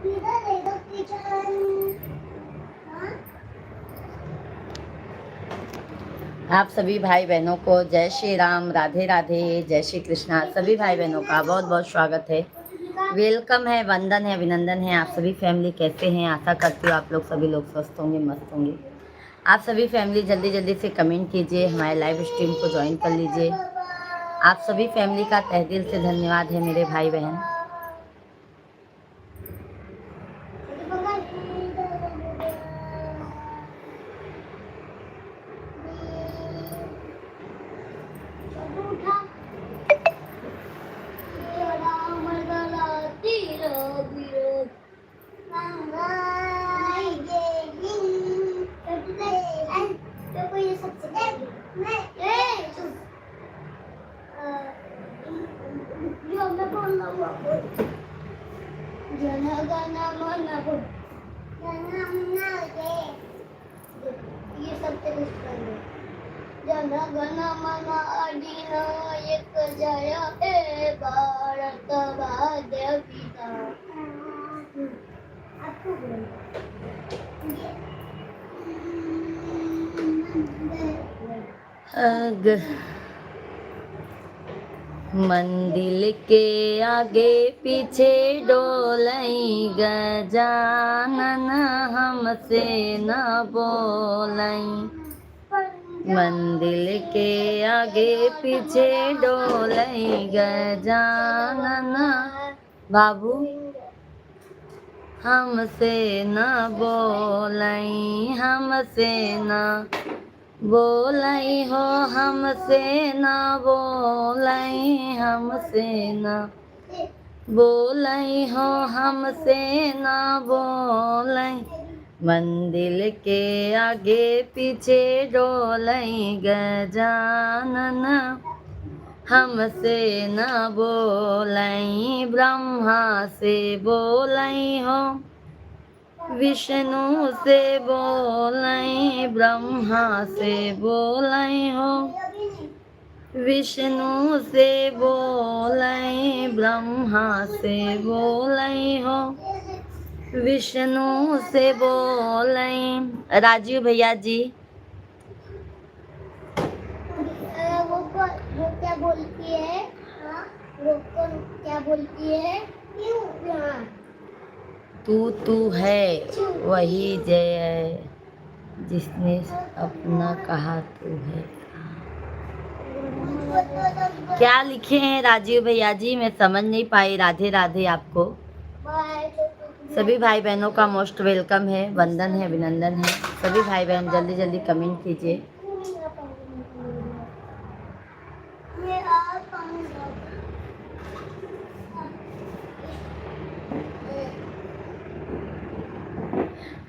आप सभी भाई बहनों को जय श्री राम, राधे राधे, जय श्री कृष्णा। सभी भाई बहनों का बहुत बहुत स्वागत है, वेलकम है, वंदन है, अभिनंदन है। आप सभी फैमिली कैसे हैं? आशा करती हूँ आप लोग सभी लोग स्वस्थ होंगे, मस्त होंगे। आप सभी फैमिली जल्दी जल्दी से कमेंट कीजिए, हमारे लाइव स्ट्रीम को ज्वाइन कर लीजिए। आप सभी फैमिली का तहे दिल से धन्यवाद है मेरे भाई बहन। ये सबसे जन गण मन अधिनायक जय हे भारत भाग्य पिता। मंदिर के आगे पीछे डोलई गजानन, हमसे न बोलई। मंदिर के आगे पीछे डोलई गजानन, बाबू हमसे न बोलई, हमसे न बोलई हो, हमसे न बोलई, हमसे न बोलई हो, हमसे न बोलई। मंदिर के आगे पीछे डोलई गजानन, हमसे न बोलई। ब्रह्मा से बोलई हो, विष्णु से बोलई, ब्रह्मा से बोलई हो, विष्णु से बोलई, ब्रह्मा से बोलई हो, विष्णु से बोलई। राजीव भैया जी, वो क्या बोलती है? वो क्या बोलती है? तू है वही जय है, जिसने अपना कहा तू है। क्या लिखे हैं राजीव भैया जी? मैं समझ नहीं पाई। राधे राधे आपको। सभी भाई बहनों का मोस्ट वेलकम है, वंदन है, अभिनंदन है। सभी भाई बहन जल्दी जल्दी कमेंट कीजिए।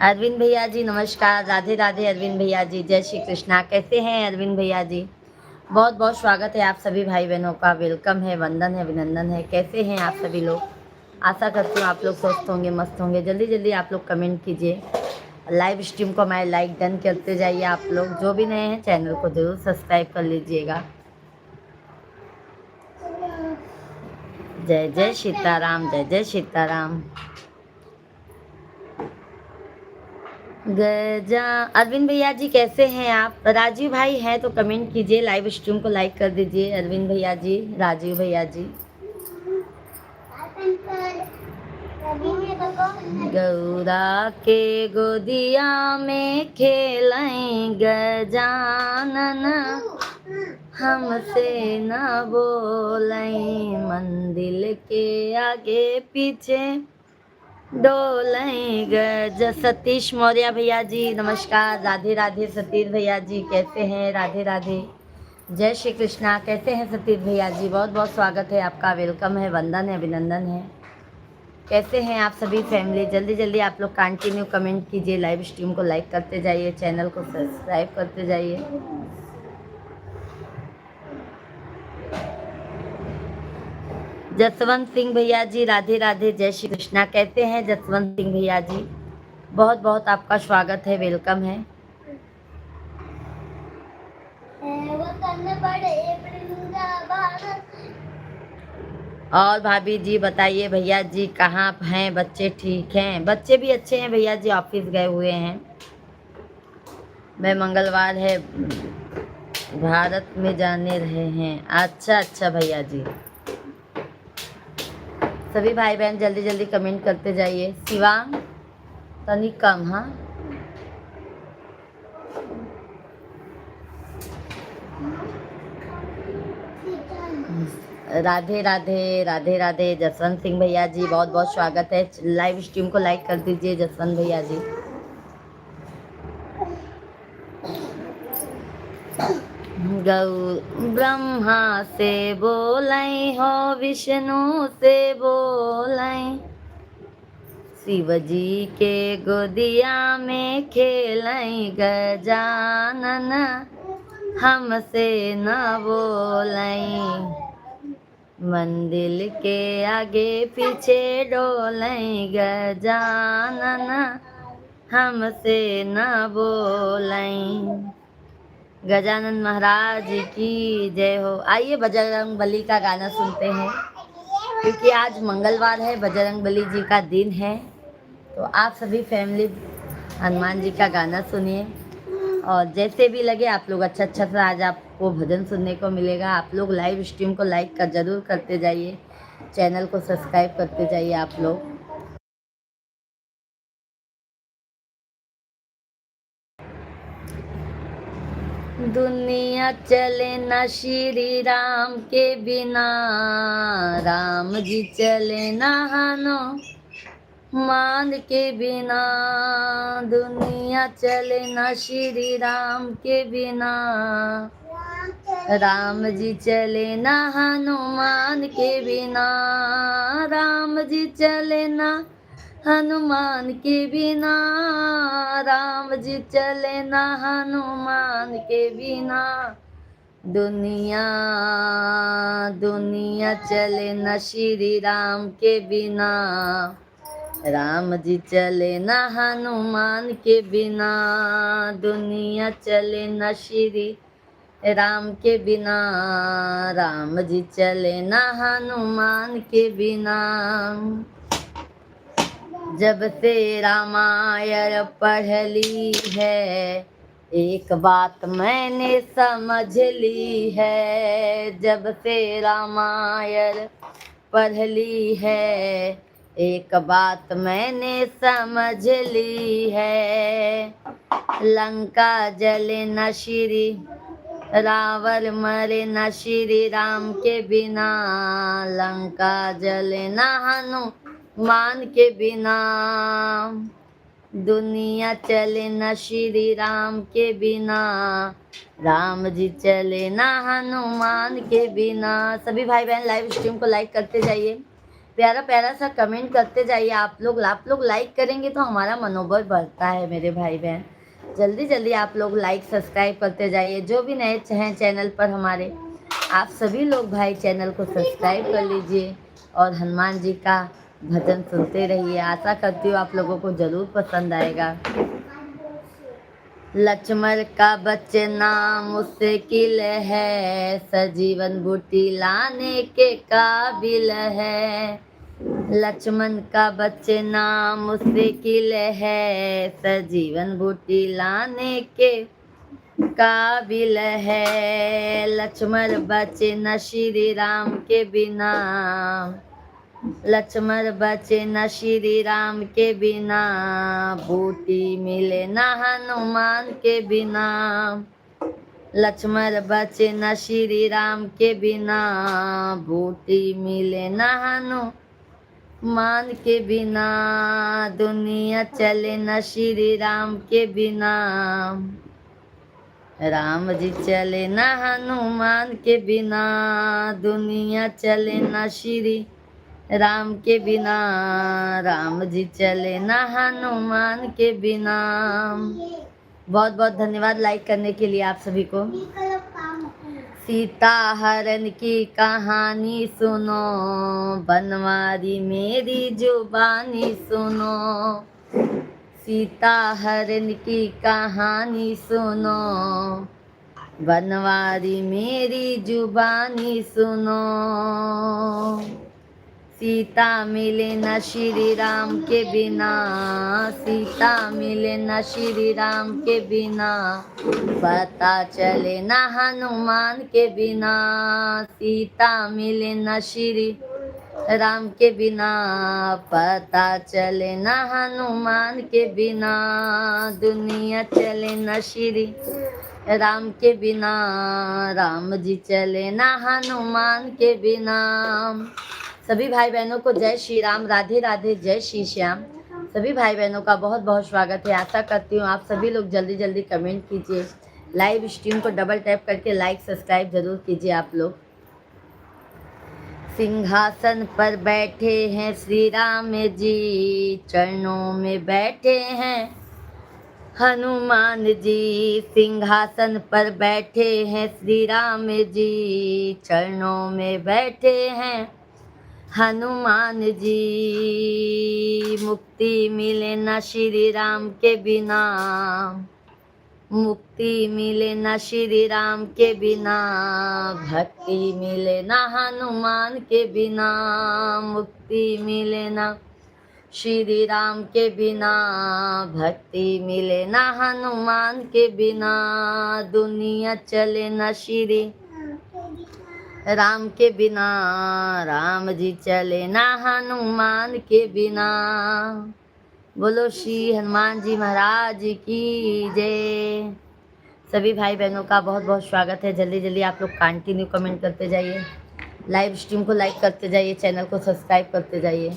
अरविंद भैया जी नमस्कार, राधे राधे। अरविंद भैया जी जय श्री कृष्णा। कैसे हैं अरविंद भैया जी? बहुत बहुत स्वागत है आप सभी भाई बहनों का, वेलकम है, वंदन है, अभिनंदन है। कैसे हैं आप सभी लोग? आशा करती हूँ आप लोग स्वस्थ होंगे, मस्त होंगे। जल्दी जल्दी आप लोग कमेंट कीजिए। लाइव स्ट्रीम को हमारे लाइक डन करते जाइए। आप लोग जो भी नए हैं चैनल को जरूर सब्सक्राइब कर लीजिएगा। जय जय सीताराम, जय जय सीताराम। गजा अरविंद भैया जी कैसे हैं आप? राजीव भाई हैं तो कमेंट कीजिए, लाइव स्ट्रीम को लाइक कर दीजिए। अरविंद भैया जी, राजीव भैया जी। गौरा के गोदिया में खेलें गजानन, हमसे न बोलें। मंदिर के आगे पीछे डोलें गज। सतीश मौर्य भैया जी नमस्कार, राधे राधे। सतीश भैया जी कैसे हैं? राधे राधे, जय श्री कृष्णा। कैसे हैं सतीश भैया जी? बहुत बहुत स्वागत है आपका, वेलकम है, वंदन है, अभिनंदन है। कैसे हैं आप सभी फैमिली? जल्दी जल्दी आप लोग कंटिन्यू कमेंट कीजिए, लाइव स्ट्रीम को लाइक करते जाइए, चैनल को सब्सक्राइब करते जाइए। जसवंत सिंह भैया जी राधे राधे, जय श्री कृष्णा। कैसे हैं जसवंत सिंह भैया जी? बहुत बहुत आपका स्वागत है, वेलकम है। और भाभी जी बताइए, भैया जी कहाँ हैं? बच्चे ठीक हैं? बच्चे भी अच्छे हैं, भैया जी ऑफिस गए हुए हैं। मैं मंगलवार है भारत में जाने रहे हैं। अच्छा अच्छा भैया जी। सभी भाई बहन जल्दी जल्दी कमेंट करते जाइए। शिवांग तनी कम, हाँ। राधे राधे राधे राधे जसवंत सिंह भैया जी, बहुत बहुत स्वागत है। लाइव स्ट्रीम को लाइक कर दीजिए जसवंत भैया जी। गौ ब्रह्मा से बोलाई हो, विष्णु से बोलाई, शिव जी के गोदिया में खेलाई, गजानन हमसे न बोलाई, मंदिर के आगे पीछे डोलाई, गजानन हमसे न बोलाई। गजानन महाराज की जय हो। आइए बजरंग बली का गाना सुनते हैं, क्योंकि आज मंगलवार है, बजरंग बली जी का दिन है। तो आप सभी फैमिली हनुमान जी का गाना सुनिए, और जैसे भी लगे आप लोग अच्छा अच्छा सा आज आपको भजन सुनने को मिलेगा। आप लोग लाइव स्ट्रीम को लाइक कर जरूर करते जाइए, चैनल को सब्सक्राइब करते जाइए आप लोग। दुनिया चले ना श्री राम के बिना, राम जी चले ना हनुमान के बिना, दुनिया चले ना श्री राम के बिना, राम जी चले ना हनुमान के बिना, राम जी चले ना हनुमान के बिना, राम जी चले ना हनुमान के बिना, दुनिया दुनिया चले ना श्री राम के बिना, राम जी चले ना हनुमान के बिना, दुनिया चले ना श्री राम के बिना, राम जी चले ना हनुमान के बिना। जब से रामायण पढ़ ली है, एक बात मैंने समझ ली है, जब से रामायण पढ़ ली है, एक बात मैंने समझ ली है, लंका जले न श्री रावण मरे न श्री राम के बिना, लंका जले न हनुमान के बिना, दुनिया चले न श्री राम के बिना, राम जी चले ना हनुमान के बिना। सभी भाई बहन लाइव स्ट्रीम को लाइक करते जाइए, प्यारा प्यारा सा कमेंट करते जाइए। आप लोग लाइक करेंगे तो हमारा मनोबल बढ़ता है मेरे भाई बहन। जल्दी जल्दी आप लोग लाइक सब्सक्राइब करते जाइए। जो भी नए हैं चैनल पर हमारे, आप सभी लोग भाई चैनल को सब्सक्राइब कर लीजिए और हनुमान जी का भजन सुनते रहिए। आशा करती हूँ आप लोगों को जरूर पसंद आएगा। लक्ष्मण का बचना मुश्किल है, सजीवन बूटी लाने के काबिल है, लक्ष्मण का बचना मुश्किल है, सजीवन बूटी लाने के काबिल है, लक्ष्मण बचे न श्री राम के बिना, लक्ष्मण बचे न श्री राम के बिना, बूटी मिले न हनुमान के बिना, लक्ष्मण बचे न श्री राम के बिना, बूटी मिले न हनुमान के बिना, दुनिया चले न श्री राम के बिना, राम जी चले न हनुमान के बिना, दुनिया चले न श्री राम के बिना, राम जी चले ना हनुमान के बिना। बहुत बहुत धन्यवाद लाइक करने के लिए आप सभी को। सीता हरण की कहानी सुनो, बनवारी मेरी जुबानी सुनो, सीता हरण की कहानी सुनो, बनवारी मेरी जुबानी सुनो, सीता मिले न श्री राम के बिना, सीता मिले न श्री राम के बिना, पता चले न हनुमान के बिना, सीता मिले न श्री राम के बिना, पता चले न हनुमान के बिना, दुनिया चले न श्री राम के बिना, राम जी चले न हनुमान के बिना। सभी भाई बहनों को जय श्री राम, राधे राधे, जय श्री श्याम। सभी भाई बहनों का बहुत बहुत स्वागत है। आशा करती हूँ आप सभी लोग जल्दी जल्दी कमेंट कीजिए, लाइव स्ट्रीम को डबल टैप करके लाइक सब्सक्राइब जरूर कीजिए आप लोग। सिंहासन पर बैठे हैं श्री राम जी, चरणों में बैठे हैं हनुमान जी, सिंहासन पर बैठे हैं श्री राम जी, चरणों में बैठे हैं हनुमान जी। मुक्ति मिले न श्री राम के बिना, मुक्ति मिले न श्री राम के बिना, भक्ति मिले न हनुमान के बिना, मुक्ति मिले न श्री राम के बिना, भक्ति मिले न हनुमान के बिना, दुनिया चले न श्री राम के बिना, राम जी चले ना हनुमान के बिना। बोलो श्री हनुमान जी महाराज की जय। सभी भाई बहनों का बहुत बहुत स्वागत है। जल्दी जल्दी आप लोग कंटिन्यू कमेंट करते जाइए, लाइव स्ट्रीम को लाइक करते जाइए, चैनल को सब्सक्राइब करते जाइए।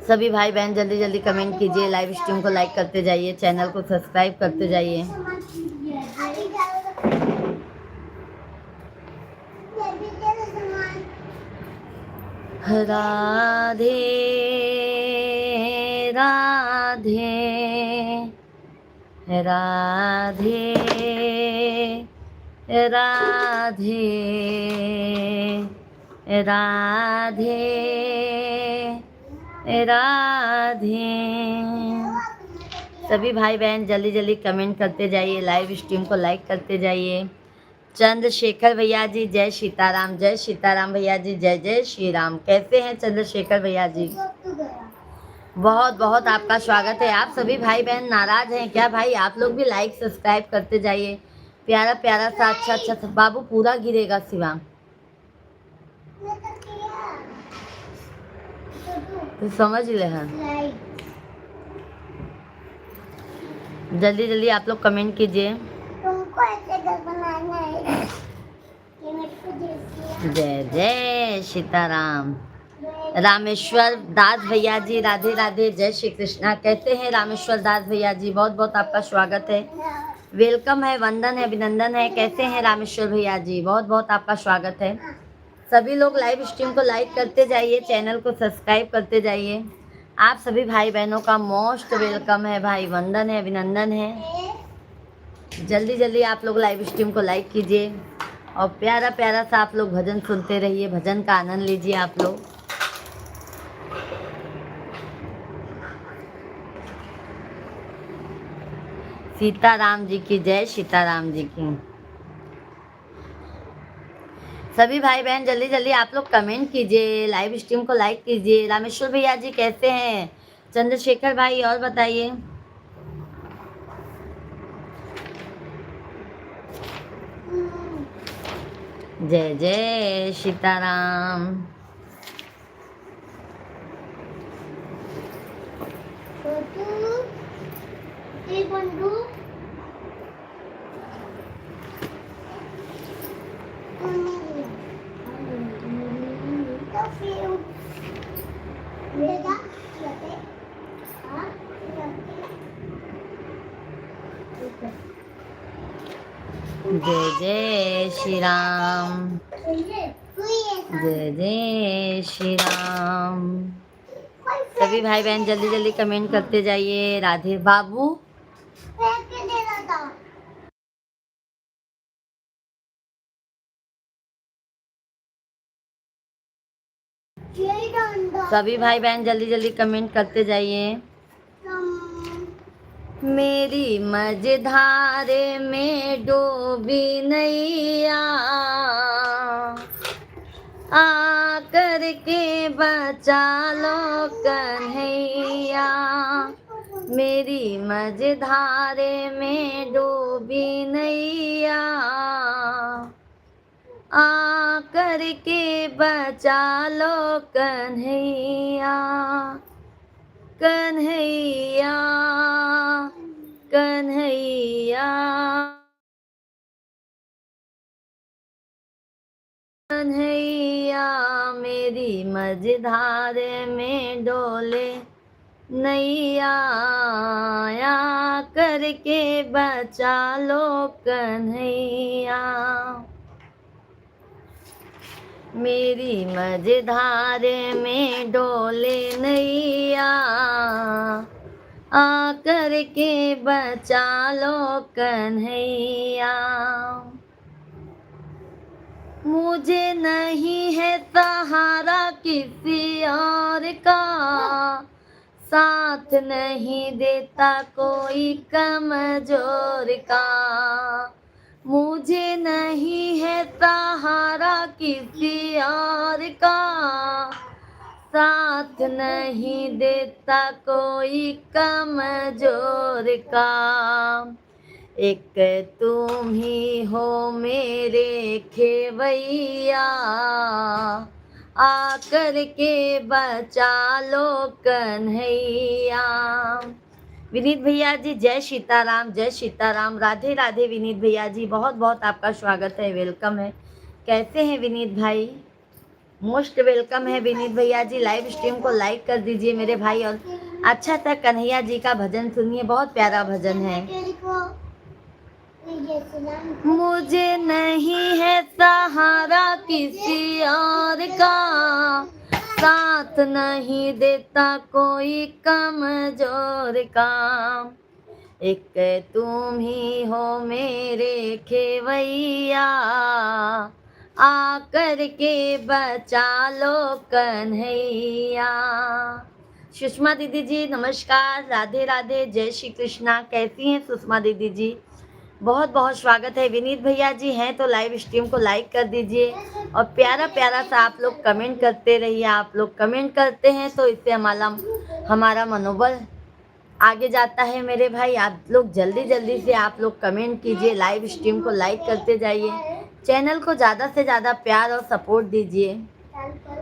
सभी भाई बहन जल्दी जल्दी कमेंट कीजिए, लाइव स्ट्रीम को लाइक करते जाइए, चैनल को सब्सक्राइब करते जाइए। राधे राधे राधे राधे राधे राधे। सभी भाई बहन जल्दी जल्दी कमेंट करते जाइए, लाइव स्ट्रीम को लाइक करते जाइए। चंद्रशेखर भैया जी जय सीताराम, जय सीताराम भैया जी, जय जय श्री राम। कैसे हैं चंद्रशेखर भैया जी? बहुत बहुत आपका स्वागत है। आप सभी भाई बहन नाराज हैं क्या भाई? आप लोग भी लाइक सब्सक्राइब करते जाइए। प्यारा प्यारा सा अच्छा अच्छा सा बाबू पूरा गिरेगा शिवांग, तो समझ ले हैं। जल्दी जल्दी आप लोग कमेंट कीजिए। तुमको ऐसे घर बनाना है कि मेरे को जैसे जय जय सीताराम। रामेश्वर दास भैया जी राधे राधे, जय श्री कृष्णा। कहते हैं रामेश्वर दास भैया जी, बहुत बहुत आपका स्वागत है, वेलकम है, वंदन है, अभिनंदन है। कैसे हैं रामेश्वर भैया जी? बहुत बहुत आपका स्वागत है। सभी लोग लाइव स्ट्रीम को लाइक करते जाइए, चैनल को सब्सक्राइब करते जाइए। आप सभी भाई बहनों का मोस्ट वेलकम है भाई, वंदन है, अभिनंदन है। जल्दी जल्दी आप लोग लाइव स्ट्रीम को लाइक कीजिए और प्यारा प्यारा सा आप लोग भजन सुनते रहिए, भजन का आनंद लीजिए आप लोग। सीताराम जी की जय, सीताराम जी की। सभी भाई बहन जल्दी जल्दी आप लोग कमेंट कीजिए, लाइव स्ट्रीम को लाइक कीजिए। रामेश्वर भैया जी कैसे हैं? चंद्रशेखर भाई और बताइए। जय जय सीताराम। जय जय श्री राम, जय जय श्री राम। सभी भाई बहन जल्दी जल्दी कमेंट करते जाइए। राधे बाबू ये डंडा सभी भाई बहन जल्दी जल्दी कमेंट करते जाइए। मेरी मझधारे में डूबी नैया, आकर के बचा लो कन्हैया। मेरी मझधारे में डूबी नैया, आकर के बचा लो कन्हैया। कन्हैया कन्हैया कन्हैया, मेरी मझधार में डोले नैया, करके बचा लो कन्हैया। मेरी मझधार में डोले नैया, आकर के बचा लो कन्हैया। मुझे नहीं है सहारा किसी और का, साथ नहीं देता कोई कमजोर का। मुझे नहीं है सहारा किसी और का, साथ नहीं देता कोई कमजोर का। एक तुम ही हो मेरे खेवैया, आकर के बचा लो कन्हैया। विनीत भैया जी जय सीताराम, जय सीताराम, राधे राधे। विनीत भैया जी बहुत बहुत आपका स्वागत है, वेलकम है। कैसे हैं विनीत भाई? मोस्ट वेलकम है विनीत भैया जी। लाइव स्ट्रीम को लाइक कर दीजिए मेरे भाई, और अच्छा सा कन्हैया जी का भजन सुनिए, बहुत प्यारा भजन है। मुझे नहीं है सहारा किसी और का, साथ नहीं देता कोई कमजोर का। एक तुम ही हो मेरे खेवैया, आकर के बचा लो कन्हैया। सुषमा दीदी जी नमस्कार, राधे राधे, जय श्री कृष्णा। कैसी हैं सुषमा दीदी जी? बहुत बहुत स्वागत है। विनीत भैया जी हैं तो लाइव स्ट्रीम को लाइक कर दीजिए, और प्यारा प्यारा सा आप लोग कमेंट करते रहिए। आप लोग कमेंट करते हैं तो इससे हमारा मनोबल आगे जाता है मेरे भाई। आप लोग जल्दी जल्दी से आप लोग कमेंट कीजिए, लाइव स्ट्रीम को लाइक करते जाइए, चैनल को ज़्यादा से ज़्यादा प्यार और सपोर्ट दीजिए।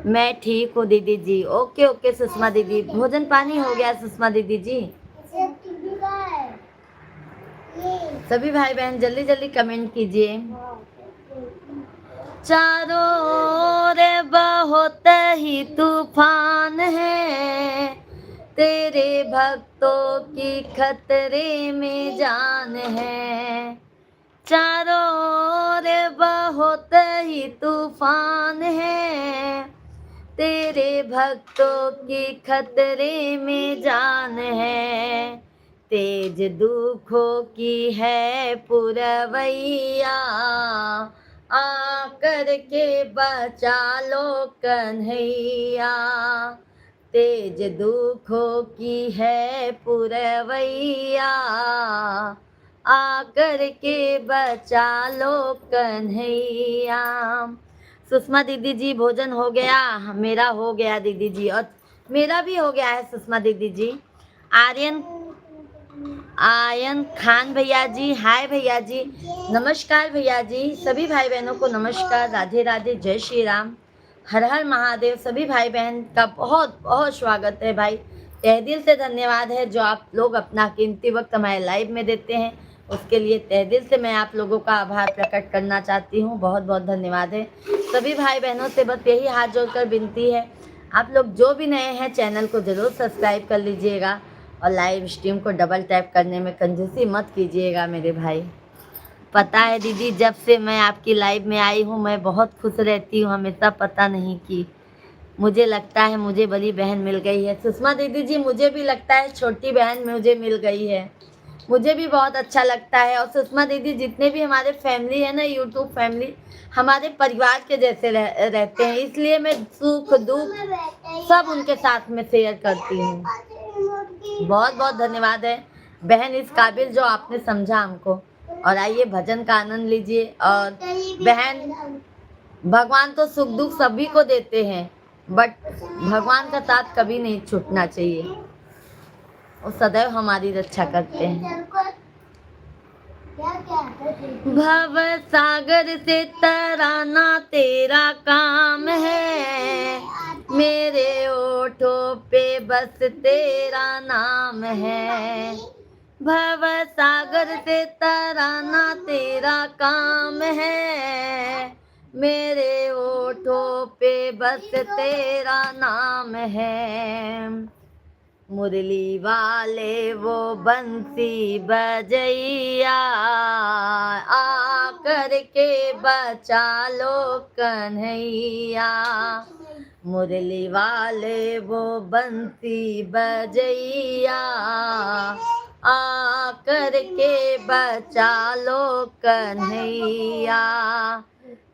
मैं ठीक हूँ दीदी जी। ओके ओके सुषमा दीदी, भोजन पानी हो गया सुषमा दीदी जी? सभी भाई बहन जल्दी जल्दी कमेंट कीजिए। चारों ओर बहुत ही तूफान है, तेरे भक्तों की खतरे में जान है। चारों ओर बहुत ही तूफान है, तेरे भक्तों की खतरे में जान है। तेज दुखों की है पुरवैया, आकर के बचा लो कन्हैया। तेज दुखों की है पुरवैया, आकर के बचा लो कन्हैया। सुषमा दीदी जी भोजन हो गया? मेरा हो गया दीदी जी, और मेरा भी हो गया है सुषमा दीदी जी। आयन खान भैया जी, हाय भैया जी, नमस्कार भैया जी। सभी भाई बहनों को नमस्कार, राधे राधे, जय श्री राम, हर हर महादेव। सभी भाई बहन का बहुत बहुत स्वागत है भाई। तहे दिल से धन्यवाद है जो आप लोग अपना कीमती वक्त हमारे लाइव में देते हैं, उसके लिए तहे दिल से मैं आप लोगों का आभार प्रकट करना चाहती हूँ। बहुत बहुत धन्यवाद है। सभी भाई बहनों से बस यही हाथ जोड़कर विनती है, आप लोग जो भी नए हैं चैनल को ज़रूर सब्सक्राइब कर लीजिएगा, और लाइव स्ट्रीम को डबल टैप करने में कंजूसी मत कीजिएगा मेरे भाई। पता है दीदी, जब से मैं आपकी लाइव में आई हूँ मैं बहुत खुश रहती हूँ, हमेशा पता नहीं कि मुझे लगता है मुझे बड़ी बहन मिल गई है। सुषमा दीदी जी मुझे भी लगता है छोटी बहन मुझे मिल गई है। मुझे भी बहुत अच्छा लगता है। और सुषमा दीदी जितने भी हमारे फैमिली है ना, यूट्यूब फैमिली, हमारे परिवार के जैसे रहते हैं, इसलिए मैं सुख दुख सब उनके साथ में शेयर करती हूँ। बहुत बहुत धन्यवाद है बहन इस काबिल जो आपने समझा हमको। और आइए भजन का आनंद लीजिए। और बहन, भगवान तो सुख दुख सभी को देते हैं, बट भगवान का साथ कभी नहीं छूटना चाहिए, वो सदैव हमारी रक्षा करते हैं। भव सागर से तराना तेरा काम है, मेरे ओठों पे बस तेरा नाम है। भव सागर से तराना तेरा काम है, मेरे ओठों पे बस तेरा नाम है। मुरली वाले वो बंसी बजैया, आकर के बचा लो कन्हैया। मुरली वाले वो बंसी बजैया, आकर के बचा लो कन्हैया।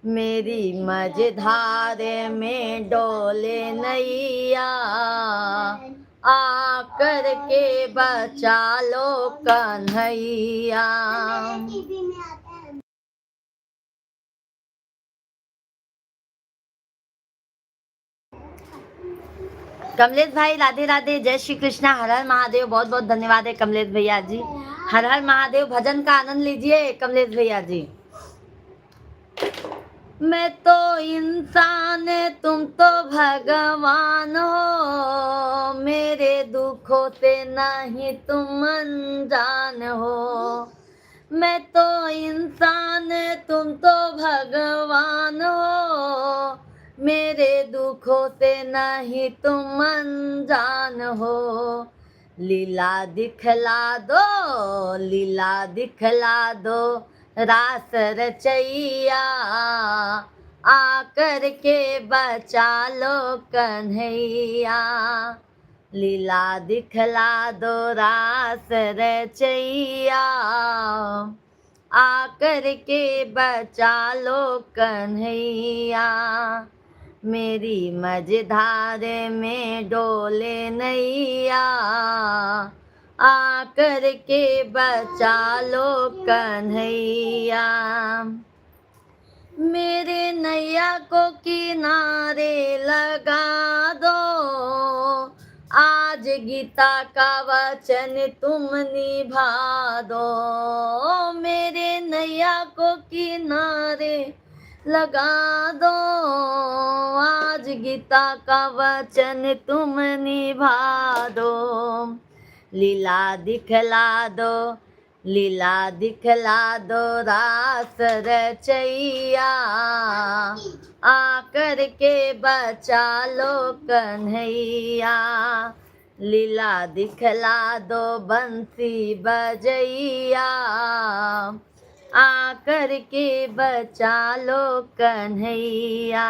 मेरी मझधार में डोले नैया, आकर के बचा लो कन्हैया। कमलेश भाई राधे राधे, जय श्री कृष्णा, हर हर महादेव। बहुत बहुत धन्यवाद है कमलेश भैया जी। हर हर महादेव। भजन का आनंद लीजिए कमलेश भैया जी। मैं तो इंसान तुम तो भगवान हो, मेरे दुखों से नहीं तुम अनजान हो। मैं तो इंसान तुम तो भगवान हो, मेरे दुखों से नहीं तुम अनजान हो। लीला दिखला दो, लीला दिखला दो, रास रचैया, आकर के बचा लो कन्हैया। लीला दिखला दो रास रचैया, आकर के बचा लो कन्हैया। मेरी मझधार में डोले नैया, आकर के बचा लो कन्हैया। मेरे नैया को किनारे लगा दो, आज गीता का वचन तुम निभा दो। मेरे नैया को किनारे लगा दो, आज गीता का वचन तुम निभा दो। लीला दिखला दो, लीला दिखला दो, रास रचैया, आकर के बचा लो कन्हैया। लीला दिखला दो बंसी बजैया, आकर के बचा लो कन्हैया।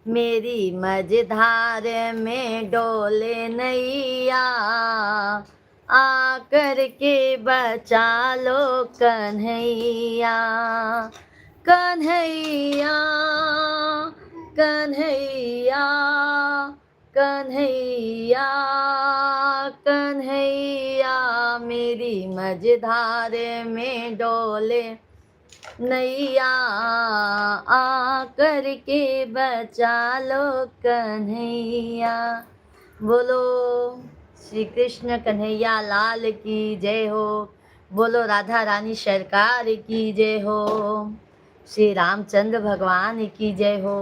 मेरी मझधार में डोले नैया, आकर के बचा लो कन्हैया। कन्हैया कन्हैया कन्हैया कन्हैया, मेरी मझधार में डोले नैया, आकर के बचा लो कन्हैया। बोलो श्री कृष्ण कन्हैया लाल की जय हो। बोलो राधा रानी सरकार की जय हो। श्री रामचंद्र भगवान की जय हो।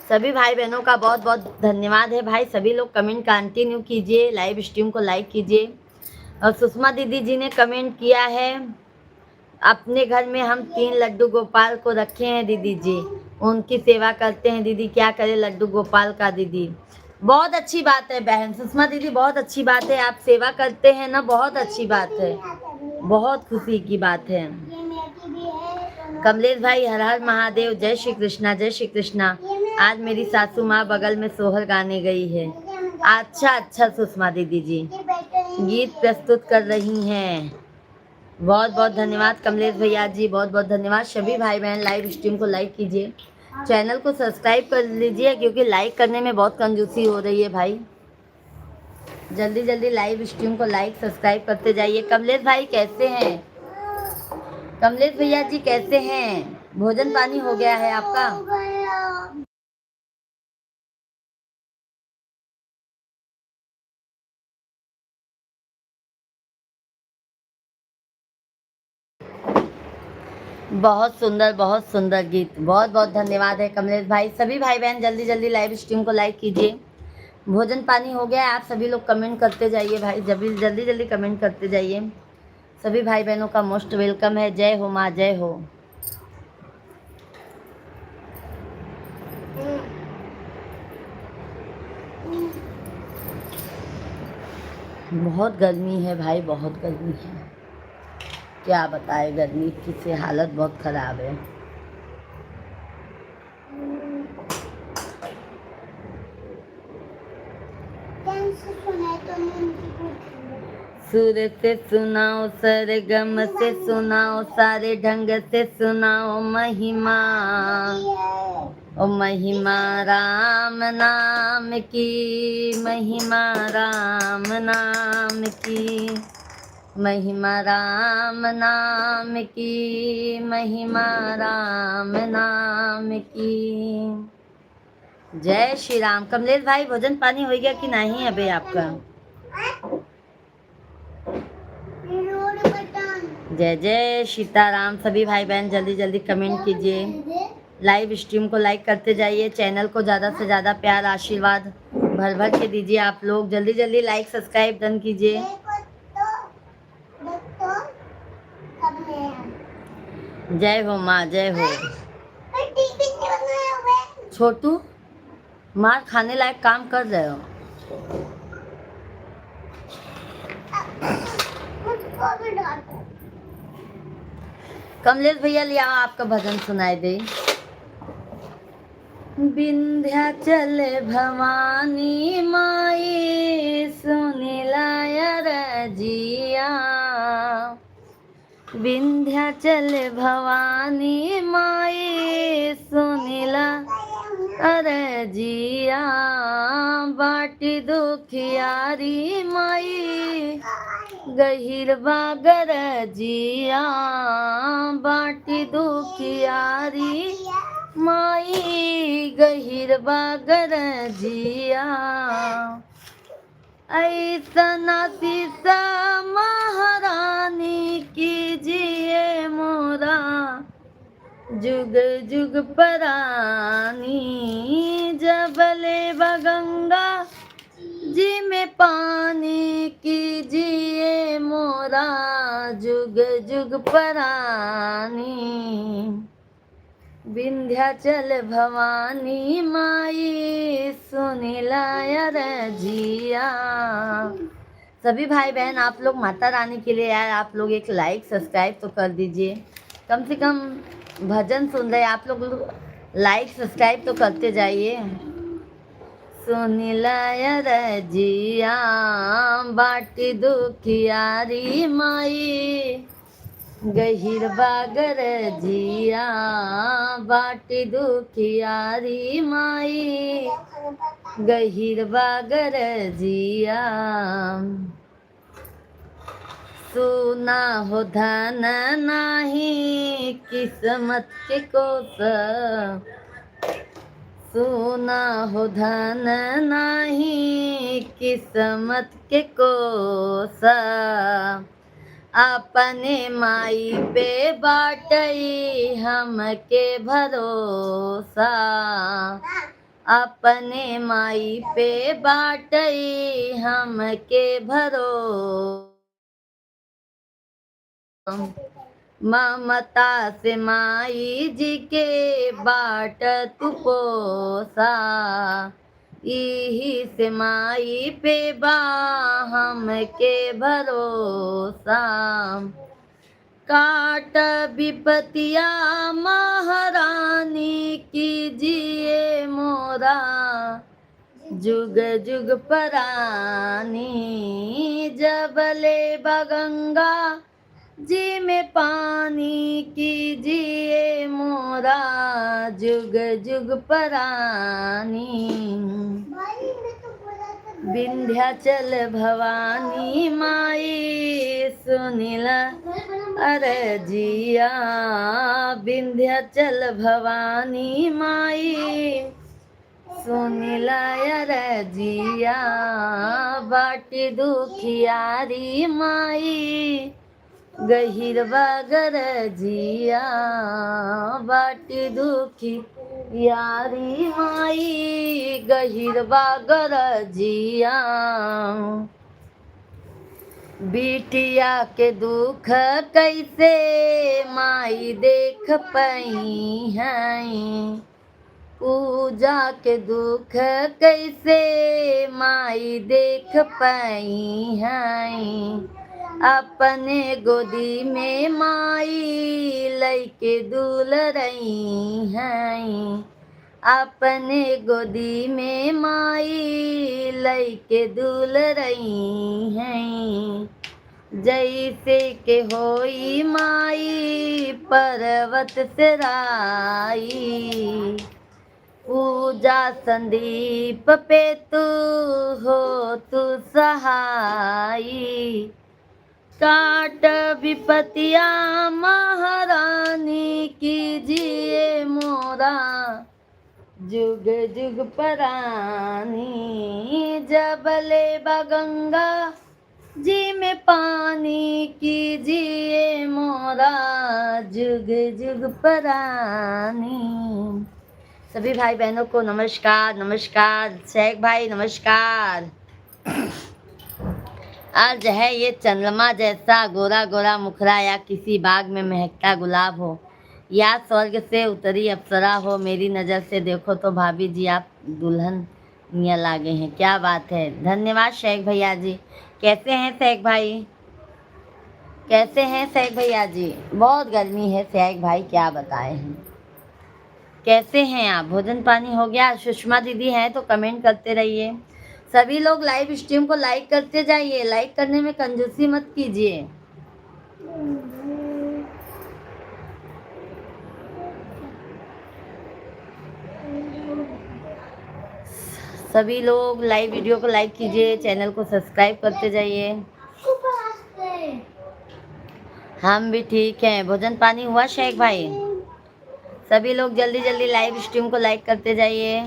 सभी भाई बहनों का बहुत बहुत धन्यवाद है भाई। सभी लोग कमेंट कंटिन्यू कीजिए, लाइव स्ट्रीम को लाइक कीजिए। और सुषमा दीदी जी ने कमेंट किया है, अपने घर में हम 3 लड्डू गोपाल को रखे हैं दीदी जी, उनकी सेवा करते हैं दीदी, क्या करे लड्डू गोपाल का दीदी। बहुत अच्छी बात है बहन सुषमा दीदी, बहुत अच्छी बात है, आप सेवा करते हैं ना, बहुत अच्छी बात है, बहुत खुशी की बात है। कमलेश भाई हर हर महादेव, जय श्री कृष्णा जय श्री कृष्णा। आज मेरी सासू माँ बगल में सोहर गाने गई है। अच्छा अच्छा सुषमा दीदी जी, गीत प्रस्तुत कर रही हैं। बहुत बहुत धन्यवाद कमलेश भैया जी, बहुत बहुत धन्यवाद। सभी भाई बहन लाइव स्ट्रीम को लाइक कीजिए, चैनल को सब्सक्राइब कर लीजिए, क्योंकि लाइक करने में बहुत कंजूसी हो रही है भाई। जल्दी जल्दी लाइव स्ट्रीम को लाइक सब्सक्राइब करते जाइए। कमलेश भाई कैसे हैं? कमलेश भैया जी कैसे हैं? भोजन पानी हो गया है आपका? हो गया। बहुत सुंदर गीत। बहुत बहुत धन्यवाद है कमलेश भाई। सभी भाई बहन जल्दी जल्दी लाइव स्ट्रीम को लाइक कीजिए। भोजन पानी हो गया है? आप सभी लोग कमेंट करते जाइए भाई, जल्दी जल्दी कमेंट करते जाइए। सभी भाई बहनों का मोस्ट वेलकम है। जय हो माँ, जय हो। बहुत गर्मी है भाई, बहुत गर्मी है, क्या बताए, गर्मी की से हालत बहुत खराब है। कैसे सुनाए तो मैं उनकी पूछूंगी। सुर से सुनाओ, सरगम से सुनाओ, सारे ढंग से सुनाओ महिमा। ओ महिमा राम नाम की, महिमा राम नाम की, महिमा राम नाम की, महिमा राम नाम की। जय श्री राम। कमलेश भाई भोजन पानी हो गया कि नहीं अबे आपका? Road button. जय जय सीताराम। सभी भाई बहन जल्दी जल्दी कमेंट कीजिए, लाइव स्ट्रीम को लाइक करते जाइए, चैनल को ज़्यादा से ज़्यादा प्यार आशीर्वाद भर भर के दीजिए। आप लोग जल्दी जल्दी लाइक सब्सक्राइब डन कीजिए। जय हो माँ, जय हो। छोटू मार खाने लायक काम कर रहे हो। कमलेश भैया लिया आपका भजन सुनाई दे। विंध्याचल भवानी माई सुनिला रजिया, विंध्याचल भवानी माई सुनिला अरजिया, बाटी दुखियारी माई गहिर बागर जिया, बाटी दुखियारी माई गहिर बागर जिया। ऐसा सीसा महारानी कीजिए मोरा, जुग जुग परानी, जबले बगंगा जी में पानी कीजिए मोरा, जुग जुग परानी। विंध्याचल भवानी माई सुनिला रजिया। सभी भाई बहन आप लोग माता रानी के लिए यार आप लोग एक लाइक सब्सक्राइब तो कर दीजिए। कम से कम भजन सुन रहे आप लोग, लाइक सब्सक्राइब तो करते जाइए। सुनिला रजिया, बाटी दुखियारी माई गहिर बागर जिया, बाटी दुखियारी माई गहिर बागर जिया। सुना हो धन नाही किस्मत के कोस, सुना हो धन नाही किस्मत के कोसा, अपने माई पे बाटई हमके भरोसा, अपने माई पे बाटई हमके भरोसा। ममता से माई जी के बाट तू पोसा, यही से माई पे बा हमके भरोसा। काट विपतिया महारानी कीजिए मोरा, जुग जुग परानी जबले बगंगा जी में पानी कीजिए मोरा जुग जुग परानी भाई मैं तो बोला था विंध्याचल भवानी माई सुनीला अरजिया विंध्याचल भवानी माई सुनीला अरजिया बाटी दुखियारी माई गहिरवा गरजिया बाटी दुखी यारी माई गहिरवा गरजिया बिटिया के दुख कैसे माई देख पाई हैं पूजा के दुख कैसे माई देख पाई हैं अपने गोदी में माई लइके दुल रही हैं अपने गोदी में माई लइके दुल रही हैं जैसे के होई माई पर्वत से राई पूजा संदीप पे तू हो तू सहाई काट विपतिया महारानी कीजिए मोरा जुग जुग परानी जबले बगंगा जी में पानी कीजिए मोरा जुग जुग परानी। सभी भाई बहनों को नमस्कार नमस्कार। शेख भाई नमस्कार। आज है ये चंद्रमा जैसा गोरा गोरा मुखड़ा या किसी बाग में महकता गुलाब हो या स्वर्ग से उतरी अप्सरा हो मेरी नज़र से देखो तो भाभी जी आप दुल्हन निया लागे हैं। क्या बात है, धन्यवाद शेख भैया जी। कैसे हैं शेख भाई, कैसे हैं शेख भैया जी? बहुत गर्मी है शेख भाई, क्या बताए हैं। कैसे हैं आप? भोजन पानी हो गया? सुषमा दीदी हैं तो कमेंट करते रहिए। सभी लोग लाइव स्ट्रीम को लाइक करते जाइए, लाइक करने में कंजूसी मत कीजिए। सभी लोग लाइव वीडियो को लाइक कीजिए, चैनल को सब्सक्राइब करते जाइए। हम भी ठीक हैं। भोजन पानी हुआ शेख भाई? सभी लोग जल्दी जल्दी लाइव स्ट्रीम को लाइक करते जाइए।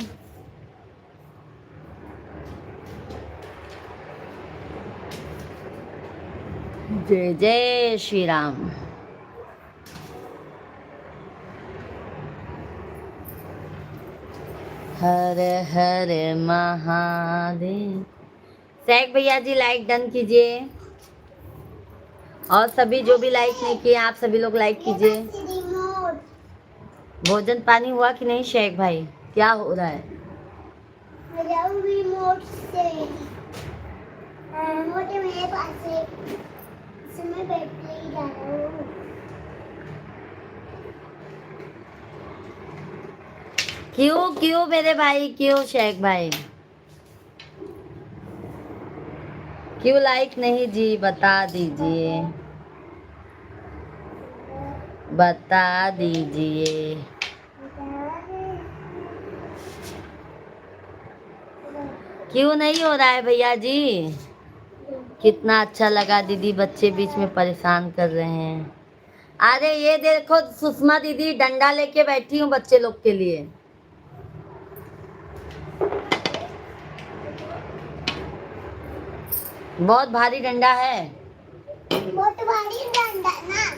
जय जय श्री राम। हर हर महादेव। शेख भैया जी लाइक डन कीजिए, और सभी जो भी लाइक नहीं किए आप सभी लोग लाइक कीजिए। भोजन पानी हुआ कि नहीं शेख भाई? क्या हो रहा है? रिमोट मेरे पास है, इसमें बैटरी डाल रहा हूँ। क्यों क्यों मेरे भाई, क्यों शेख भाई, क्यों लाइक नहीं जी? बता दीजिए, बता दीजिए। क्यों नहीं हो रहा है भैया जी? कितना अच्छा लगा दीदी, बच्चे बीच में परेशान कर रहे हैं। अरे ये देखो सुषमा दीदी डंडा लेके बैठी हूँ बच्चे लोग के लिए। बहुत भारी डंडा है। बहुत भारी डंडा ना,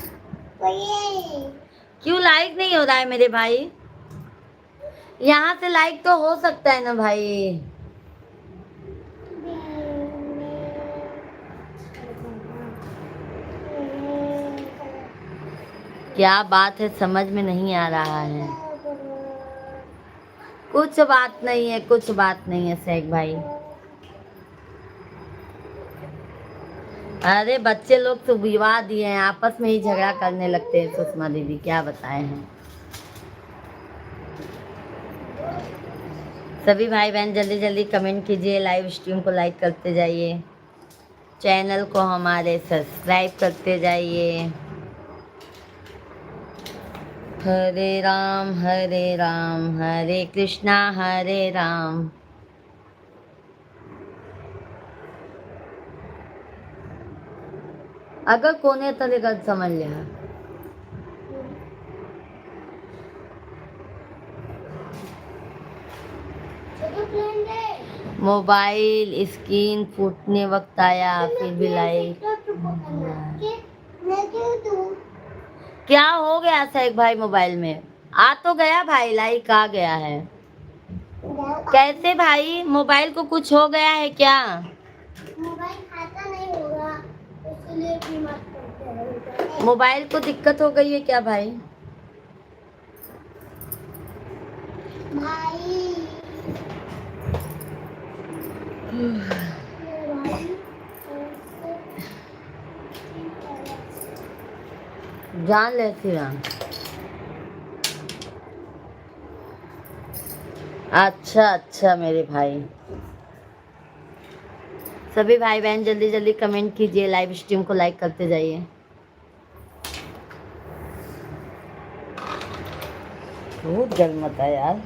तो ये क्यों लाइक नहीं हो रहा है मेरे भाई? यहाँ से लाइक तो हो सकता है ना भाई? क्या बात है, समझ में नहीं आ रहा है। कुछ बात नहीं है, कुछ बात नहीं है शेख भाई। अरे बच्चे लोग तो विवाह दिए हैं, आपस में ही झगड़ा करने लगते हैं सुषमा दीदी, क्या बताए हैं। सभी भाई बहन जल्दी जल्दी कमेंट कीजिए, लाइव स्ट्रीम को लाइक करते जाइए, चैनल को हमारे सब्सक्राइब करते जाइए। हरे राम हरे कृष्णा हरे राम। अगर कोने तरीका समझ लिया। मोबाइल स्क्रीन फूटने वक्त आया, फिर भी लाइक। क्या हो गया शेख भाई मोबाइल में? आ तो गया भाई, लाइक आ गया है। कैसे भाई, मोबाइल को कुछ हो गया है क्या? मोबाइल खाता नहीं होगा, इसलिए भी मत करते हैं। मोबाइल को दिक्कत हो गई है क्या भाई? भाई जान ले राम। अच्छा मेरे भाई। सभी भाई बहन जल्दी जल्दी कमेंट कीजिए, लाइव स्ट्रीम को लाइक करते जाइए। बहुत गर्म होता है यार।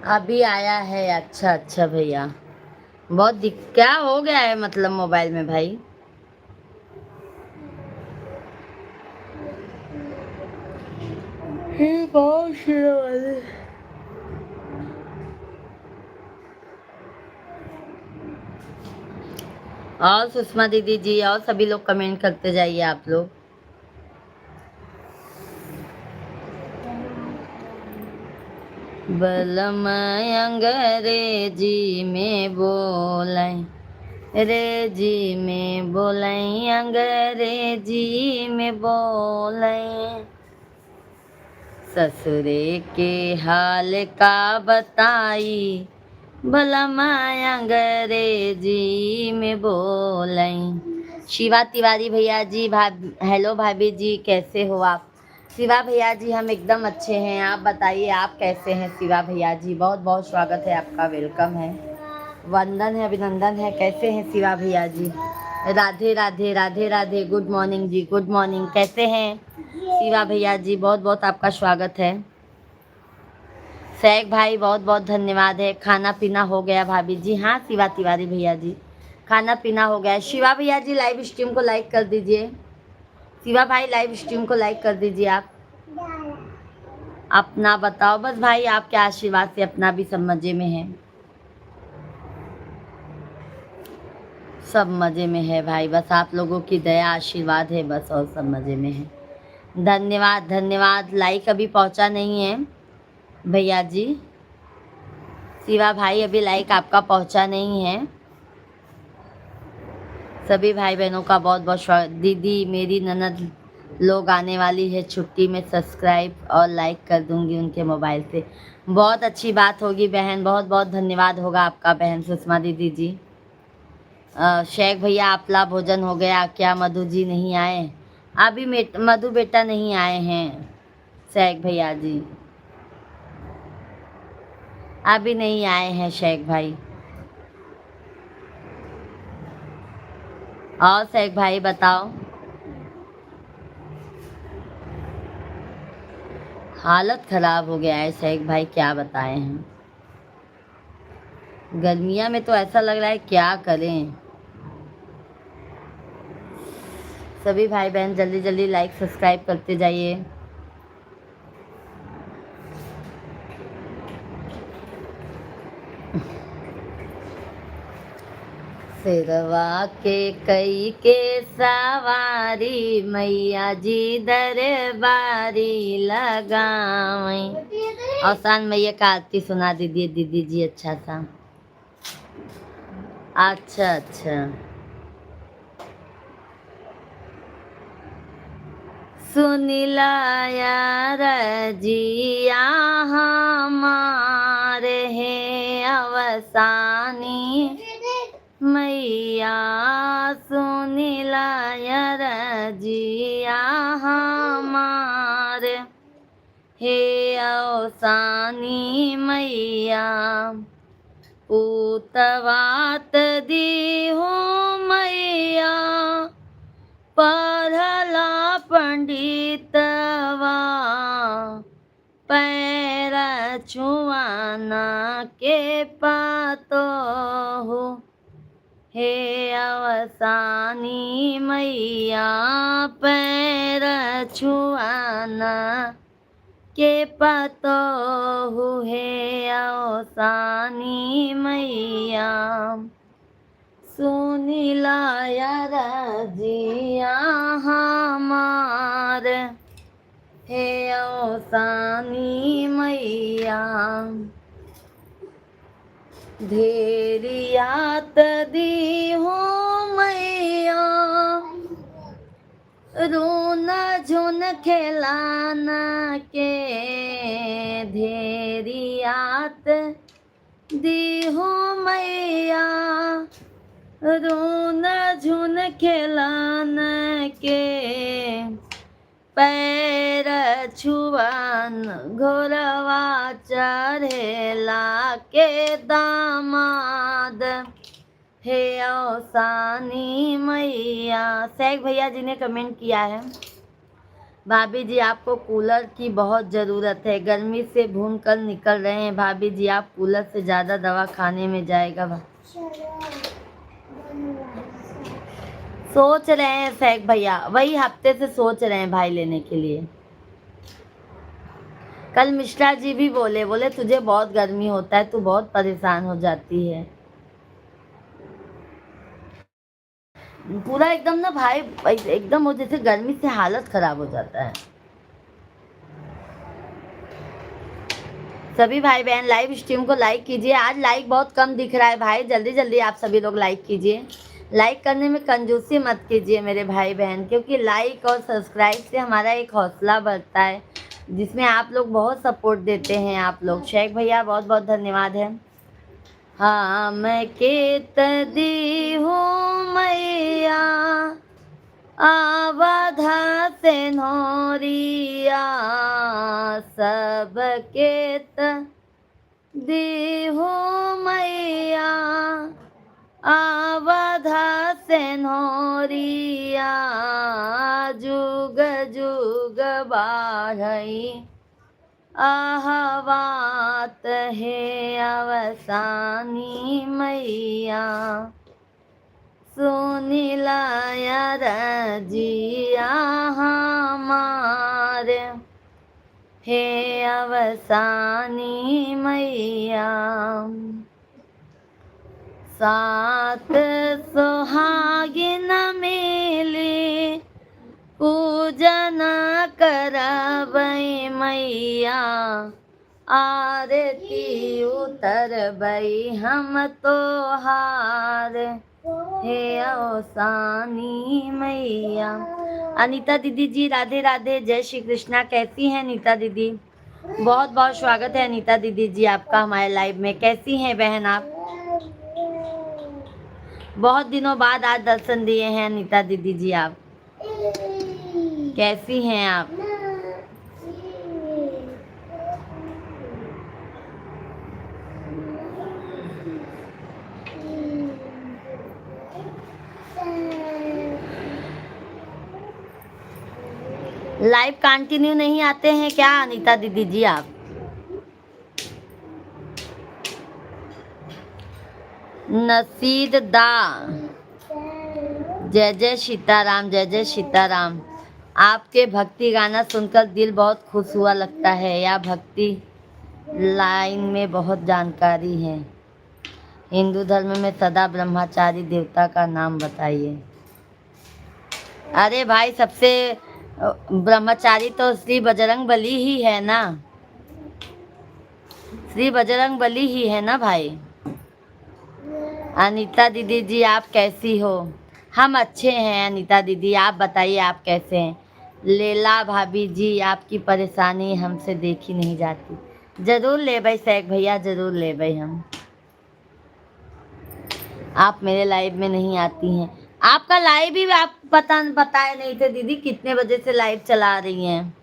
अभी आया है। अच्छा भैया, बहुत क्या हो गया है मतलब मोबाइल में भाई? बहुत और सुषमा दीदी जी और सभी लोग कमेंट करते जाइए आप लोग। बलम अंग्रेजी में बोलें, अंग्रेजी में बोलें, अंग्रेजी में बोलें। ससुरे के हाल का बताई, भला मैं अंग्रेजी में बोलें। शिवा तिवारी भैया जी, हेलो भाभी जी, कैसे हो आप? शिवा भैया जी हम एकदम अच्छे हैं, आप बताइए आप कैसे हैं? शिवा भैया जी बहुत बहुत स्वागत है आपका, वेलकम है, वंदन है, अभिनंदन है। कैसे हैं शिवा भैया जी? राधे राधे राधे राधे, गुड मॉर्निंग जी, गुड मॉर्निंग। कैसे हैं शिवा भैया जी? बहुत बहुत आपका स्वागत है। शेख भाई बहुत बहुत धन्यवाद है। खाना पीना हो गया भाभी जी? हाँ शिवा तिवारी भैया जी, खाना पीना हो गया। शिवा भैया जी लाइव स्ट्रीम को लाइक कर दीजिए। शिवा भाई लाइव स्ट्रीम को लाइक कर दीजिए आप। अपना बताओ बस भाई, आपके आशीर्वाद से अपना भी सब मजे में है, सब मजे में है भाई, बस आप लोगों की दया आशीर्वाद है बस, और सब मजे में है। धन्यवाद धन्यवाद। लाइक अभी पहुंचा नहीं है भैया जी। शिवा भाई अभी लाइक आपका पहुंचा नहीं है। सभी भाई बहनों का बहुत बहुत स्वागत। दीदी मेरी ननद लोग आने वाली है छुट्टी में, सब्सक्राइब और लाइक कर दूंगी उनके मोबाइल से। बहुत अच्छी बात होगी बहन, बहुत बहुत धन्यवाद होगा आपका बहन सुषमा दीदी जी। शेख भैया आपला भोजन हो गया क्या? मधु जी नहीं आए अभी, मधु बेटा नहीं आए हैं शेख भैया जी, अभी नहीं आए हैं शेख भाई। और शेख भाई बताओ। हालत खराब हो गया है शेख भाई, क्या बताएं हम। गर्मिया में तो ऐसा लग रहा है क्या करें। सभी भाई बहन जल्दी जल्दी लाइक सब्सक्राइब करते जाइए। सिरवा के कई के सवारी, मैया जी दरबारी लगावें। और सान मैया का आरती सुना दीजिए दीदी जी अच्छा सा। अच्छा सुनिला यार जिया हमारे है अवसानी मैया, सुनिला यार जिया हमारे हे अवसानी मैया। पूतवात दी हो मैया, पढ़ला पंडितवा, पैर छुआना के पातो हो हे अवसानी मैया, पैर छुआना के पातो हो हे अवसानी मैया। सुनिला यार जिया हमार हे अवसानी मैया। धेरियात दी हो मैया, रोना झुन खिलाना के, धेरियात दी हो मैया, रोना झुन खिलाना के, पैर छुआन घोरवा चढ़ेला के दामाद हे अवसानी मैया। शेख भैया जी ने कमेंट किया है, भाभी जी आपको कूलर की बहुत ज़रूरत है, गर्मी से भून कर निकल रहे हैं भाभी जी, आप कूलर से ज़्यादा दवा खाने में जाएगा। सोच रहे हैं शेख भैया, वही हफ्ते से सोच रहे हैं भाई लेने के लिए। कल मिश्रा जी भी बोले तुझे बहुत गर्मी होता है, तू बहुत परेशान हो जाती है। पूरा एकदम ना भाई, एकदम हो जैसे गर्मी से हालत खराब हो जाता है। सभी भाई बहन लाइव स्ट्रीम को लाइक कीजिए। आज लाइक बहुत कम दिख रहा है भाई, जल्दी जल्दी आप सभी लोग लाइक कीजिए। लाइक करने में कंजूसी मत कीजिए मेरे भाई बहन, क्योंकि लाइक और सब्सक्राइब से हमारा एक हौसला बढ़ता है, जिसमें आप लोग बहुत सपोर्ट देते हैं आप लोग। शेख भैया बहुत बहुत धन्यवाद है। हाँ मैं केत दी हूँ मैया, आवधा से नोरिया, सब केत दी हूँ मैया, आवधा से नोरिया, जुग जुग बाढ़ई आहवात है अवसानी मैया। सुनिला यार जिया हमार हे अवसानी मैया। सात सुहागिन मिली पूजन करबई मैया, आरती उतरबई हम तोहार हे अवसानी मैया। अनीता दीदी जी राधे राधे, जय श्री कृष्णा। कैसी हैं अनीता दीदी? बहुत बहुत स्वागत है अनीता दीदी जी आपका हमारे लाइव में। कैसी हैं बहन आप? बहुत दिनों बाद आज दर्शन दिए हैं अनीता दीदी जी आप। कैसी हैं आप? लाइव कंटिन्यू नहीं आते हैं क्या अनीता दीदी जी आप? नसीद दा, जय जय सीताराम, जय जय सीताराम। आपके भक्ति गाना सुनकर दिल बहुत खुश हुआ लगता है। या भक्ति लाइन में बहुत जानकारी है। हिंदू धर्म में सदा ब्रह्मचारी देवता का नाम बताइए। अरे भाई सबसे ब्रह्मचारी तो श्री बजरंग बली ही है ना, श्री बजरंग बली ही है ना भाई। अनीता दीदी जी आप कैसी हो? हम अच्छे हैं अनीता दीदी, आप बताइए आप कैसे हैं? लेला भाभी जी, आपकी परेशानी हमसे देखी नहीं जाती। जरूर ले भाई सैक भैया, जरूर ले भाई हम। आप मेरे लाइव में नहीं आती हैं। आपका लाइव भी आप बताए नहीं थे दीदी, कितने बजे से लाइव चला रही हैं।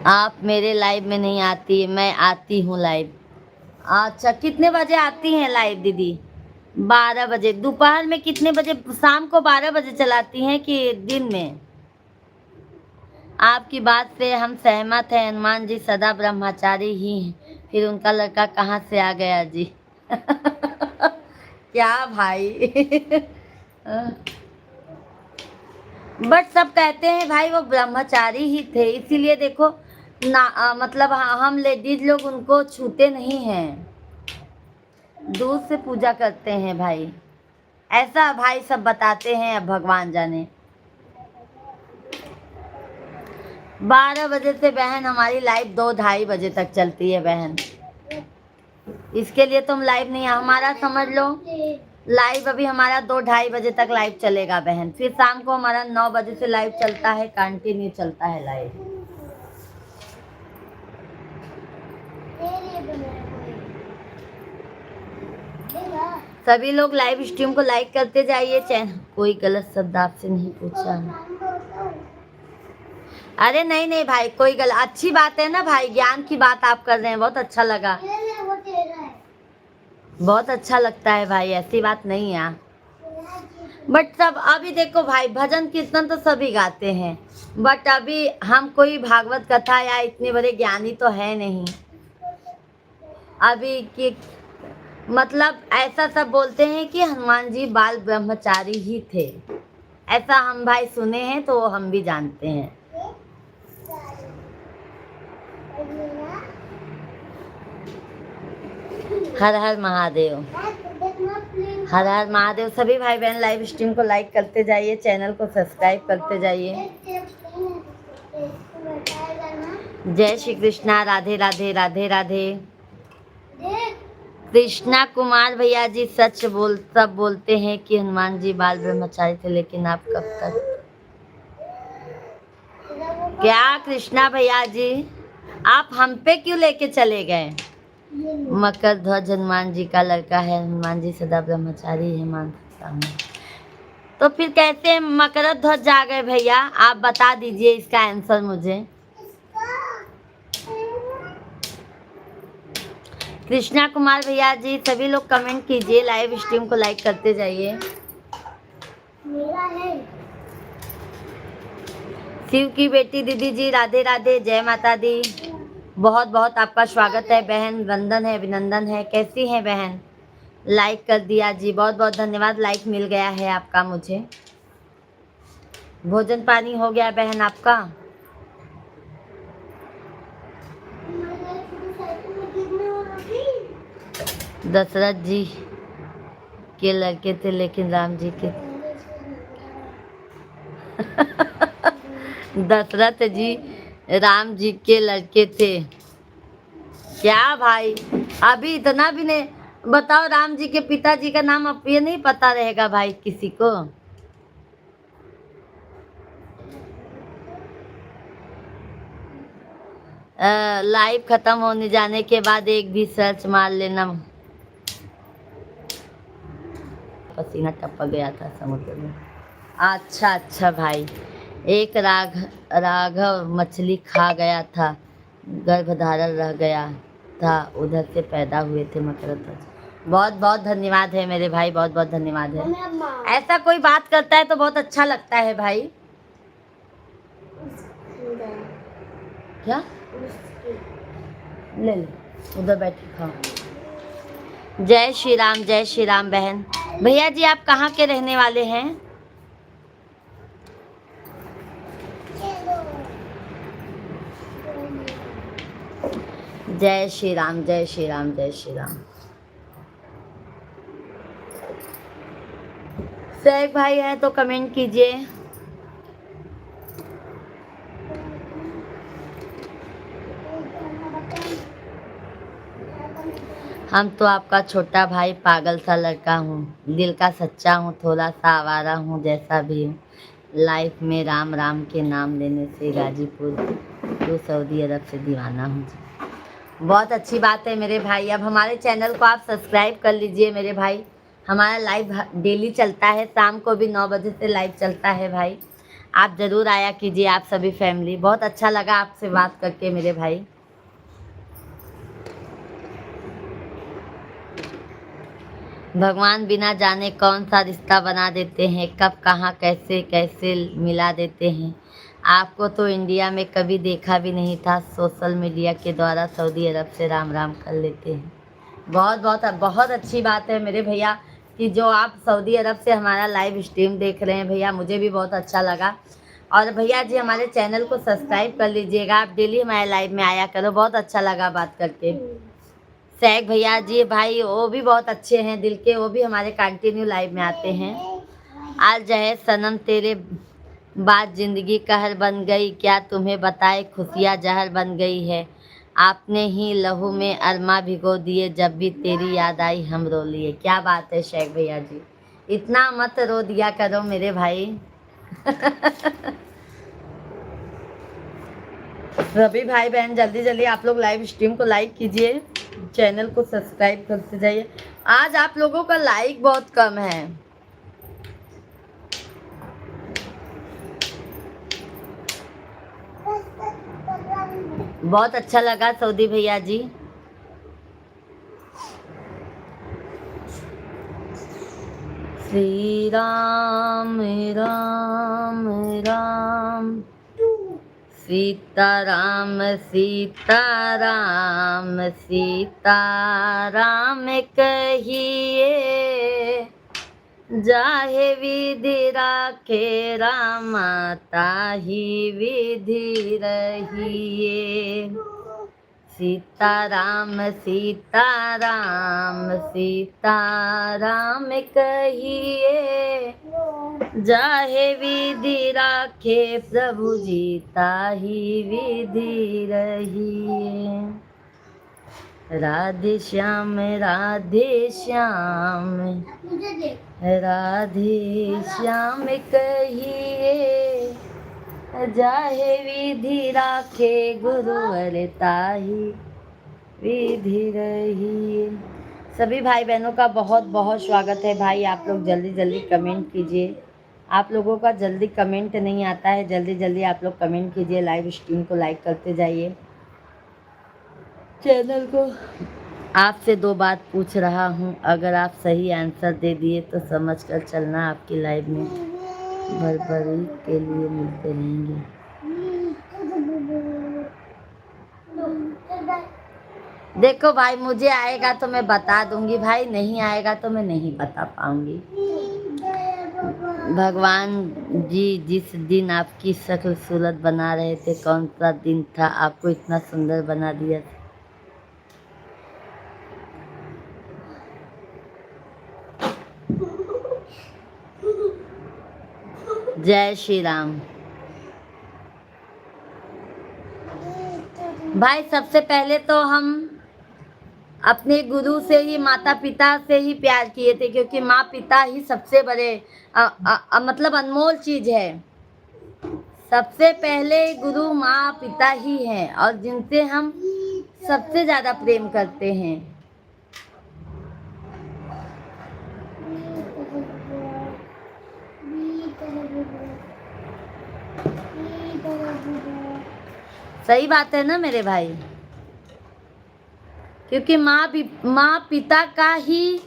आप मेरे लाइव में नहीं आती, मैं आती हूँ लाइव। अच्छा, कितने बजे आती हैं लाइव दीदी? 12 बजे। दोपहर में कितने बजे? शाम को 12 बजे चलाती हैं कि दिन में? आपकी बात से हम सहमत हैं, हनुमान जी सदा ब्रह्मचारी ही हैं, फिर उनका लड़का कहाँ से आ गया जी? क्या भाई? बट सब कहते हैं भाई वो ब्रह्मचारी ही थे, इसीलिए देखो ना मतलब हम लेडीज लोग उनको छूते नहीं हैं, दूर से पूजा करते हैं भाई। ऐसा भाई सब बताते हैं, अब भगवान जाने। 12 बजे से बहन हमारी लाइव 2-2:30 बजे तक चलती है बहन। इसके लिए तुम लाइव नहीं, हमारा समझ लो लाइव अभी हमारा 2-2:30 बजे तक लाइव चलेगा बहन, फिर शाम को हमारा 9 बजे से लाइव चलता है, कंटिन्यू चलता है लाइव। सभी लोग लाइव स्ट्रीम को लाइक करते जाइए। चैनल कोई गलत शब्द आपसे नहीं पूछा। अरे नहीं नहीं भाई, कोई गलत, अच्छी बात है ना भाई, ज्ञान की बात आप कर रहे हैं, बहुत अच्छा लगा, बहुत अच्छा लगता है भाई, ऐसी बात नहीं है। बट सब अभी देखो भाई, भजन कीर्तन तो सभी गाते हैं, बट अभी हम कोई भागवत कथा या इतने बड़े ज्ञानी तो है नहीं अभी कि मतलब ऐसा सब बोलते हैं कि हनुमान जी बाल ब्रह्मचारी ही थे, ऐसा हम भाई सुने हैं, तो हम भी जानते हैं। हर हर महादेव, हर हर महादेव। सभी भाई बहन लाइव स्ट्रीम को लाइक करते जाइए, चैनल को सब्सक्राइब करते जाइए। जय श्री कृष्णा, राधे राधे, राधे राधे। कृष्णा कुमार भैया जी, सब बोलते हैं कि हनुमान जी बाल ब्रह्मचारी थे, लेकिन आप कब तक? क्या कृष्णा भैया जी, आप हम पे क्यों लेके चले गए? मकर ध्वज हनुमान जी का लड़का है, हनुमान जी सदा ब्रह्मचारी है, मान सकता हूँ। तो फिर कैसे मकर ध्वज आ गए भैया? आप बता दीजिए इसका आंसर मुझे। कृष्णा कुमार भैया जी, सभी लोग कमेंट कीजिए, लाइव स्ट्रीम को लाइक करते जाइए। मेरा है शिव की बेटी दीदी जी, राधे राधे, जय माता दी। बहुत बहुत आपका स्वागत है बहन, वंदन है, अभिनंदन है। कैसी हैं बहन? लाइक कर दिया जी, बहुत बहुत धन्यवाद, लाइक मिल गया है आपका मुझे। भोजन पानी हो गया बहन आपका? दशरथ जी के लड़के थे, लेकिन राम जी के दशरथ जी राम जी के लड़के थे। क्या भाई, अभी इतना भी नहीं बताओ, राम जी के पिताजी का नाम अब ये नहीं पता रहेगा भाई किसी को? लाइव खत्म होने जाने के बाद एक भी सर्च मार लेना। पसीना टपक गया था समुद्र में। अच्छा अच्छा भाई, एक राघव मछली खा गया था, गर्भधारण रह गया था, उधर से पैदा हुए थे मकर ध्वज। बहुत बहुत धन्यवाद है मेरे भाई, बहुत बहुत धन्यवाद है। ऐसा कोई बात करता है तो बहुत अच्छा लगता है भाई। क्या ले ले, उधर बैठ के खाओ। जय श्री राम, जय श्री राम बहन। भैया जी आप कहाँ के रहने वाले हैं? जय श्री राम, जय श्री राम, जय श्री राम। शेख भाई है तो कमेंट कीजिए। हम तो आपका छोटा भाई पागल सा लड़का हूँ, दिल का सच्चा हूँ, थोड़ा सा आवारा हूँ, जैसा भी हूँ। लाइफ में राम राम के नाम लेने से गाजीपुर तो सऊदी अरब से दीवाना हूँ जी। बहुत अच्छी बात है मेरे भाई। अब हमारे चैनल को आप सब्सक्राइब कर लीजिए मेरे भाई। हमारा लाइव डेली चलता है, शाम को भी 9 बजे से लाइव चलता है भाई। आप ज़रूर आया कीजिए आप सभी फैमिली। बहुत अच्छा लगा आपसे बात करके मेरे भाई। भगवान बिना जाने कौन सा रिश्ता बना देते हैं, कब कहाँ कैसे कैसे मिला देते हैं। आपको तो इंडिया में कभी देखा भी नहीं था, सोशल मीडिया के द्वारा सऊदी अरब से राम राम कर लेते हैं। बहुत बहुत बहुत अच्छी बात है मेरे भैया कि जो आप सऊदी अरब से हमारा लाइव स्ट्रीम देख रहे हैं भैया, मुझे भी बहुत अच्छा लगा। और भैया जी हमारे चैनल को सब्सक्राइब कर लीजिएगा, आप डेली हमारे लाइव में आया करो। बहुत अच्छा लगा बात करके। सैक भैया जी भाई वो भी बहुत अच्छे हैं दिल के, वो भी हमारे कंटिन्यू लाइव में आते हैं। आज जहे सनम तेरे बाद जिंदगी कहर बन गई, क्या तुम्हें बताए खुशियाँ जहर बन गई है। आपने ही लहू में अरमा भिगो दिए, जब भी तेरी याद आई हम रो लिए। क्या बात है शेख भैया जी, इतना मत रो दिया करो मेरे भाई। सभी भाई बहन जल्दी जल्दी आप लोग लाइव स्ट्रीम को लाइक कीजिए, चैनल को सब्सक्राइब करते जाइए। आज आप लोगों का लाइक बहुत कम है। बहुत अच्छा लगा सऊदी भैया जी। श्री राम राम राम सीताराम सीताराम सीताराम कहिए, जाहे विधि राखे रामा ताहि विधि रहिए। सीताराम सीताराम सीताराम कहिए, जाहे विधि राखे प्रभु जी ताहि विधि रहिए। राधे श्याम राधे श्याम राधे श्याम कहिए, जाहे विधि राखे गुरुवर ताहि विधि रहिए। सभी भाई बहनों का बहुत बहुत स्वागत है भाई। आप लोग जल्दी जल्दी कमेंट कीजिए, आप लोगों का जल्दी कमेंट नहीं आता है, जल्दी जल्दी आप लोग कमेंट कीजिए, लाइव स्ट्रीम को लाइक करते जाइए। चैनल को आपसे 2 बात पूछ रहा हूँ, अगर आप सही आंसर दे दिए तो समझ कर चलना, आपकी लाइव में भरभरी के लिए मिलते रहेंगे। देखो भाई मुझे आएगा तो मैं बता दूंगी भाई, नहीं आएगा तो मैं नहीं बता पाऊंगी। भगवान जी जिस दिन आपकी शक्ल सूरत बना रहे थे, कौन सा दिन था आपको इतना सुंदर बना दिया था? जय श्री राम। भाई सबसे पहले तो हम अपने गुरु से ही, माता पिता से ही प्यार किए थे, क्योंकि माँ पिता ही सबसे बड़े मतलब अनमोल चीज है। सबसे पहले गुरु माँ पिता ही हैं और जिनसे हम सबसे ज्यादा प्रेम करते हैं। सही बात है ना मेरे भाई, क्योंकि माँ पिता का ही,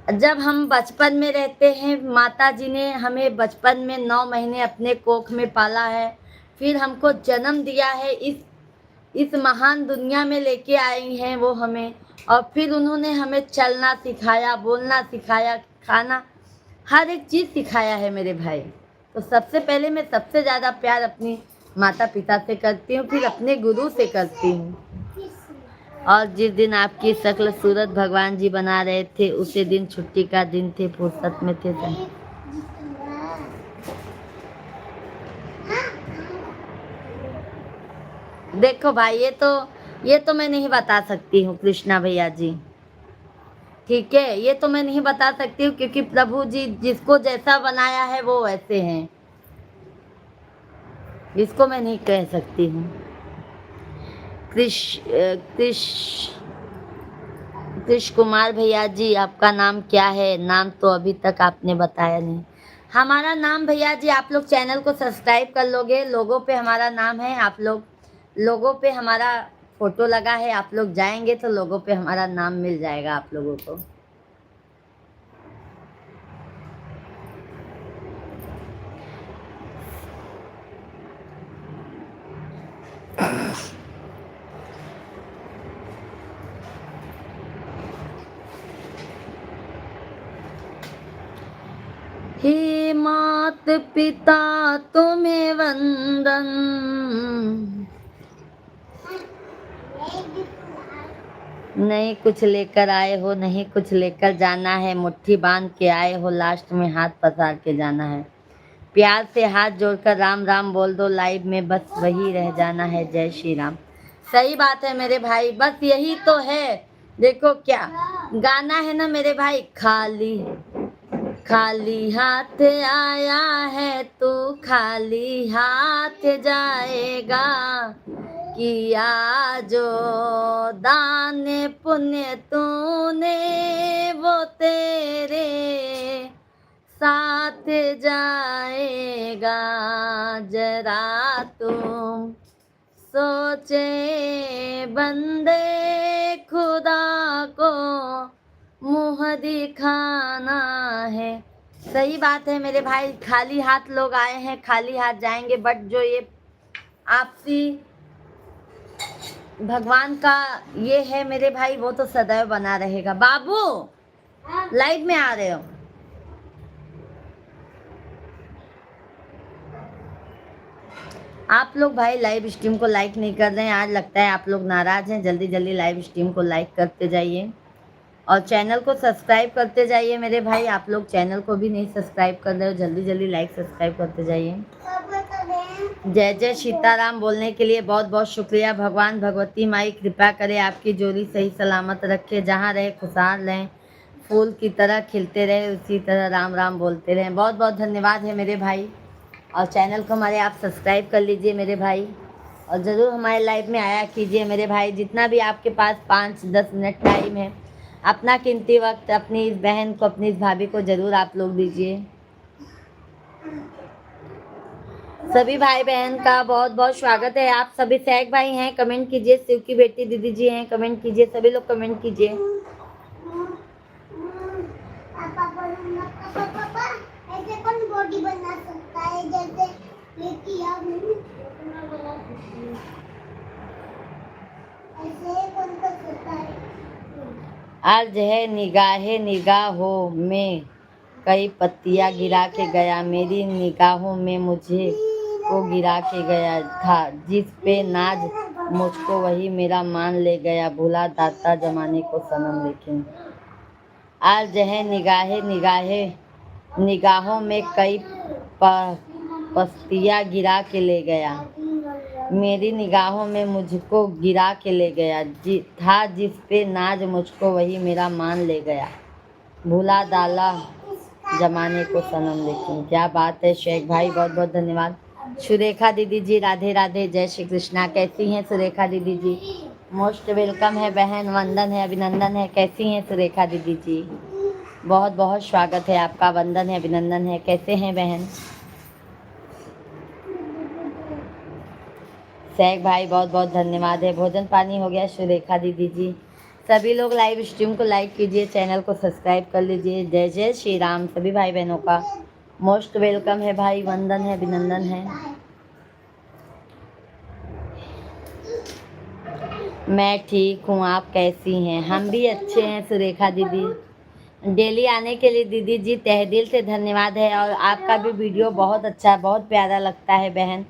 जब हम बचपन में रहते हैं माता जी ने हमें बचपन में 9 महीने अपने कोख में पाला है, फिर हमको जन्म दिया है, इस महान दुनिया में लेके आई हैं वो हमें, और फिर उन्होंने हमें चलना सिखाया, बोलना सिखाया, खाना, हर एक चीज़ सिखाया है मेरे भाई। तो सबसे पहले मैं सबसे ज़्यादा प्यार अपनी माता पिता से करती हूँ, फिर अपने गुरु से करती हूँ। और जिस दिन आपकी शक्ल सूरत भगवान जी बना रहे थे, उसी दिन छुट्टी का दिन थे, फुर्सत में थे सब। देखो भाई ये तो मैं नहीं बता सकती हूँ कृष्णा भैया जी, ठीक है, ये तो मैं नहीं बता सकती हूँ क्योंकि प्रभु जी जिसको जैसा बनाया है वो वैसे हैं, इसको मैं नहीं कह सकती हूँ। कृष कुमार भैया जी, आपका नाम क्या है? नाम तो अभी तक आपने बताया नहीं। हमारा नाम भैया जी, आप लोग चैनल को सब्सक्राइब कर लोगे, लोगों पे हमारा नाम है, आप लोग लोगों पे हमारा फोटो लगा है, आप लोग जाएंगे तो लोगों पे हमारा नाम मिल जाएगा आप लोगों को। हे मात पिता तुम्हें वंदन, नहीं कुछ लेकर आए हो, नहीं कुछ लेकर जाना है, मुट्ठी बांध के आए हो, लास्ट में हाथ पसार के जाना है। प्यार से हाथ जोड़कर राम राम बोल दो, लाइव में बस वही रह जाना है। जय श्री राम। सही बात है मेरे भाई, बस यही तो है। देखो क्या गाना है ना मेरे भाई, खाली खाली हाथ आया है तू खाली हाथ जाएगा, किया जो दान पुण्य तूने वो तेरे साथ जाएगा। जरा तुम सोचे बंदे खुदा को मुँह दिखाना है। सही बात है मेरे भाई, खाली हाथ लोग आए हैं, खाली हाथ जाएंगे, बट जो ये आपसी भगवान का ये है मेरे भाई, वो तो सदैव बना रहेगा। बाबू लाइव में आ रहे हो? आप लोग भाई लाइव स्ट्रीम को लाइक नहीं कर रहे हैं, आज लगता है आप लोग नाराज हैं। जल्दी जल्दी लाइव स्ट्रीम को लाइक करते जाइए और चैनल को सब्सक्राइब करते जाइए मेरे भाई। आप लोग चैनल को भी नहीं सब्सक्राइब कर रहे हो, जल्दी जल्दी लाइक सब्सक्राइब करते जाइए। जय जय सीताराम बोलने के लिए बहुत बहुत शुक्रिया। भगवान भगवती माई कृपा करे, आपकी जोड़ी सही सलामत रखे, जहाँ रहे खुशहाल रहें, फूल की तरह खिलते रहे, उसी तरह राम राम बोलते रहें। बहुत बहुत धन्यवाद है मेरे भाई, और चैनल को हमारे आप सब्सक्राइब कर लीजिए मेरे भाई, और ज़रूर हमारे लाइव में आया कीजिए मेरे भाई। जितना भी आपके पास 5-10 मिनट टाइम है, अपना कीमती वक्त अपनी इस बहन को, अपनी इस भाभी को ज़रूर आप लोग दीजिए। सभी भाई बहन का बहुत बहुत स्वागत है। आप सभी सैक भाई हैं, कमेंट कीजिए। शिव की बेटी दीदी जी हैं, कमेंट कीजिए। सभी लोग कमेंट कीजिए। ऐसे कौन बॉडी बना सकता है जैसे ये किया ऐसे कौन कर सकता है? आज है निगाहों में कई पत्तियां गिरा के गया, मेरी निगाहों में मुझे को गिरा के गया था, जिस पे नाज मुझको वही मेरा मान ले गया, भूला दाता जमाने को सनम। लेकिन आज है निगाहों में कई पत्तियां गिरा के ले गया, मेरी निगाहों में मुझको गिरा के ले गया, था जिस पे नाज मुझको वही मेरा मान ले गया, भूला डाला जमाने को सनम। लेकिन क्या बात है शेख भाई, बहुत बहुत धन्यवाद। सुरेखा दीदी जी राधे राधे, जय श्री कृष्णा। कैसी हैं सुरेखा दीदी जी? मोस्ट वेलकम है बहन, वंदन है, अभिनंदन है। कैसी हैं सुरेखा दीदी जी? बहुत बहुत स्वागत है आपका, वंदन है, अभिनंदन है। कैसे हैं बहन? शेख भाई बहुत बहुत धन्यवाद है। भोजन पानी हो गया सुरेखा दीदी जी? सभी लोग लाइव स्ट्रीम को लाइक कीजिए, चैनल को सब्सक्राइब कर लीजिए। जय जय श्री राम। सभी भाई बहनों का मोस्ट वेलकम है भाई, वंदन है, अभिनंदन है। मैं ठीक हूँ, आप कैसी हैं? हम भी अच्छे हैं सुरेखा दीदी। डेली आने के लिए दीदी जी तहे दिल से धन्यवाद है, और आपका भी वीडियो बहुत अच्छा, बहुत प्यारा लगता है बहन।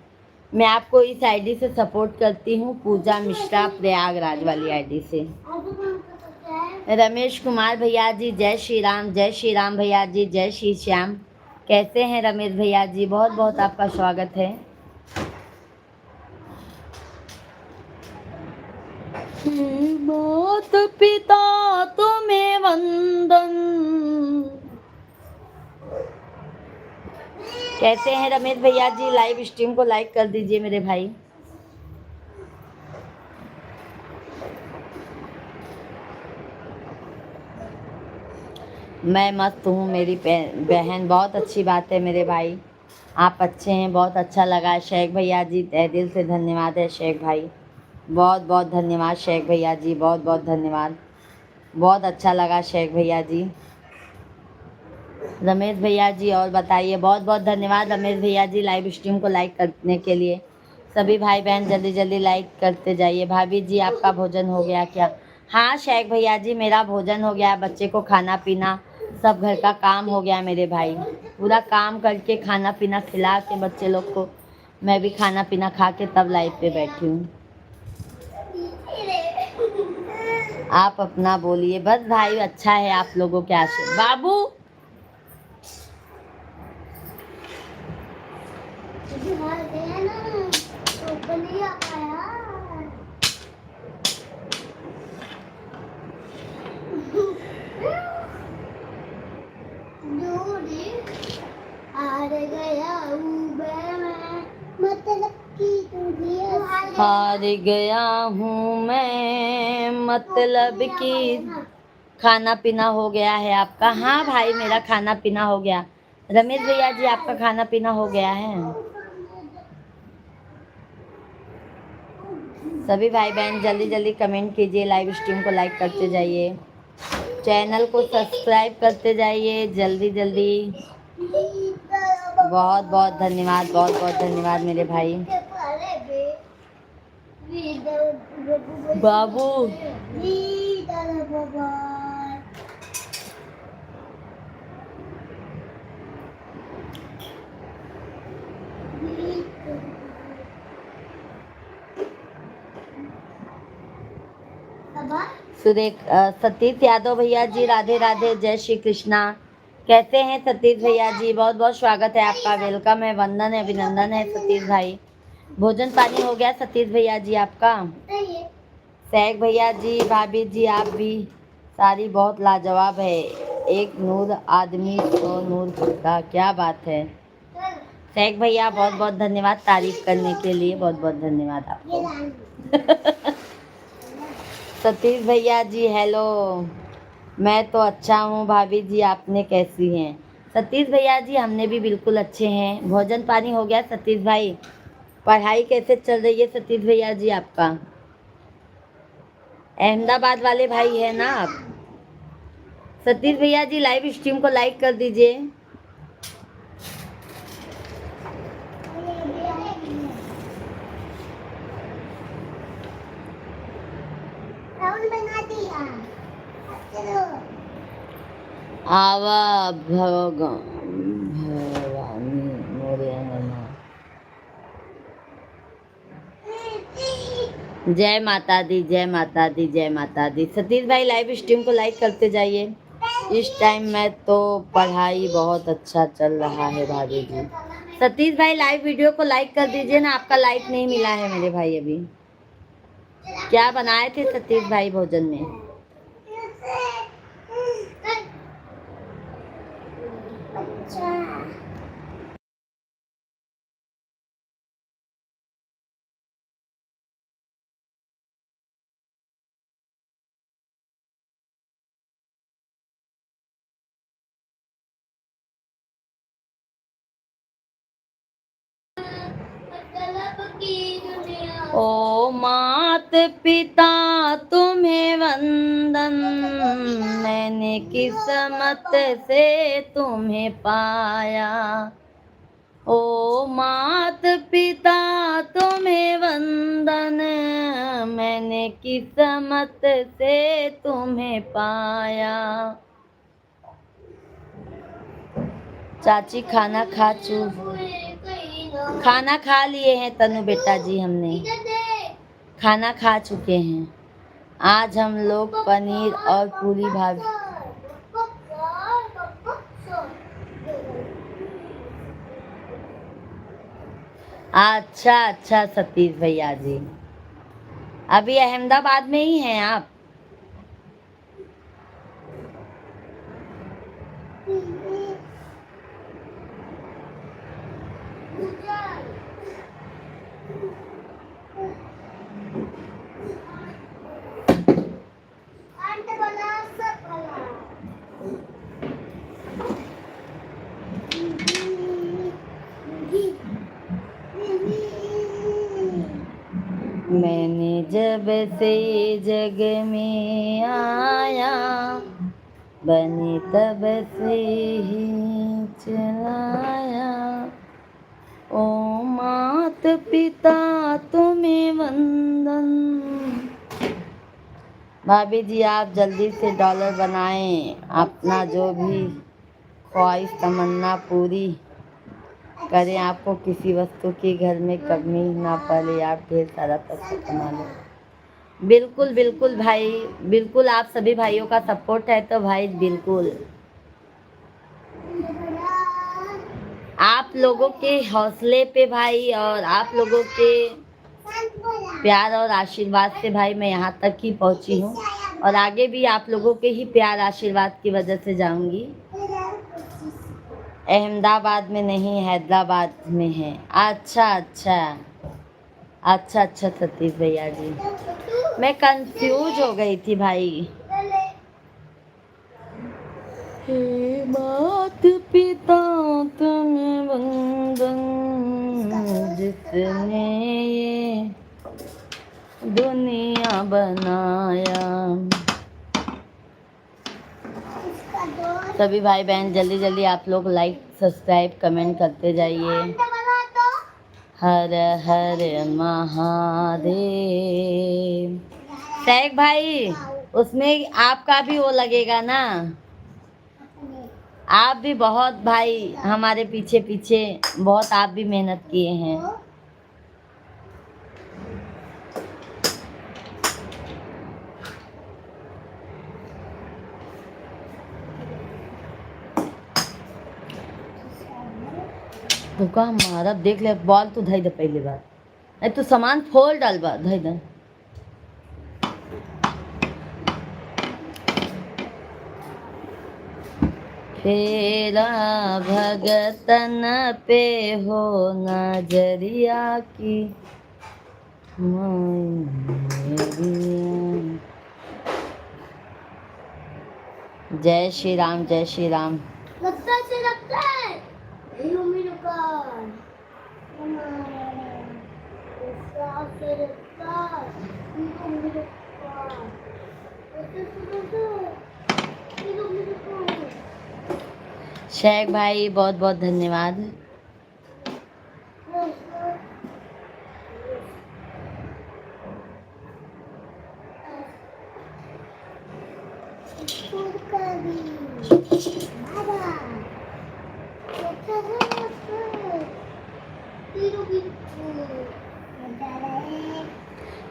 मैं आपको इस आईडी से सपोर्ट करती हूँ, पूजा मिश्रा प्रयागराज वाली आईडी से। रमेश कुमार भैया जी जय श्री राम, जय श्री राम भैया जी, जय श्री श्याम। कैसे हैं रमेश भैया जी? बहुत बहुत आपका स्वागत है। मात पिता तुम्हें वंदन। कैसे हैं रमेश भैया जी? लाइव स्ट्रीम को लाइक कर दीजिए मेरे भाई। मैं मस्त हूँ मेरी बहन, बहुत अच्छी बात है मेरे भाई, आप अच्छे हैं, बहुत अच्छा लगा। शेख भैया जी तहे दिल से धन्यवाद है शेख भाई, बहुत बहुत धन्यवाद शेख भैया जी, बहुत बहुत धन्यवाद, बहुत अच्छा लगा शेख भैया जी। रमेश भैया जी और बताइए, बहुत बहुत धन्यवाद रमेश भैया जी लाइव स्ट्रीम को लाइक करने के लिए। सभी भाई बहन जल्दी जल्दी लाइक करते जाइए। भाभी जी आपका भोजन हो गया क्या? हाँ शेख भैया जी मेरा भोजन हो गया, बच्चे को खाना पीना सब घर का काम हो गया मेरे भाई, पूरा काम करके खाना पीना खिला के बच्चे लोग को मैं भी खाना पीना खा के तब लाइव पे बैठी हूँ। आप अपना बोलिए। बस भाई अच्छा है आप लोगों के आशीर्वाद। बाबू हार गया हूँ मैं मतलब कि खाना पीना हो गया है आपका? हाँ भाई मेरा खाना पीना हो गया। रमेश भैया जी आपका खाना पीना हो गया है? सभी भाई बहन जल्दी जल्दी कमेंट कीजिए, लाइव स्ट्रीम को लाइक करते जाइए, चैनल को सब्सक्राइब करते जाइए जल्दी जल्दी। बहुत बहुत धन्यवाद, बहुत बहुत धन्यवाद मेरे भाई। बाबू सुरेख सतीश यादव भैया जी राधे राधे, जय श्री कृष्णा। कैसे हैं सतीश भैया जी? बहुत बहुत स्वागत है आपका, वेलकम है, वंदन है, अभिनंदन है सतीश भाई। भोजन पानी हो गया सतीश भैया जी आपका? शेख भैया जी, भाभी जी आप भी सारी बहुत लाजवाब है, एक नूर आदमी तो नूर खुदा, क्या बात है। शेख भैया बहुत बहुत धन्यवाद तारीफ करने के लिए, बहुत बहुत धन्यवाद आपको। सतीश भैया जी हेलो, मैं तो अच्छा हूँ, भाभी जी आपने कैसी हैं? सतीश भैया जी हमने भी बिल्कुल अच्छे हैं। भोजन पानी हो गया सतीश भाई? पढ़ाई कैसे चल रही है सतीश भैया जी आपका? अहमदाबाद वाले भाई है ना आप? सतीश भैया जी लाइव स्ट्रीम को लाइक कर दीजिए। आवा भवानी मोरे नमः। जय माता दी, जय माता दी, जय माता दी। सतीश भाई लाइव स्ट्रीम को लाइक करते जाइए। इस टाइम में तो पढ़ाई बहुत अच्छा चल रहा है भाभी जी। सतीश भाई लाइव वीडियो को लाइक कर दीजिए ना, आपका लाइक नहीं मिला है मेरे भाई अभी। क्या बनाए थे सतीश भाई भोजन में? ओ मात पिता तुम्हें वंदन, मैंने किस्मत से तुम्हें पाया। ओ मात पिता तुम्हें वंदन, मैंने किस्मत से तुम्हें पाया। चाची खाना खाना खा लिए हैं तनु बेटा जी, हमने खाना खा चुके हैं। आज हम लोग पनीर और पूरी भाजी। अच्छा अच्छा सतीश भैया जी, अभी अहमदाबाद में ही हैं आप? मैंने जब से जग में आया, बने तब से ही चलाया। ओ मात पिता तुम्हें वंदन। भाभी जी आप जल्दी से डॉलर बनाएं, अपना जो भी ख्वाहिश तमन्ना पूरी करें, आपको किसी वस्तु की घर में कमी ना पड़े, आप ढेर सारा पैसा कमा लो। बिल्कुल बिल्कुल भाई, बिल्कुल आप सभी भाइयों का सपोर्ट है तो भाई बिल्कुल आप लोगों के हौसले पे भाई और आप लोगों के प्यार और आशीर्वाद से भाई मैं यहाँ तक ही पहुँची हूँ और आगे भी आप लोगों के ही प्यार आशीर्वाद की वजह से जाऊँगी। अहमदाबाद में नहीं, हैदराबाद में है। अच्छा अच्छा अच्छा अच्छा सतीश भैया जी, मैं कंफ्यूज हो गई थी भाई। हे मात पिता तुम्हें वंदन, जिसने ये दुनिया बनाया। सभी भाई बहन जल्दी जल्दी आप लोग लाइक सब्सक्राइब कमेंट करते जाइए। हर हर महादेव। सैक भाई उसमें आपका भी वो लगेगा ना, आप भी बहुत भाई हमारे पीछे पीछे बहुत आप भी मेहनत किए हैं। धोखा मारा देख ले, बॉल तू धई दे पहले बार, अरे तू सामान फोल डाल बा धई दे। फेरा भगतन पे हो नजरिया की जय श्री राम जय श्री राम। लगता है ये मेरे कार शेख भाई बहुत बहुत धन्यवाद।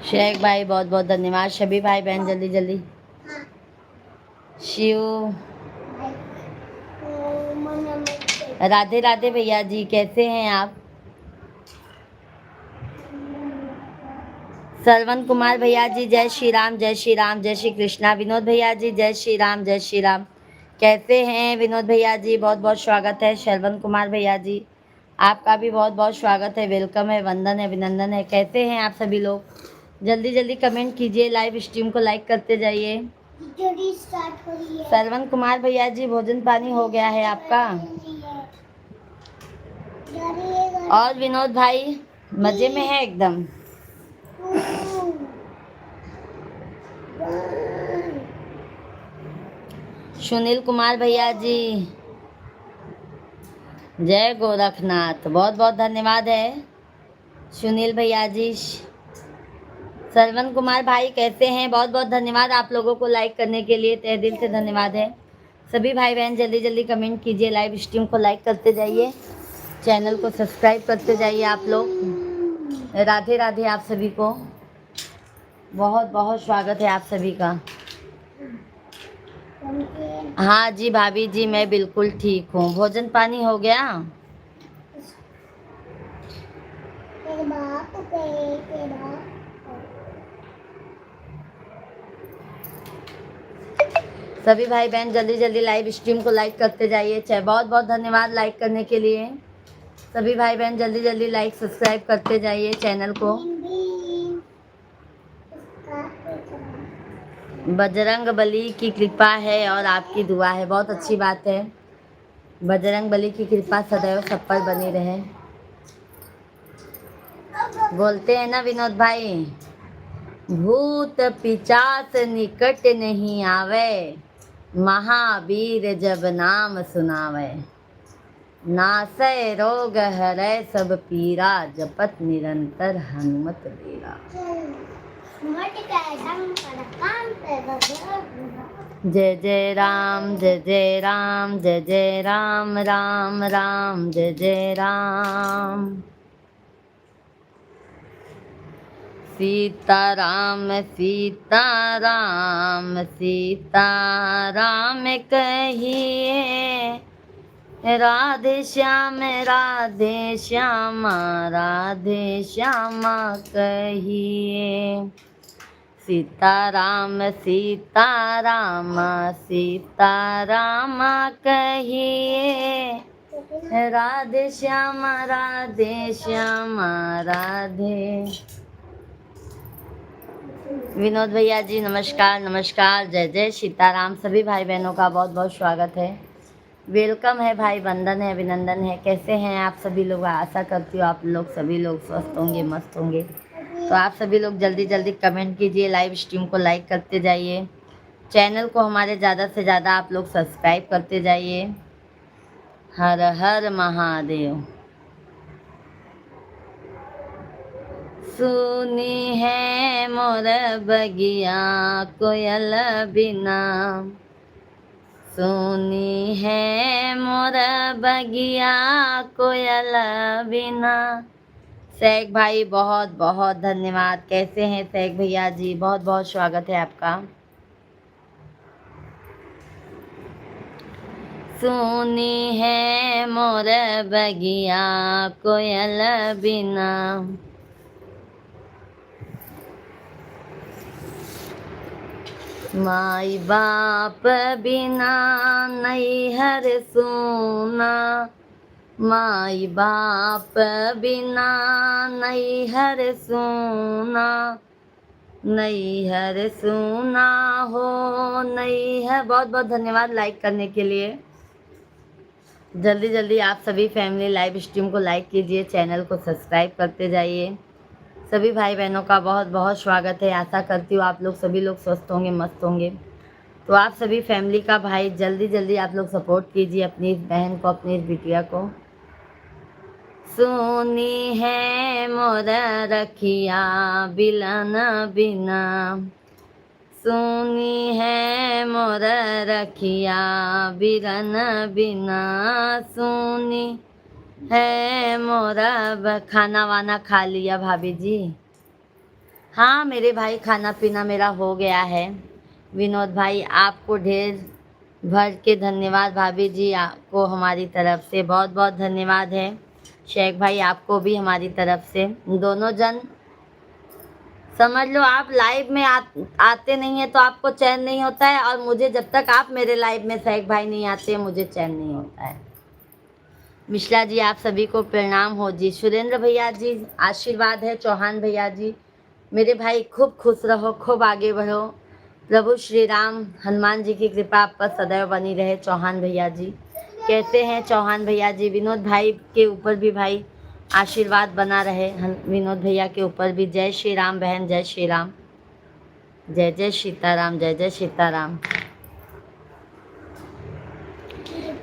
शेख भाई बहुत बहुत धन्यवाद। सभी भाई बहन जल्दी जल्दी। शिव राधे राधे भैया जी, कैसे हैं आप? सरवन कुमार भैया जी जय श्री राम जय श्री राम जय श्री कृष्णा। विनोद भैया जी जय श्री राम जय श्री राम, कैसे हैं विनोद भैया जी? बहुत बहुत स्वागत है। श्रवण कुमार भैया जी आपका भी बहुत बहुत स्वागत है, वेलकम है, वंदन है, अभिनंदन है। कैसे हैं आप सभी लोग? जल्दी जल्दी कमेंट कीजिए, लाइव स्ट्रीम को लाइक करते जाइए। स्टार्ट हो रही है। सरवन कुमार भैया जी भोजन पानी हो गया है आपका? और विनोद भाई मजे में है एकदम? सुनील कुमार भैया जी जय गोरखनाथ, बहुत बहुत धन्यवाद है सुनील भैया जी। सरवन कुमार भाई कैसे हैं? बहुत बहुत धन्यवाद आप लोगों को लाइक करने के लिए, तहे दिल से धन्यवाद है। सभी भाई बहन जल्दी जल्दी कमेंट कीजिए, लाइव स्ट्रीम को लाइक करते जाइए, चैनल को सब्सक्राइब करते जाइए आप लोग। राधे राधे आप सभी को, बहुत बहुत स्वागत है आप सभी का। हाँ जी भाभी जी मैं बिल्कुल ठीक हूँ। भोजन पानी हो गया? सभी भाई बहन जल्दी जल्दी लाइव स्ट्रीम को लाइक करते जाइए। चाहे बहुत बहुत धन्यवाद लाइक करने के लिए। सभी भाई बहन जल्दी जल्दी लाइक सब्सक्राइब करते जाइए चैनल को। बजरंग बली की कृपा है और आपकी दुआ है, बहुत अच्छी बात है। बजरंग बली की कृपा सदैव सब पर बनी रहे। बोलते हैं ना विनोद भाई, भूत पिचाच निकट नहीं आवे, महावीर जब नाम सुनावे। नासै रोग हरै सब पीरा, जपत निरंतर हनुमत बीरा। जय जय राम जय जय राम जय जय राम राम राम जय जय राम। सीताराम सीताराम सीताराम कहिए, राधे श्याम राधे श्यामा कहिए। सीताराम सीताराम सीताराम कहिए, राधे श्यामा राधे। विनोद भैया जी नमस्कार नमस्कार, जय जय सीताराम। सभी भाई बहनों का बहुत बहुत स्वागत है, वेलकम है भाई, वंदन है, अभिनंदन है। कैसे हैं आप सभी लोग? आशा करती हूँ आप लोग सभी लोग स्वस्थ होंगे, मस्त होंगे। तो आप सभी लोग जल्दी जल्दी कमेंट कीजिए, लाइव स्ट्रीम को लाइक करते जाइए, चैनल को हमारे ज़्यादा से ज़्यादा आप लोग सब्सक्राइब करते जाइए। हर हर महादेव। सुनी है मोर बगिया कोयल बिना, सुनी है मोर बगिया कोयल बिना। शेख भाई बहुत बहुत धन्यवाद। कैसे हैं शेख भैया जी? बहुत बहुत स्वागत है आपका। सुनी है मोर बगिया कोयल बिना, माई बाप बिना नैहर सूना, माई बाप बिना नैहर सूना, नैहर सूना हो नैहर। बहुत बहुत धन्यवाद लाइक करने के लिए। जल्दी जल्दी आप सभी फैमिली लाइव स्ट्रीम को लाइक कीजिए, चैनल को सब्सक्राइब करते जाइए। सभी भाई बहनों का बहुत बहुत स्वागत है। आशा करती हूँ आप लोग सभी लोग स्वस्थ होंगे, मस्त होंगे। तो आप सभी फैमिली का भाई जल्दी जल्दी आप लोग सपोर्ट कीजिए अपनी इस बहन को, अपनी इस बिटिया को। सुनी है मोर रखिया बिलन बिना, सुनी है मोर रखिया बिलन बिना, सुनी है मोरा। खाना वाना खा लिया भाभी जी? हाँ मेरे भाई, खाना पीना मेरा हो गया है। विनोद भाई आपको ढेर भर के धन्यवाद, भाभी जी आपको हमारी तरफ से बहुत बहुत धन्यवाद है। शेख भाई आपको भी हमारी तरफ से। दोनों जन समझ लो, आप लाइव में आते नहीं है तो आपको चैन नहीं होता है, और मुझे जब तक आप मेरे लाइव में शेख भाई नहीं आते मुझे चैन नहीं होता है। मिश्रा जी आप सभी को प्रणाम हो जी। सुरेंद्र भैया जी आशीर्वाद है। चौहान भैया जी मेरे भाई खूब खुश रहो, खूब आगे बढ़ो। प्रभु श्री राम हनुमान जी की कृपा आप पर सदैव बनी रहे। चौहान भैया जी कहते हैं, चौहान भैया जी विनोद भाई के ऊपर भी भाई आशीर्वाद बना रहे, विनोद भैया के ऊपर भी। जय श्री राम बहन, जय श्री राम, जय जय सीताराम, जय जय सीताराम।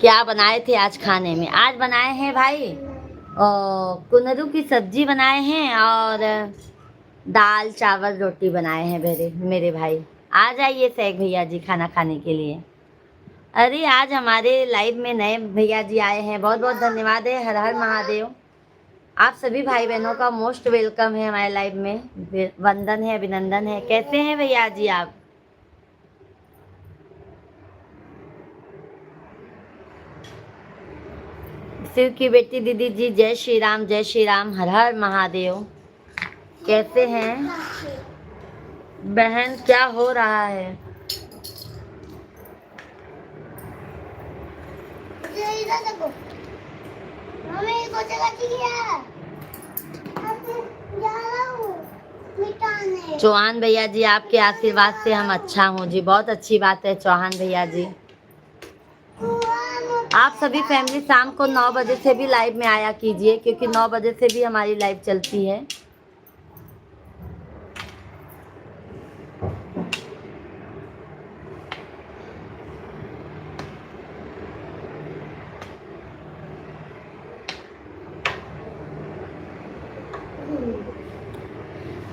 क्या बनाए थे आज खाने में? आज बनाए हैं भाई कुंदरू की सब्जी बनाए हैं और दाल चावल रोटी बनाए हैं मेरे भाई। आ जाइए शेख भैया जी खाना खाने के लिए। अरे आज हमारे लाइव में नए भैया जी आए हैं, बहुत बहुत धन्यवाद है। हर हर महादेव। आप सभी भाई बहनों का मोस्ट वेलकम है हमारे लाइव में। वंदन है, अभिनंदन है। कैसे हैं भैया जी आप? शिव की बेटी दीदी जी जय श्री राम, जय श्री राम, हर हर महादेव। कैसे हैं बहन? क्या हो रहा है? इधर देखो मम्मी को जगह दिया अब जा रहा हूँ मिटाने चौहान भैया जी, आपके आशीर्वाद से हम अच्छा हूँ जी। बहुत अच्छी बात है चौहान भैया जी। आप सभी फैमिली शाम को 9 बजे से भी लाइव में आया कीजिए, क्योंकि 9 बजे से भी हमारी लाइव चलती है।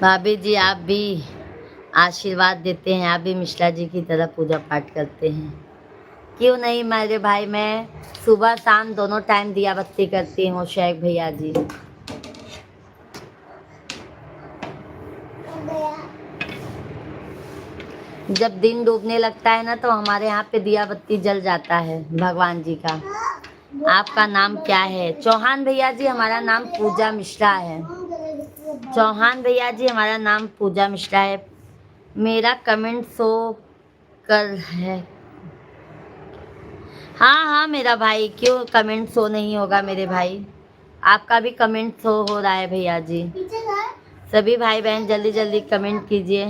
भाभी जी, आप भी आशीर्वाद देते हैं, आप भी मिश्रा जी की तरह पूजा पाठ करते हैं। क्यों नहीं मेरे भाई, मैं सुबह शाम दोनों टाइम दिया बत्ती करती हूँ शेख भैया जी। जब दिन डूबने लगता है ना, तो हमारे यहाँ पे दिया बत्ती जल जाता है भगवान जी का। आपका नाम क्या है? चौहान भैया जी, हमारा नाम पूजा मिश्रा है। चौहान भैया जी, हमारा नाम पूजा मिश्रा है। मेरा कमेंट शो कर है। हाँ हाँ मेरा भाई, क्यों कमेंट शो नहीं होगा मेरे भाई? आपका भी कमेंट शो हो रहा है भैया जी। सभी भाई बहन जल्दी जल्दी कमेंट कीजिए।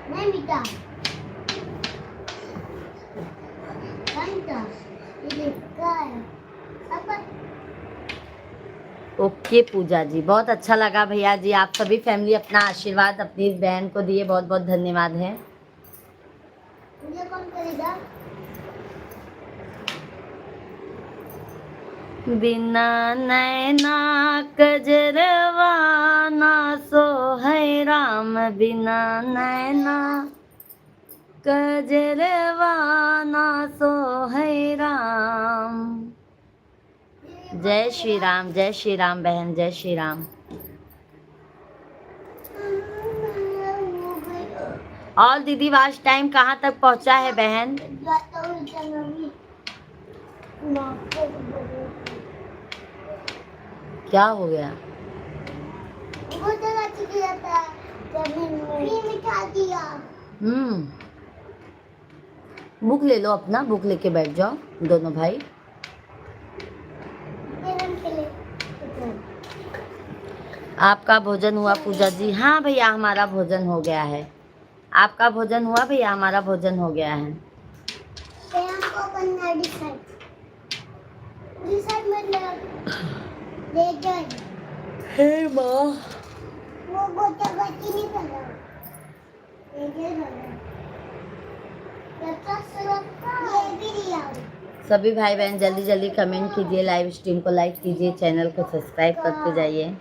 नहीं बेटा ये क्या है अब ओके पूजा जी, बहुत अच्छा लगा भैया जी। आप सभी फैमिली अपना आशीर्वाद अपनी इस बहन को दिए, बहुत बहुत धन्यवाद है। मुझे कौन करेगा बिना नैना कजरवा ना सो है राम, बिना नैना कजरवा ना सो है राम। जय श्री राम, जय श्री राम बहन, जय श्री राम। और दीदी वाच टाइम कहाँ तक पहुँचा है बहन? क्या हो गया? वो जगह चिकिया था जमीन में मिठा दिया बुक ले लो अपना, बुक लेके बैठ जाओ दोनों भाई। आपका भोजन हुआ पूजा जी? हाँ भैया, हमारा भोजन हो गया है। आपका भोजन हुआ भैया? हमारा भोजन हो गया है। हमको करना डिसाइड मतलब ले जाए। हे माँ, वो गोटा गोटी नहीं कर रहा ले जाए ये भी लिया सभी भाई बहन जल्दी जल्दी कमेंट कीजिए, लाइव स्ट्रीम को लाइक कीजिए, चैनल को सब्सक्राइब करते जाइए।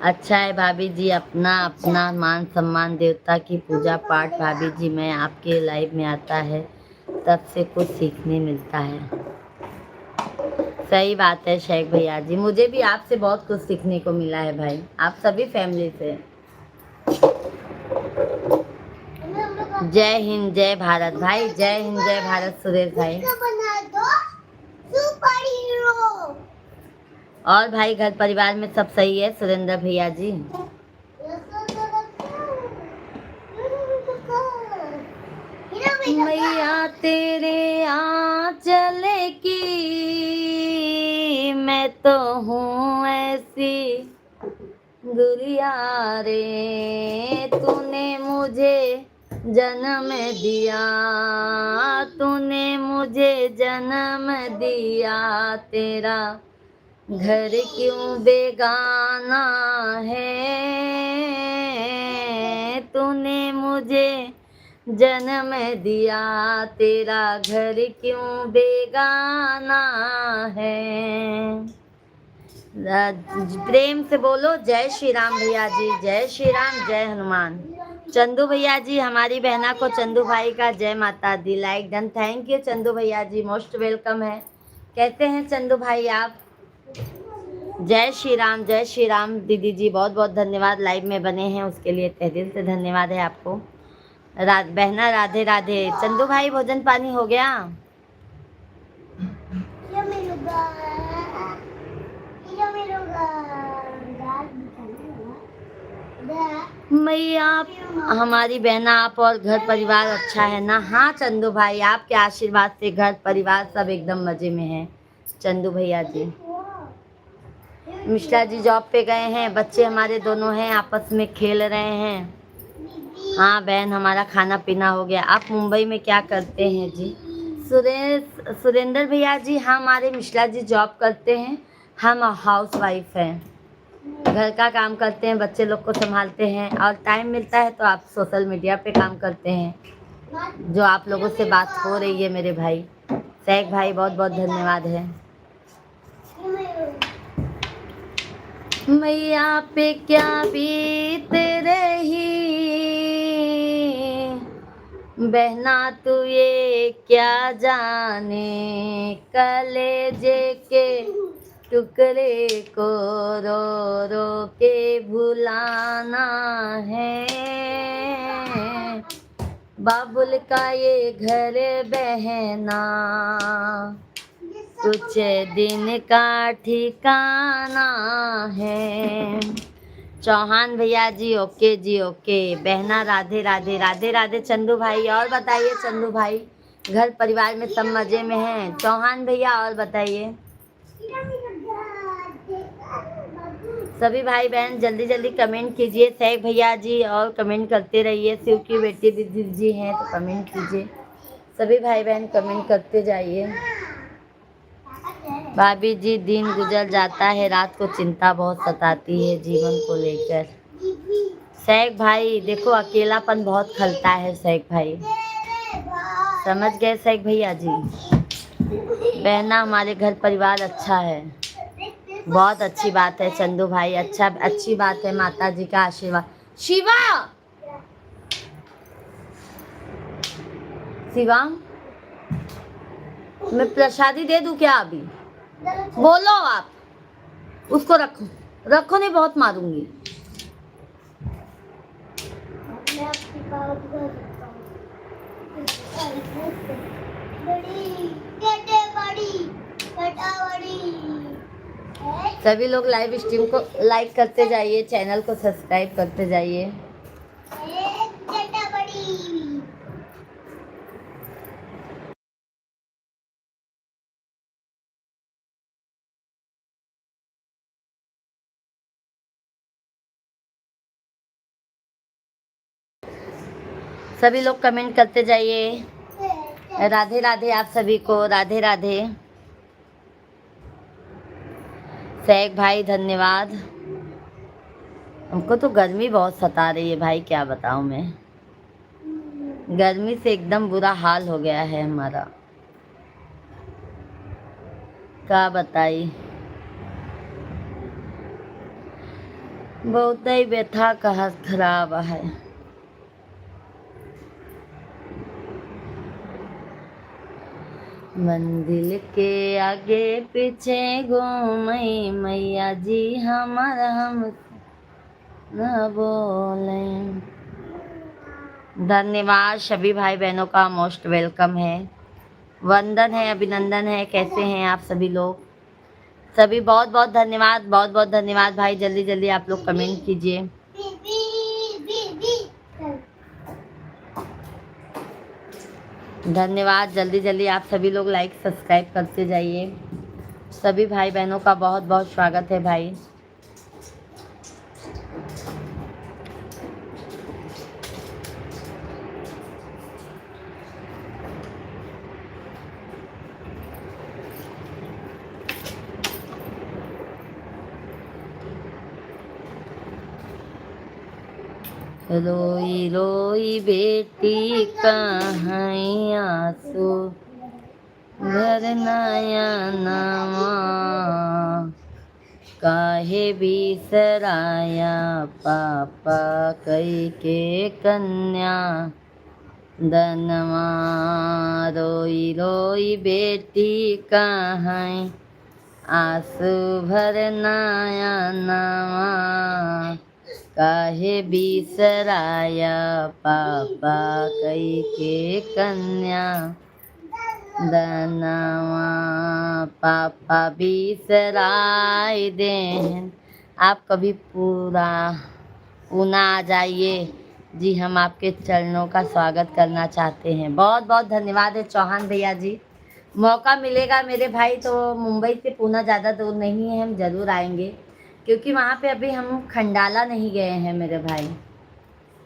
अच्छा है भाभी जी, अपना अपना मान सम्मान, देवता की पूजा पाठ। भाभी जी, मैं आपके लाइव में आता है तब से कुछ सीखने मिलता है। सही बात है शेख भैया जी, मुझे भी आपसे बहुत कुछ सीखने को मिला है भाई, आप सभी फैमिली से। जय हिंद जय भारत भाई, जय हिंद जय भारत सुरेश भाई। बना दो सुपर हीरो। और भाई घर परिवार में सब सही है सुरेंद्र भैया जी? मैया तेरे आंचल की मैं तो हूँ ऐसी गुड़िया रे, तूने मुझे जन्म दिया, तूने मुझे जन्म दिया, तेरा घर क्यों बेगाना है, तूने मुझे जन्म दिया, तेरा घर क्यों बेगाना है। प्रेम से बोलो जय श्री राम भैया जी, जय श्री राम, जय हनुमान। चंदू भैया जी, हमारी बहना को चंदू भाई का जय माता दी, like done. Thank you Chandu भैया जी, मोस्ट वेलकम है। कहते हैं चंदू भाई आप? जय श्री राम, जय श्री राम दीदी जी, बहुत बहुत धन्यवाद, लाइव में बने हैं उसके लिए तहे दिल से धन्यवाद है आपको। बहना राधे राधे। चंदू भाई भोजन पानी हो गया? ये मिलूंगा मैया हमारी बहना आप और घर परिवार अच्छा है ना? हाँ चंदू भाई, आपके आशीर्वाद से घर परिवार सब एकदम मजे में है। चंदू भैया जी, मिश्रा जी जॉब पे गए हैं, बच्चे हमारे दोनों हैं, आपस में खेल रहे हैं। हाँ बहन, हमारा खाना पीना हो गया। आप मुंबई में क्या करते हैं जी? सुरेंद्र भैया जी, हमारे मिश्रा जी जॉब करते हैं, हम हाउस वाइफ हैं, घर का काम करते हैं, बच्चे लोग को संभालते हैं, और टाइम मिलता है तो आप सोशल मीडिया पे काम करते हैं। जो आप लोगों से बात हो रही है मेरे भाई सैक भाई, बहुत बहुत धन्यवाद है। मैया पे क्या बीत रही बहना तू ये क्या जाने, कलेजे के टुकड़े को रो रो के भुलाना है। बाबुल का ये घर बहना कुछ दिन का ठिकाना है। चौहान भैया जी ओके जी ओके। बहना राधे राधे। राधे राधे चंदू भाई। और बताइए चंदू भाई, घर परिवार में सब मजे में हैं? चौहान भैया और बताइए। सभी भाई बहन जल्दी जल्दी कमेंट कीजिए। सैक भैया जी और कमेंट करते रहिए। शिव की बेटी दीदी जी हैं तो कमेंट कीजिए। सभी भाई बहन कमेंट करते जाइए। भाभी जी, दिन गुजर जाता है, रात को चिंता बहुत सताती है जीवन को लेकर। सैक भाई देखो, अकेलापन बहुत खलता है सैक भाई, समझ गए सैक भैया जी? बहना हमारे घर परिवार अच्छा है, बहुत अच्छी बात है चंदू भाई, अच्छी बात है। माता जी का आशीर्वाद। शिवा, शिवांग, मैं प्रसादी दे दूं क्या अभी? बोलो आप। उसको रखो, रखो नहीं बहुत मारूंगी। सभी लोग लाइव स्ट्रीम को लाइक करते जाइए, चैनल को सब्सक्राइब करते जाइए। सभी लोग कमेंट करते जाइए। राधे राधे आप सभी को, राधे राधे। सैक भाई धन्यवाद। हमको तो गर्मी बहुत सता रही है भाई, क्या बताऊं मैं। गर्मी से एकदम बुरा हाल हो गया है हमारा, क्या बताई। बहुत ही व्यथा का खराब है। मंदिर के आगे पीछे घूमई मैया जी हमारा, हम न बोले। धन्यवाद सभी भाई बहनों का, मोस्ट वेलकम है, वंदन है, अभिनंदन है। कैसे हैं आप सभी लोग? सभी बहुत बहुत धन्यवाद, बहुत बहुत धन्यवाद भाई। जल्दी जल्दी आप लोग कमेंट कीजिए। धन्यवाद, जल्दी जल्दी आप सभी लोग लाइक सब्सक्राइब करते जाइए। सभी भाई बहनों का बहुत बहुत स्वागत है भाई। रोई रोई बेटी कहाँ आंसू घर नया नवा, काहे बिसराया पापा कई के कन्या धनवा। रोई रोई बेटी कहाँ आंसू भर नया नवा, काहे बिसराया पापा कई के कन्या धनवा। पापा बिसराय देन। आप कभी पूरा पूना आ जाइए जी, हम आपके चरणों का स्वागत करना चाहते हैं। बहुत बहुत धन्यवाद है चौहान भैया जी। मौका मिलेगा मेरे भाई तो मुंबई से पूना ज़्यादा दूर नहीं है, हम ज़रूर आएंगे, क्योंकि वहाँ पे अभी हम खंडाला नहीं गए हैं मेरे भाई।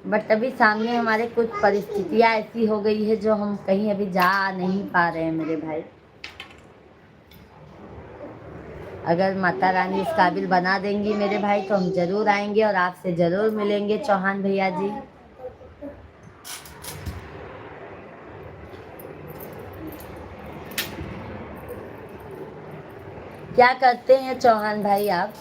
बट अभी सामने हमारे कुछ परिस्थितियाँ ऐसी हो गई है जो हम कहीं अभी जा नहीं पा रहे हैं मेरे भाई। अगर माता रानी इस काबिल बना देंगी मेरे भाई तो हम ज़रूर आएंगे और आपसे ज़रूर मिलेंगे चौहान भैया जी। क्या करते हैं चौहान भाई आप?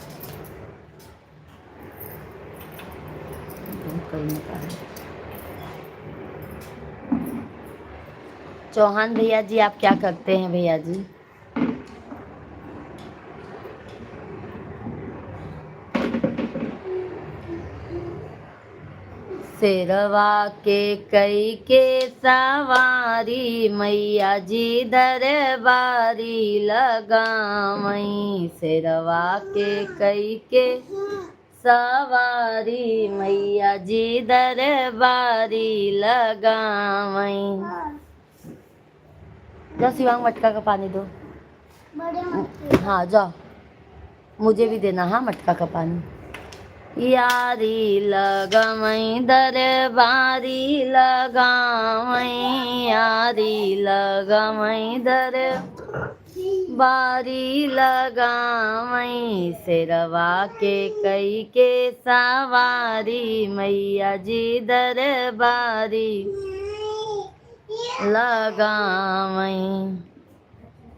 चौहान भैया जी आप क्या करते हैं भैया जी? शेरवा के कई के सवारी मैया जी दरबारी लगावई। शेरवा के कई के सवारी मैया जी दरबारी लगावई। जाओ शिवांग मटका का पानी दो। बड़े मटके। हाँ जाओ, मुझे भी देना हाँ मटका का पानी। यारी लगमई दरबारी लगावई, यारी लगमई दरबारी लगावई। शेरवा के कई के सवारी मैया जी दरबारी लगावई।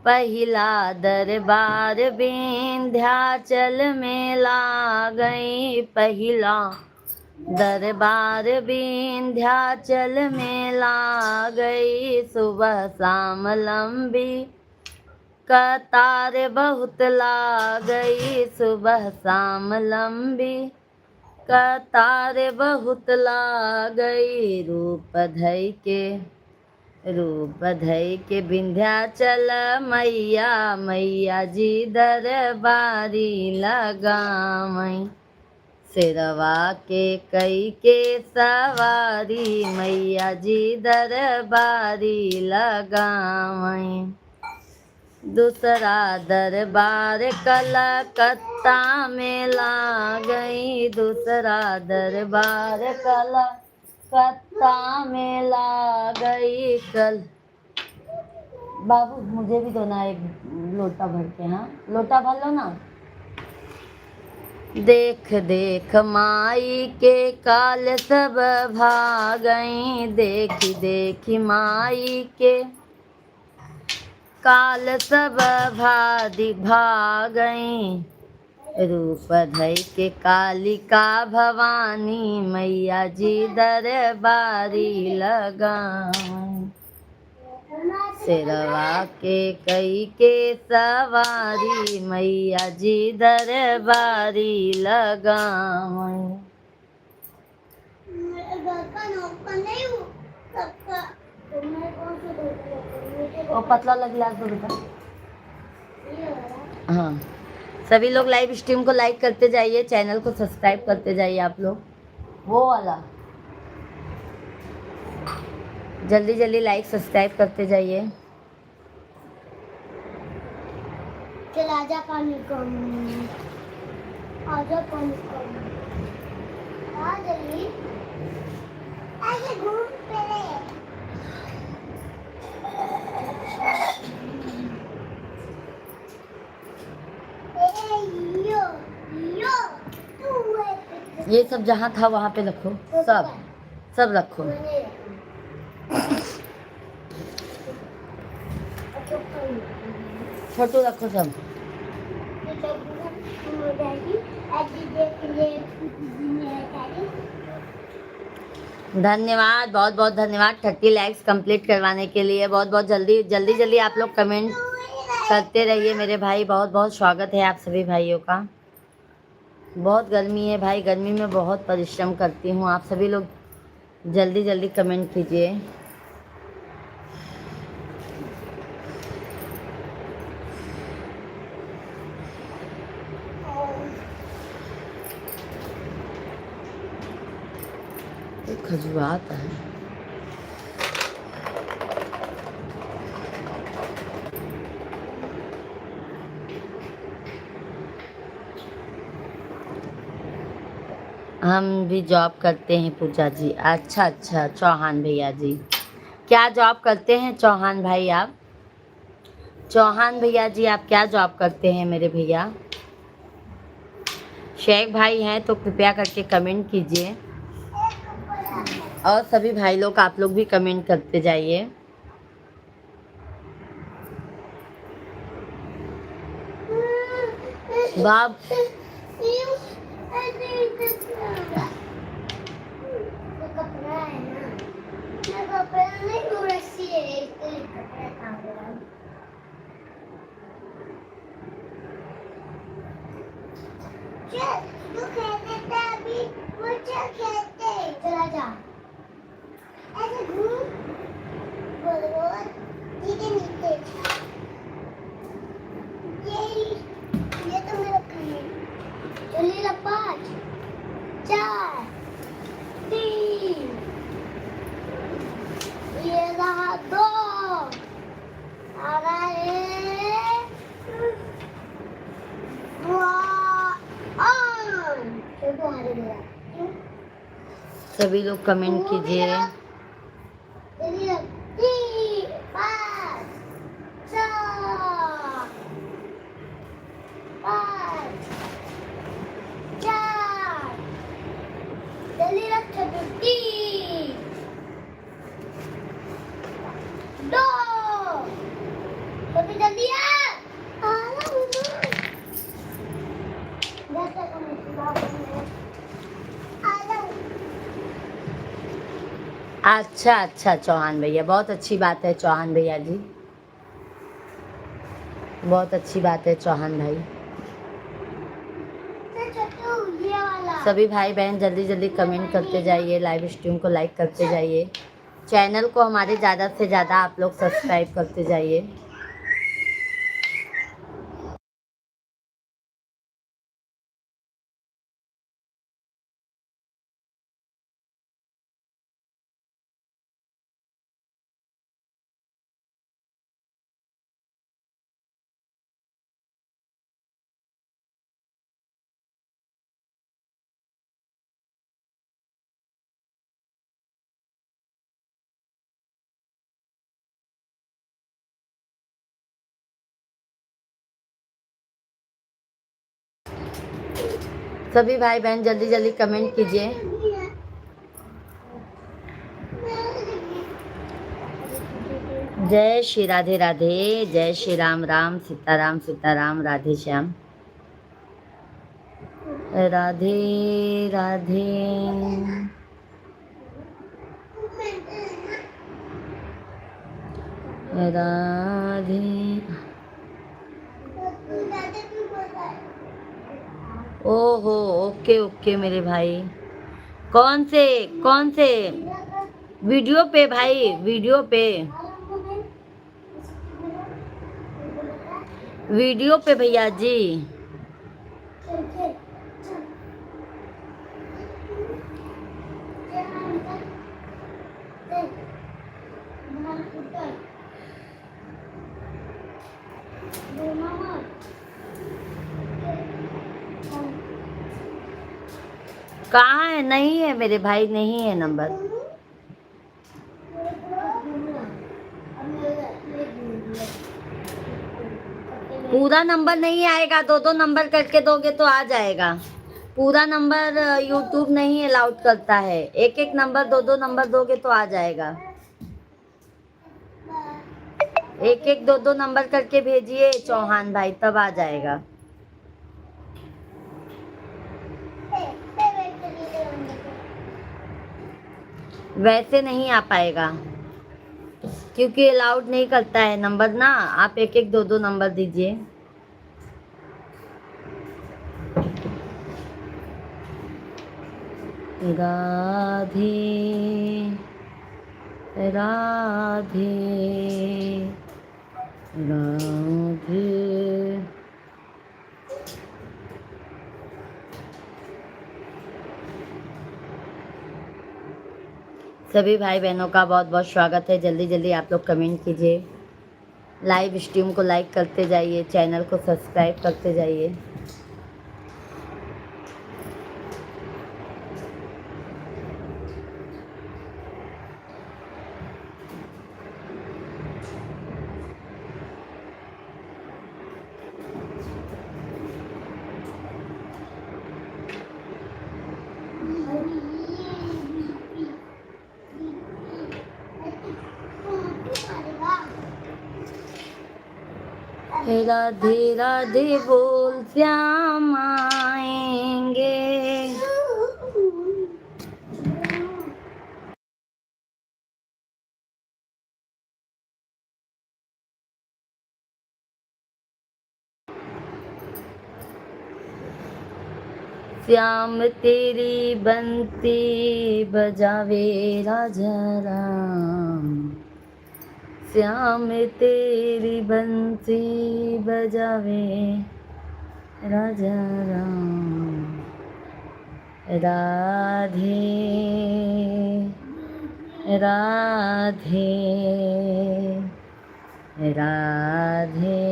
पहिला दरबार विंध्याचल में लागई, पहिला दरबार विंध्याचल में लागई। सुबह शाम लंबी कतार बहुत लागई, सुबह शाम लंबी कतार बहुत लागई। रूप धई के विंध्याचल मैया मैया जी दरबारी लगावई। शेरवा के कई के सवारी मैया जी दरबारी लगावई। दूसरा दरबार कलकत्ता में लागई, दूसरा दरबार कलकत्ता में लागई। कल बाबू मुझे भी दो ना एक लोटा भर के। हाँ लोटा भर लो ना। देख देख माई के काल सब भागई, देखी देखी माई के काल सब भागई। रूप धई के कालिका भवानी मैया जी दरबारी लगावई। शेरवा के कई के सवारी मैया जी दरबारी लगावई। वो पतला लग गिलास दो बेटा। हाँ सभी लोग लाइव स्ट्रीम को लाइक करते जाइए, चैनल को सब्सक्राइब करते जाइए आप लोग। वो वाला जल्दी जल्दी लाइक सब्सक्राइब करते जाइए। चल आजा पानी कम, आजा पानी कम, आ जल्दी ऐसे घूम पे। ये सब जहाँ था वहाँ पे रखो, सब सब रखो। छोटू रखो सब। धन्यवाद, बहुत बहुत धन्यवाद 30 लाइक्स कंप्लीट करवाने के लिए। बहुत बहुत जल्दी जल्दी जल्दी आप लोग कमेंट करते रहिए मेरे भाई। बहुत बहुत स्वागत है आप सभी भाइयों का। बहुत गर्मी है भाई, गर्मी में बहुत परिश्रम करती हूँ। आप सभी लोग जल्दी जल्दी कमेंट कीजिए। तो खजुआता है। हम भी जॉब करते हैं पूजा जी। अच्छा अच्छा चौहान भैया जी, क्या जॉब करते हैं चौहान भाई आप? चौहान भैया जी आप क्या जॉब करते हैं मेरे भैया? शेख भाई हैं तो कृपया करके कमेंट कीजिए, और सभी भाई लोग आप लोग भी कमेंट करते जाइए। बाप कपड़ा है ना, कपड़ा नहीं वो रस्सी है, इसके लिए कपड़ा कहाँ गया? चल तू खेलने था अभी, वो चल खेलते हैं, चला जा ऐसे घूम बोल बोल ठीक है नीचे ये तो मेरा काम है। चलिए ला 5 4 3 ये रहा 2 आ रहा है तो हारे मेरा सभी लोग कमेंट कीजिए। चलिए 3 5 4 5 4 जल्दी रख छुट्टी 2 छोटी जल्दी आ रहा हूँ जैसे कम आ रहा हूँ। अच्छा अच्छा चौहान भैया, बहुत अच्छी बात है चौहान भैया जी, बहुत अच्छी बात है चौहान भाई। ये वाला सभी भाई बहन जल्दी जल्दी कमेंट करते जाइए, लाइव स्ट्रीम को लाइक करते जाइए, चैनल को हमारे ज़्यादा से ज़्यादा आप लोग सब्सक्राइब करते जाइए। सभी भाई बहन जल्दी जल्दी कमेंट कीजिए। जय श्री राधे राधे, जय श्री राम राम सीताराम सीताराम, राधे श्याम, राधे राधे। राधे ओहो, ओके ओके मेरे भाई। कौन से वीडियो पे भाई? वीडियो पे भैया जी। कहाँ है? नहीं है मेरे भाई, नहीं है नंबर। पूरा नंबर नहीं आएगा, 2 नंबर करके दोगे तो आ जाएगा। पूरा नंबर यूट्यूब नहीं अलाउड करता है, एक एक नंबर 2 नंबर दोगे तो आ जाएगा। एक एक 2 नंबर करके भेजिए चौहान भाई, तब आ जाएगा। वैसे नहीं आ पाएगा क्योंकि अलाउड नहीं करता है नंबर ना, आप एक एक 2 नंबर दीजिए। राधे राधे राधे। सभी भाई बहनों का बहुत बहुत स्वागत है। जल्दी जल्दी आप लोग कमेंट कीजिए, लाइव स्ट्रीम को लाइक करते जाइए, चैनल को सब्सक्राइब करते जाइए। राधे राधे बोल श्याम आएंगे। श्याम तेरी बंसी बजावे राजा राम, श्याम तेरी बंसी बजावे राजा राम। राधे राधे राधे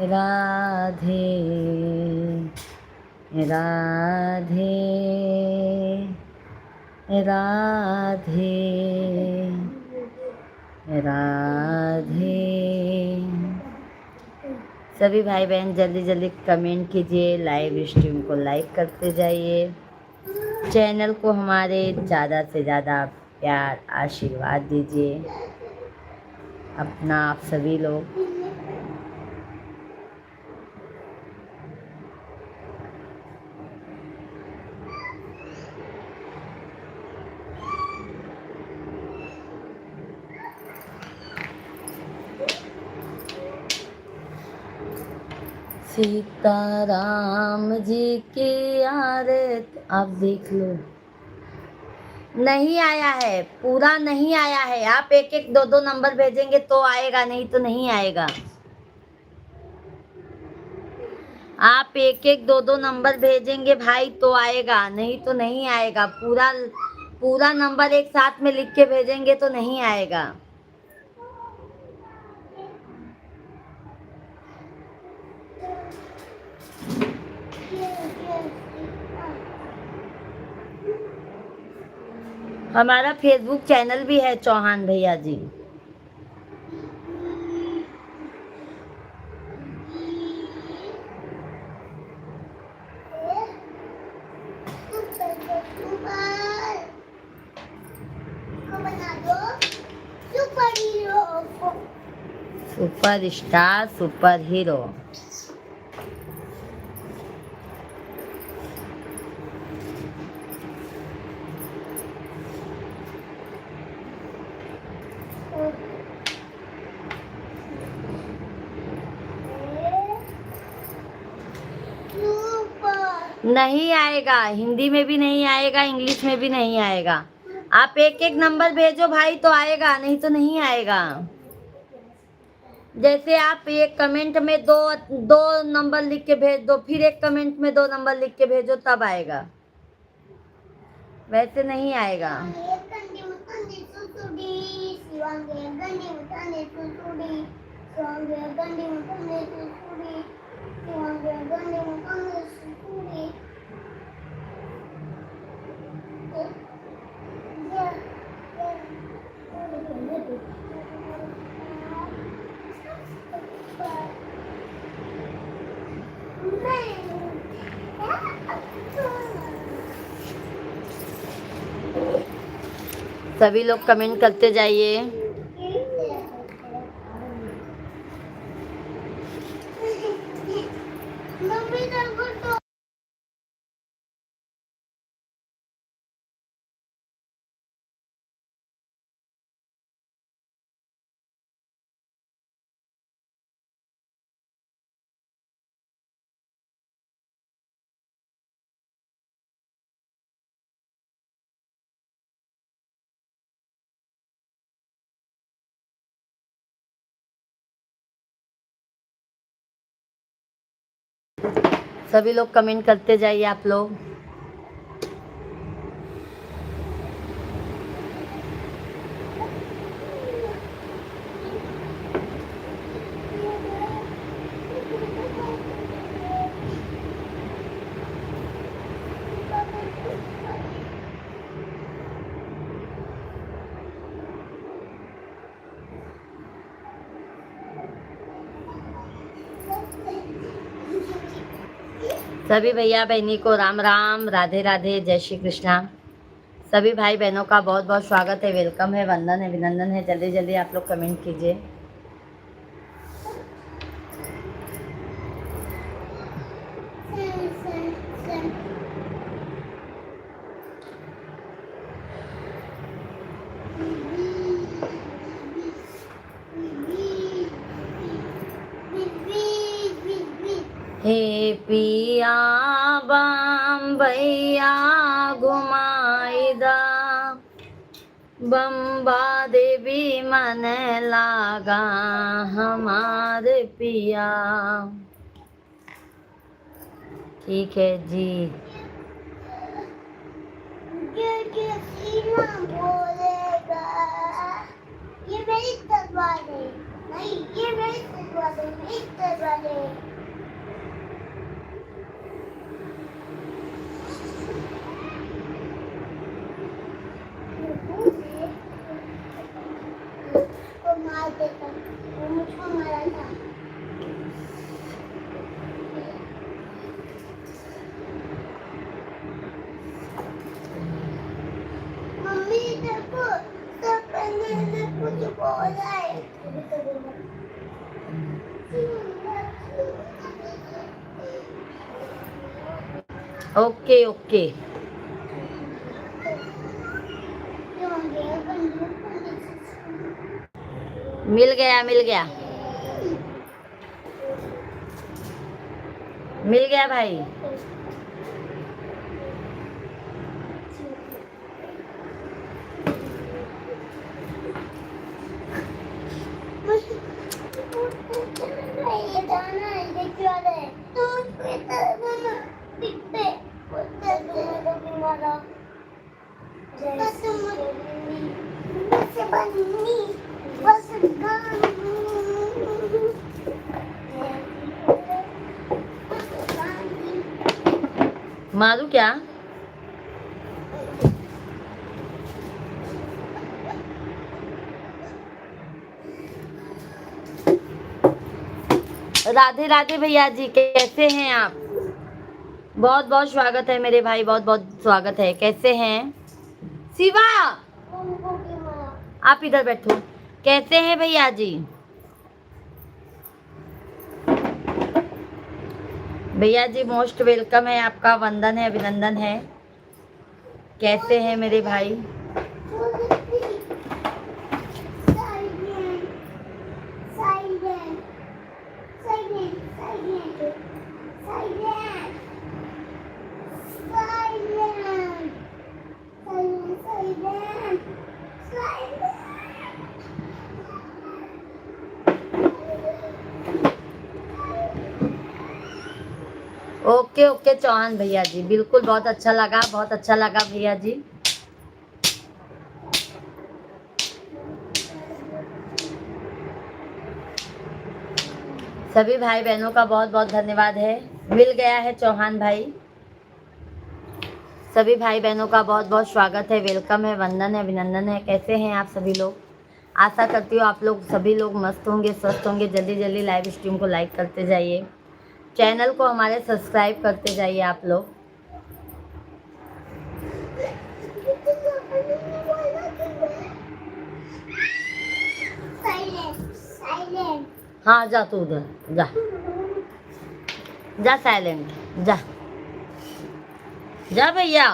राधे राधे राधे राधे। सभी भाई बहन जल्दी जल्दी कमेंट कीजिए, लाइव स्ट्रीम को लाइक करते जाइए, चैनल को हमारे ज़्यादा से ज़्यादा प्यार आशीर्वाद दीजिए अपना आप सभी लोग। सीताराम जी की आरत आप देख लो। नहीं आया है, पूरा नहीं आया है। आप एक एक दो दो नंबर भेजेंगे तो आएगा, नहीं तो नहीं आएगा। आप एक एक दो दो नंबर भेजेंगे भाई तो आएगा, नहीं तो नहीं आएगा। पूरा पूरा नंबर एक साथ में लिख के भेजेंगे तो नहीं आएगा। हमारा फेसबुक चैनल भी है चौहान भैया ji. Super star super hero. नहीं आएगा, हिंदी में भी नहीं आएगा, इंग्लिश में भी नहीं आएगा। आप एक एक नंबर भेजो भाई तो आएगा, नहीं तो नहीं आएगा। जैसे आप एक कमेंट में दो दो नंबर लिख के भेज दो, फिर एक कमेंट में दो नंबर लिख के भेजो तब आएगा, वैसे नहीं आएगा। सभी लोग कमेंट करते जाइए। सभी लोग कमेंट करते जाइए आप लोग। सभी भैया बहनी को राम राम, राधे राधे, जय श्री कृष्णा। सभी भाई बहनों का बहुत बहुत स्वागत है, वेलकम है, वंदन है, अभिनंदन है। जल्दी जल्दी आप लोग कमेंट कीजिए। हे पिया बम्बैया घुमाईदा, बम्बा देवी मन लागा हमारे पिया। ठीक है जी। बोलेगा ये मेरी तलवार है, नहीं ये मेरी तलवार है, मेरी तलवार है। उसको मार देता, वो मुझको मारा था। मम्मी देखो, सपने में कुछ बोला है। ओके ओके, मिल गया मिल गया मिल गया भाई। ये गाना है, देखिए वाले। तुम कितना गाना दिखते, कितना तुम्हारा। जैसे बन्नी, बस गाना। मारू क्या? राधे राधे भैया जी, कैसे हैं आप? बहुत बहुत स्वागत है मेरे भाई, बहुत बहुत स्वागत है। कैसे हैं शिवा? आप इधर बैठो। कैसे हैं भैया जी? भैया जी मोस्ट वेलकम है आपका, वंदन है, अभिनंदन है। कैसे हैं मेरे भाई? ओके ओके चौहान भैया जी, बिल्कुल, बहुत अच्छा लगा, बहुत अच्छा लगा भैया जी। सभी भाई बहनों का बहुत बहुत धन्यवाद है। मिल गया है चौहान भाई। सभी भाई बहनों का बहुत बहुत स्वागत है, वेलकम है, वंदन है, अभिनंदन है। कैसे हैं आप सभी लोग? आशा करती हूँ आप लोग सभी लोग मस्त होंगे, स्वस्थ होंगे। जल्दी जल्दी लाइव स्ट्रीम को लाइक करते जाइए, चैनल को हमारे सब्सक्राइब करते जाइए आप लोग। हाँ जा तू उधर जा, जा साइलेंट, जा जा भैया।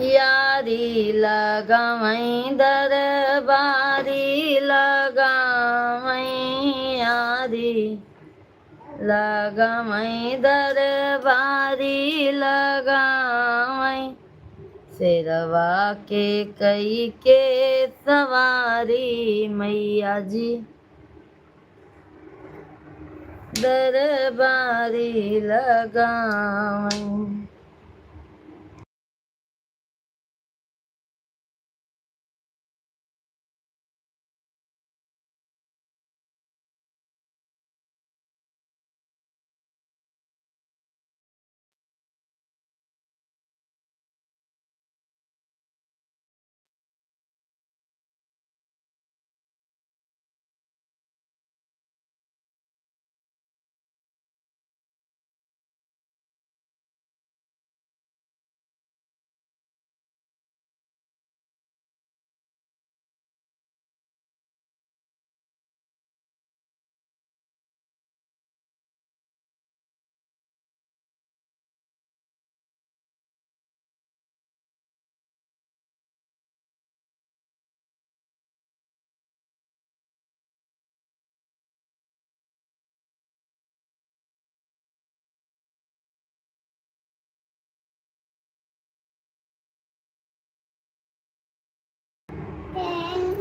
यारी लगावई दरबारी लगावई, यारी लगावई दरबारी लगावई, शेरवा के कई के सवारी मैया जी, दरबारी लगावई।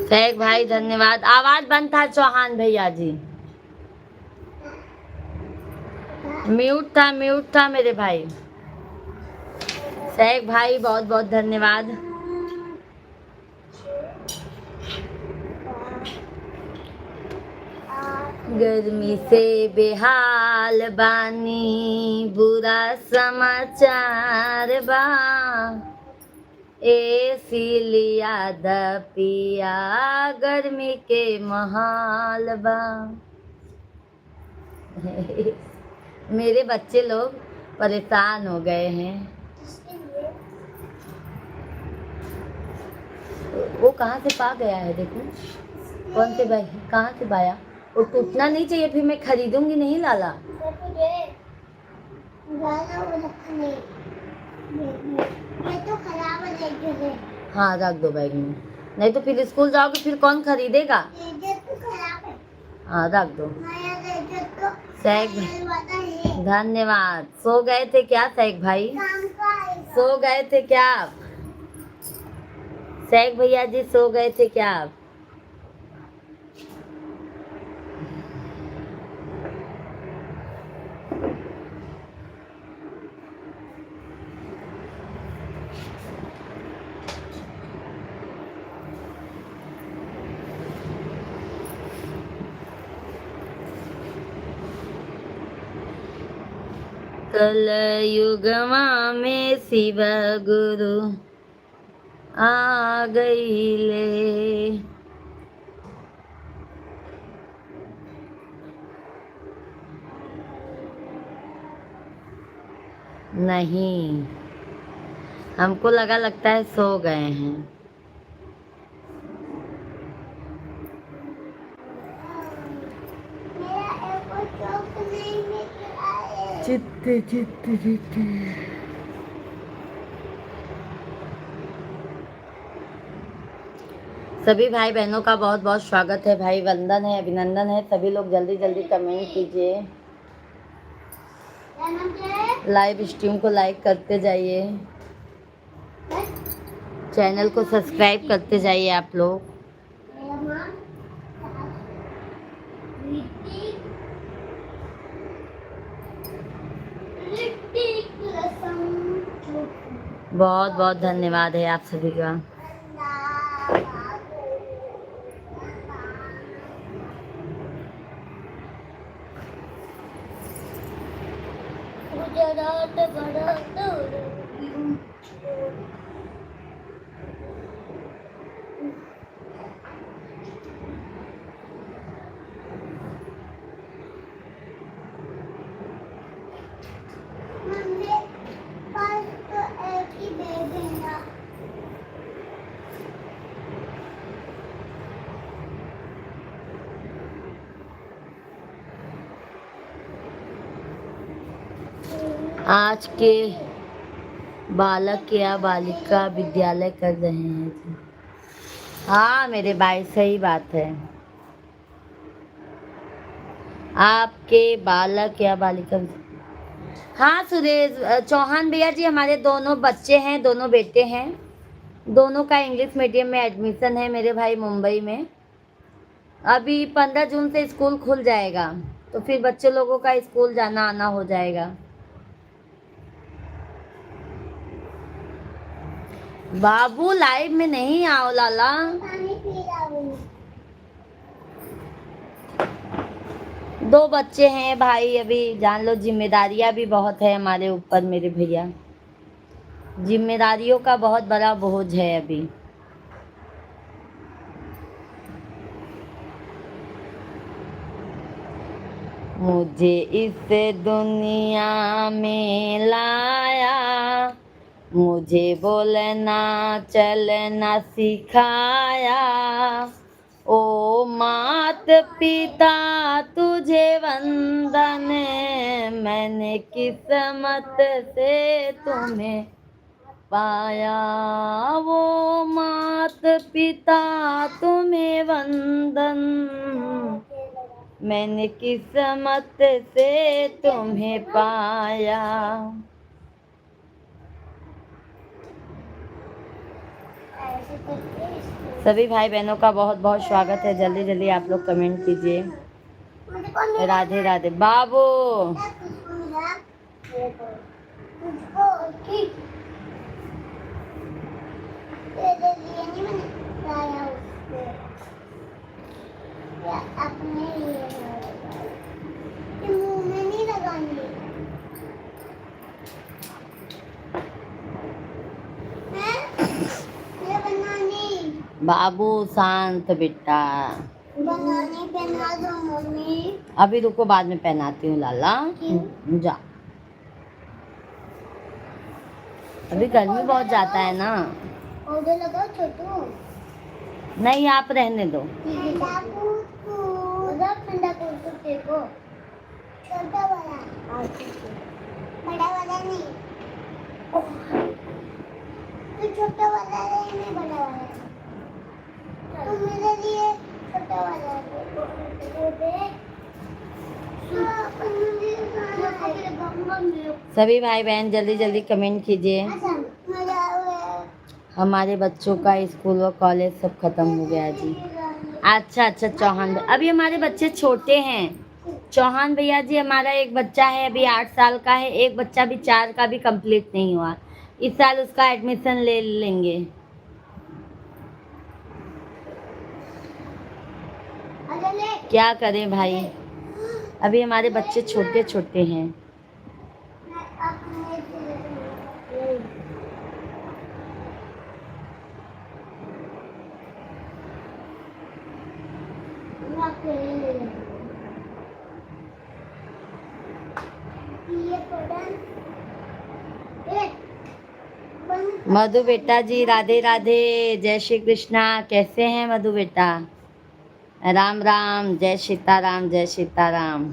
सहक भाई धन्यवाद। आवाज बंद था चौहान भैया जी, म्यूट था मेरे भाई। सहक भाई बहुत बहुत धन्यवाद। गर्मी से बेहाल बानी, बुरा समाचार बा, एसी लिया द पिया, गर्मी के महाल बा। मेरे बच्चे लोग परेशान हो गए हैं। वो कहाँ से पा गया है देखो, कौन से भाई कहाँ से पाया। वो टूटना नहीं चाहिए, फिर मैं खरीदूंगी नहीं लाला। ये तो खराब है। हाँ रख दो बैग में, नहीं तो फिर स्कूल जाओगे फिर कौन खरीदेगा। ये तो खराब है। हाँ रख दो। सहक है। धन्यवाद। सो गए थे क्या सहक भाई, काम का आएगा। सो गए थे क्या आप। सहक भैया जी सो गए थे क्या आप। कल युगमा में शिव गुरु आ गईले, नहीं हमको लगता है सो गए हैं। मेरा एक और चौक नहीं निकला है। चित्ते चित्ते चित्ते। सभी भाई बहनों का बहुत बहुत स्वागत है भाई, वंदन है, अभिनंदन है। सभी लोग जल्दी जल्दी कमेंट कीजिए, लाइव स्ट्रीम को लाइक करते जाइए, चैनल को सब्सक्राइब करते जाइए आप लोग। बहुत बहुत धन्यवाद है आप सभी का। मम्मी पास तो एक ही बैग है ना। आज के बालक या बालिका विद्यालय कर रहे हैं। हाँ मेरे भाई सही बात है, आपके बालक या बालिका। हाँ सुरेश चौहान भैया जी, हमारे दोनों बच्चे हैं, दोनों बेटे हैं, दोनों का इंग्लिश मीडियम में एडमिशन है मेरे भाई मुंबई में। अभी 15 जून से स्कूल खुल जाएगा, तो फिर बच्चे लोगों का स्कूल जाना आना हो जाएगा। बाबू लाइव में नहीं आओ लाला। पानी पी रहा हूँ। 2 बच्चे हैं भाई, अभी जान लो जिम्मेदारियां भी बहुत है हमारे ऊपर मेरे भैया, जिम्मेदारियों का बहुत बड़ा बोझ है अभी। मुझे इस दुनिया में लाया, मुझे बोलना चलना सिखाया, ओ मात पिता तुझे वंदन, मैंने किस्मत से तुम्हें पाया, वो मात पिता तुम्हें वंदन, मैंने किस्मत से तुम्हें पाया। ऐसे करके इसको सभी भाई बहनों का बहुत बहुत स्वागत है। जल्दी जल्दी आप लोग कमेंट कीजिए। मुझे कौन मिला? राधे राधे बाबू। तुझको मिला? तुझको ठीक तेरे लिए नहीं मैंने लाया उसको, या अपने लिए लाया। ये मुंह में नहीं लगानी। हैं? ये बनानी बाबू शांत बेटा। बनानी पहना दो मम्मी। अभी रुको, बाद में पहनाती हूँ लाला। जा, अभी गर्मी बहुत जाता है ना। पौधे लगाओ छोटू। नहीं, आप रहने दो। ठंडा कुछ देखो। छोटा वाला, बड़ा वाला नहीं। तो छोटा वाला है, मैं बड़ा वाला। तो मेरे लिए छोटा वाला सभी भाई बहन जल्दी जल्दी कमेंट कीजिए। हमारे बच्चों का स्कूल और कॉलेज सब खत्म हो गया जी। अच्छा अच्छा चौहान भाई, अभी हमारे बच्चे छोटे हैं। चौहान भैया जी, हमारा एक बच्चा है अभी 8 साल का है, एक बच्चा भी 4 का भी कंप्लीट नहीं हुआ। इस साल उसका एडमिशन ले लेंगे। क्या करें भाई, अभी हमारे बच्चे छोटे छोटे हैं। मधु बेटा जी राधे राधे, जय श्री कृष्णा। कैसे हैं मधु बेटा? राम राम, जय सीताराम, जय सीताराम।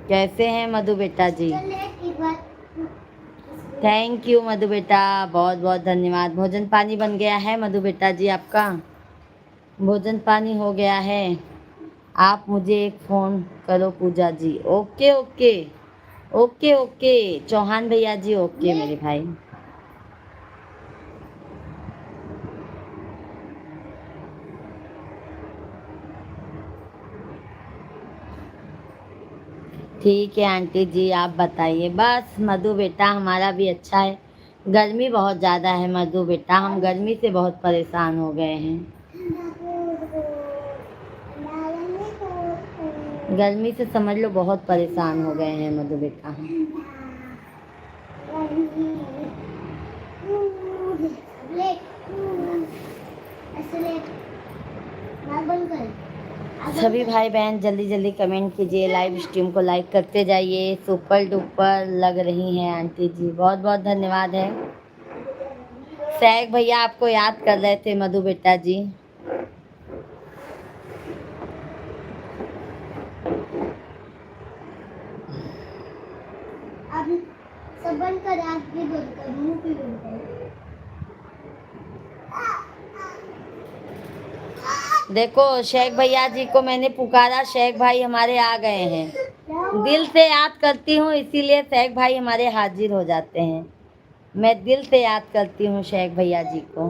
कैसे हैं मधु बेटा जी? थैंक यू मधु बेटा, बहुत बहुत धन्यवाद। भोजन पानी बन गया है मधु बेटा जी आपका? भोजन पानी हो गया है? आप मुझे एक फ़ोन करो Puja ji. Okay okay okay okay Chauhan भैया जी, ओके मेरे भाई। ठीक है आंटी जी, आप बताइए। बस मधु बेटा हमारा भी अच्छा है। गर्मी बहुत ज़्यादा है मधु बेटा, हम गर्मी से बहुत परेशान हो गए हैं। गर्मी से समझ लो बहुत परेशान हो गए हैं मधु बेटा हम। सभी भाई बहन जल्दी जल्दी कमेंट कीजिए, लाइव स्ट्रीम को लाइक करते जाइए। सुपर डुपर लग रही हैं आंटी जी, बहुत बहुत धन्यवाद है। सैग भैया आपको याद कर रहे थे मधु बेटा जी। अब सब बंद कर, आँख भी बंद कर, मुंह भी बंद कर। देखो शेख भैया जी को मैंने पुकारा, शेख भाई हमारे आ गए हैं। दिल से याद करती हूँ इसीलिए शेख भाई हमारे हाजिर हो जाते हैं। मैं दिल से याद करती हूँ शेख भैया जी को।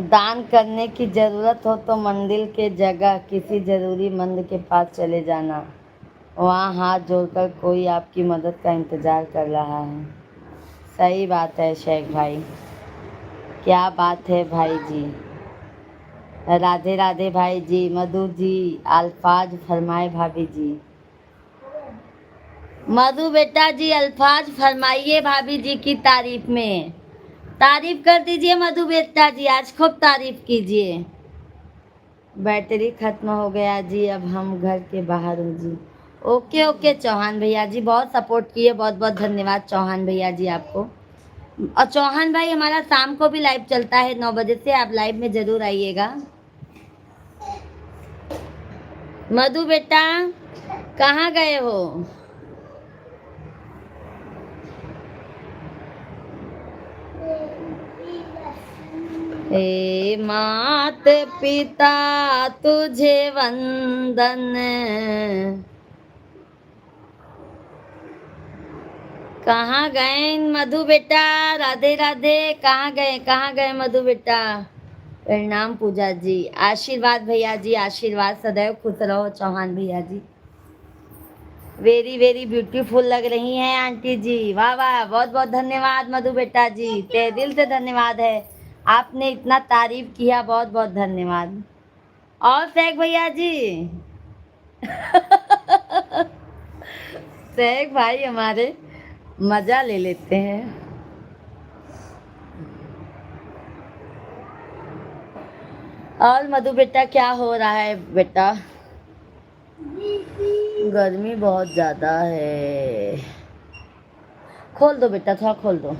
दान करने की ज़रूरत हो तो मंदिर के जगह किसी ज़रूरीमंद के पास चले जाना, वहाँ हाथ जोड़कर कोई आपकी मदद का इंतज़ार कर रहा है। सही बात है शेख भाई, क्या बात है भाई जी। राधे राधे भाई जी। मधु जी अल्फाज फरमाए भाभी जी। मधु बेटा जी अल्फाज फरमाइए भाभी जी की तारीफ में। तारीफ कर दीजिए मधु बेटा जी, आज खूब तारीफ कीजिए। बैटरी खत्म हो गया जी, अब हम घर के बाहर हूँ जी। ओके ओके चौहान भैया जी, बहुत सपोर्ट किए, बहुत बहुत धन्यवाद चौहान भैया जी आपको। और चौहान भाई हमारा शाम को भी लाइव चलता है 9 बजे से, आप लाइव में ज़रूर आइएगा। मधु बेटा कहाँ गए हो? हे मात पिता तुझे वंदन, कहाँ गए मधु बेटा? राधे राधे। कहाँ गए मधु बेटा? प्रणाम पूजा जी। आशीर्वाद भैया जी, आशीर्वाद। सदैव खुश रहो चौहान भैया जी। वेरी वेरी ब्यूटीफुल लग रही हैं आंटी जी। वाह वाह, बहुत बहुत धन्यवाद मधु बेटा जी, तहे दिल से धन्यवाद है। आपने इतना तारीफ किया, बहुत बहुत धन्यवाद। और सैक भैया जी सैक भाई हमारे मजा ले लेते हैं। और मधु बेटा क्या हो रहा है बेटा? गर्मी बहुत ज्यादा है। खोल दो बेटा, थोड़ा खोल दो,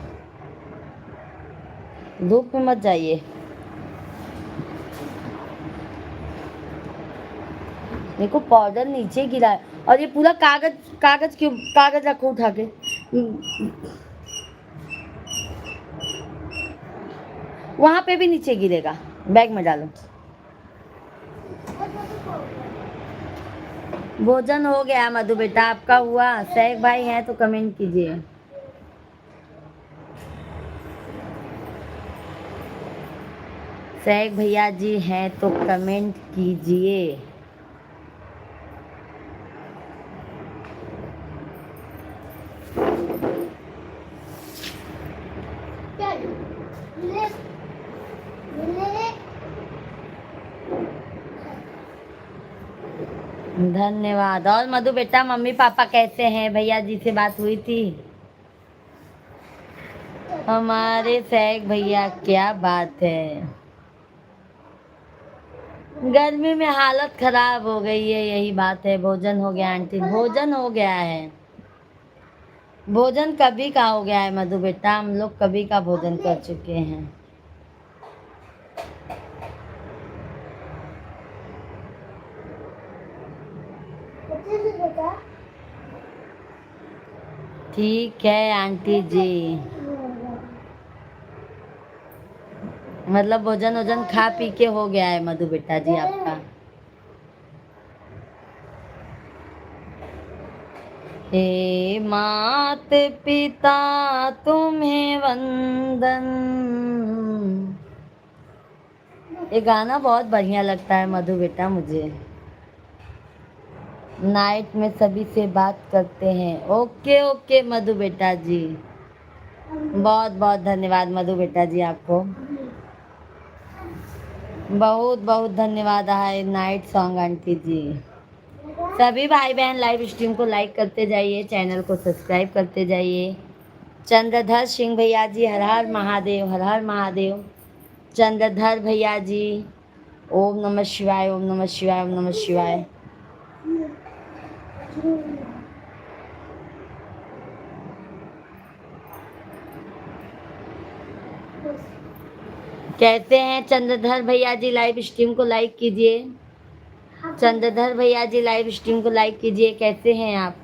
धूप में मत जाइए। देखो पाउडर नीचे गिरा है, और ये पूरा कागज कागज क्यों? कागज रखो उठा के। वहां पे भी नीचे गिरेगा, बैग में डालो। भोजन हो गया मधु बेटा, आपका हुआ? सैक भाई हैं तो कमेंट कीजिए। सैक भैया जी हैं तो कमेंट कीजिए। धन्यवाद। और मधु बेटा मम्मी पापा कैसे हैं? भैया जी से बात हुई थी? हमारे सैक भैया, क्या बात है। गर्मी में हालत खराब हो गई है, यही बात है। भोजन हो गया आंटी? भोजन हो गया है। भोजन कभी का हो गया है मधु बेटा, हम लोग कभी का भोजन कर चुके हैं। ठीक है आंटी जी। मतलब भोजन वोजन खा पी के हो गया है मधु बेटा जी आपका? हे मात पिता तुम्हें वंदन। ये गाना बहुत बढ़िया लगता है मधु बेटा मुझे। नाइट में सभी से बात करते हैं। ओके ओके मधु बेटा जी, बहुत बहुत धन्यवाद मधु बेटा जी आपको। बहुत बहुत धन्यवाद है नाइट सॉन्ग आंटी जी। सभी भाई बहन लाइव स्ट्रीम को लाइक करते जाइए, चैनल को सब्सक्राइब करते जाइए। चंद्रधर सिंह भैया जी, हर हर महादेव, हर हर महादेव। चंद्रधर भैया जी, ओम नमः शिवाय, ओम नमः शिवाय, ओम नमः शिवाय। कैसे हैं चंद्रधर भैया जी? लाइव स्ट्रीम को लाइक कीजिए। चंद्रधर भैया जी लाइव स्ट्रीम को लाइक कीजिए। कैसे हैं आप?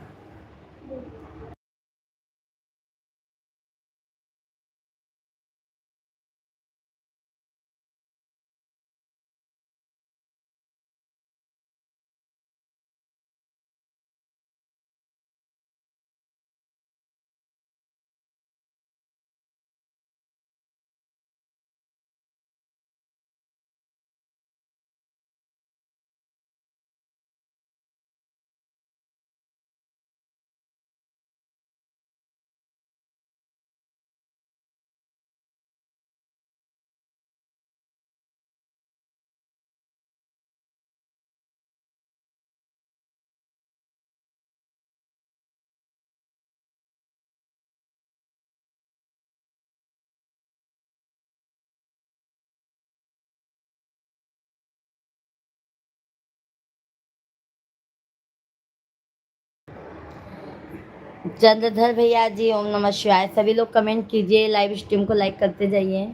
चंद्रधर भैया जी ओम नमः शिवाय। सभी लोग कमेंट कीजिए, लाइव स्ट्रीम को लाइक करते जाइए।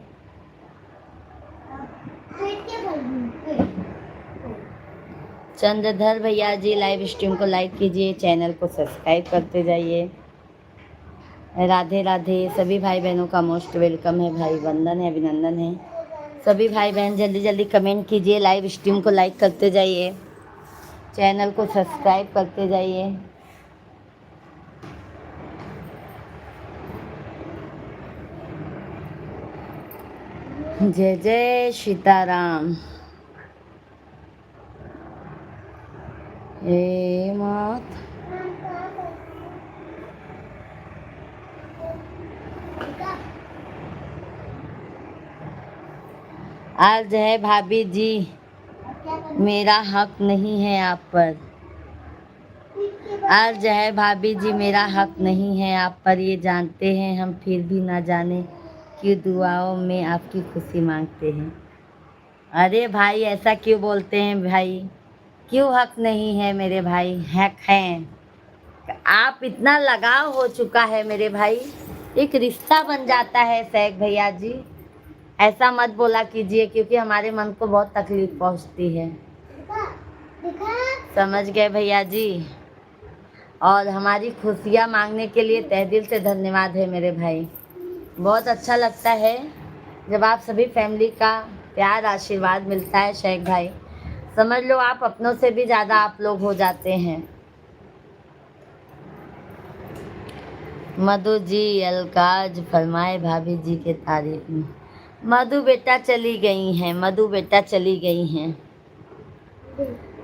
चंद्रधर भैया जी लाइव स्ट्रीम को लाइक कीजिए, चैनल को सब्सक्राइब करते जाइए। राधे राधे। सभी भाई बहनों का मोस्ट वेलकम है, भाई वंदन है, अभिनंदन है। सभी भाई बहन जल्दी जल्दी कमेंट कीजिए, लाइव स्ट्रीम को लाइक करते जाइए, चैनल को सब्सक्राइब करते जाइए। जय जय सीताराम। हे मात आज है भाभी जी, मेरा हक नहीं है आप पर। आज है भाभी जी, मेरा हक नहीं है आप पर, ये जानते हैं हम, फिर भी ना जाने क्यों दुआओं में आपकी खुशी मांगते हैं। अरे भाई ऐसा क्यों बोलते हैं भाई, क्यों हक नहीं है मेरे भाई, हक है। आप इतना लगाव हो चुका है मेरे भाई, एक रिश्ता बन जाता है सैक भैया जी। ऐसा मत बोला कीजिए क्योंकि हमारे मन को बहुत तकलीफ पहुंचती है। समझ गए भैया जी। और हमारी खुशियाँ मांगने के लिए तहे दिल से धन्यवाद है मेरे भाई। बहुत अच्छा लगता है जब आप सभी फैमिली का प्यार आशीर्वाद मिलता है शेख भाई। समझ लो आप अपनों से भी ज़्यादा आप लोग हो जाते हैं। मधु जी अलकाज फरमाए भाभी जी के तारीफ में। मधु बेटा चली गई हैं, मधु बेटा चली गई हैं,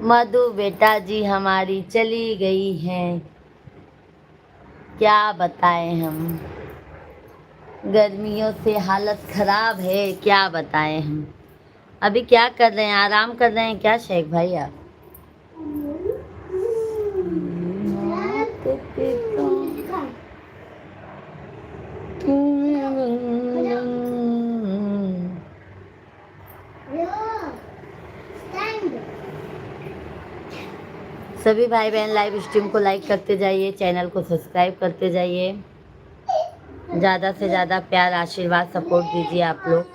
मधु बेटा जी हमारी चली गई हैं। क्या बताएं हम, गर्मियों से हालत खराब है, क्या बताएं हम। अभी क्या कर रहे हैं, आराम कर रहे हैं क्या शेख भाई आप? सभी भाई बहन लाइव स्ट्रीम को लाइक करते जाइए, चैनल को सब्सक्राइब करते जाइए, ज़्यादा से ज़्यादा प्यार आशीर्वाद सपोर्ट दीजिए आप लोग।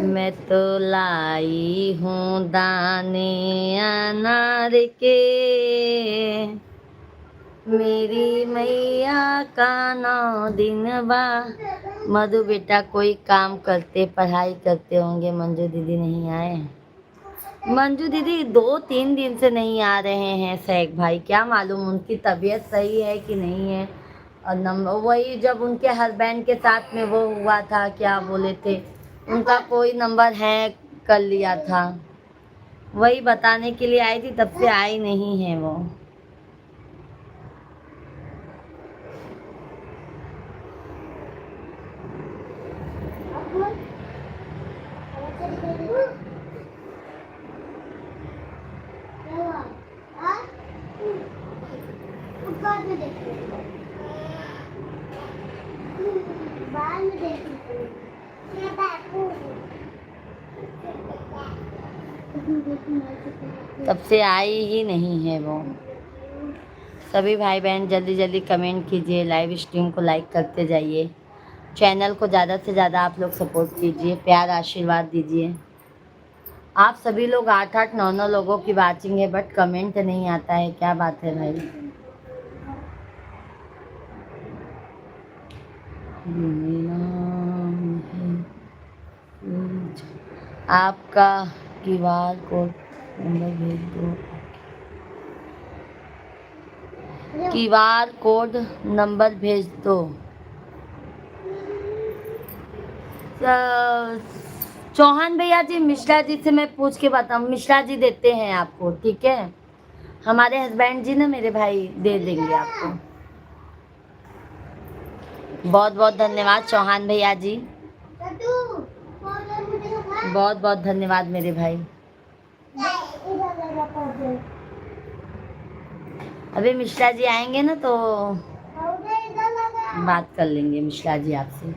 मैं तो लाई हूँ दाने अनार के, मेरी मैया का 9 दिन बा। मधु बेटा कोई काम करते पढ़ाई करते होंगे, मंजू दीदी नहीं आए। मंजू दीदी 2-3 दिन से नहीं आ रहे हैं सैक भाई, क्या मालूम उनकी तबीयत सही है कि नहीं है। और नंबर वही जब उनके हस्बैंड के साथ में वो हुआ था, क्या बोले थे, उनका कोई नंबर हैक कर लिया था, वही बताने के लिए आई थी, तब से आई नहीं है वो। तब से आई ही नहीं है वो। सभी भाई बहन जल्दी जल्दी कमेंट कीजिए, लाइव स्ट्रीम को लाइक करते जाइए, चैनल को ज़्यादा से ज़्यादा आप लोग सपोर्ट कीजिए, प्यार आशीर्वाद दीजिए। आप सभी लोग 8-8 9-9 लोगों की वाचिंग है बट कमेंट नहीं आता है, क्या बात है भाई। आपका QR कोड नंबर भेज दो, QR कोड नंबर भेज दो। चौहान भैया जी मिश्रा जी से मैं पूछ के बताऊँ, मिश्रा जी देते हैं आपको, ठीक है। हमारे हस्बैंड जी ना मेरे भाई दे देंगे आपको। बहुत बहुत धन्यवाद चौहान भैया जी, बहुत बहुत धन्यवाद मेरे भाई। अभी मिश्रा जी आएंगे ना तो बात कर लेंगे मिश्रा जी आपसे।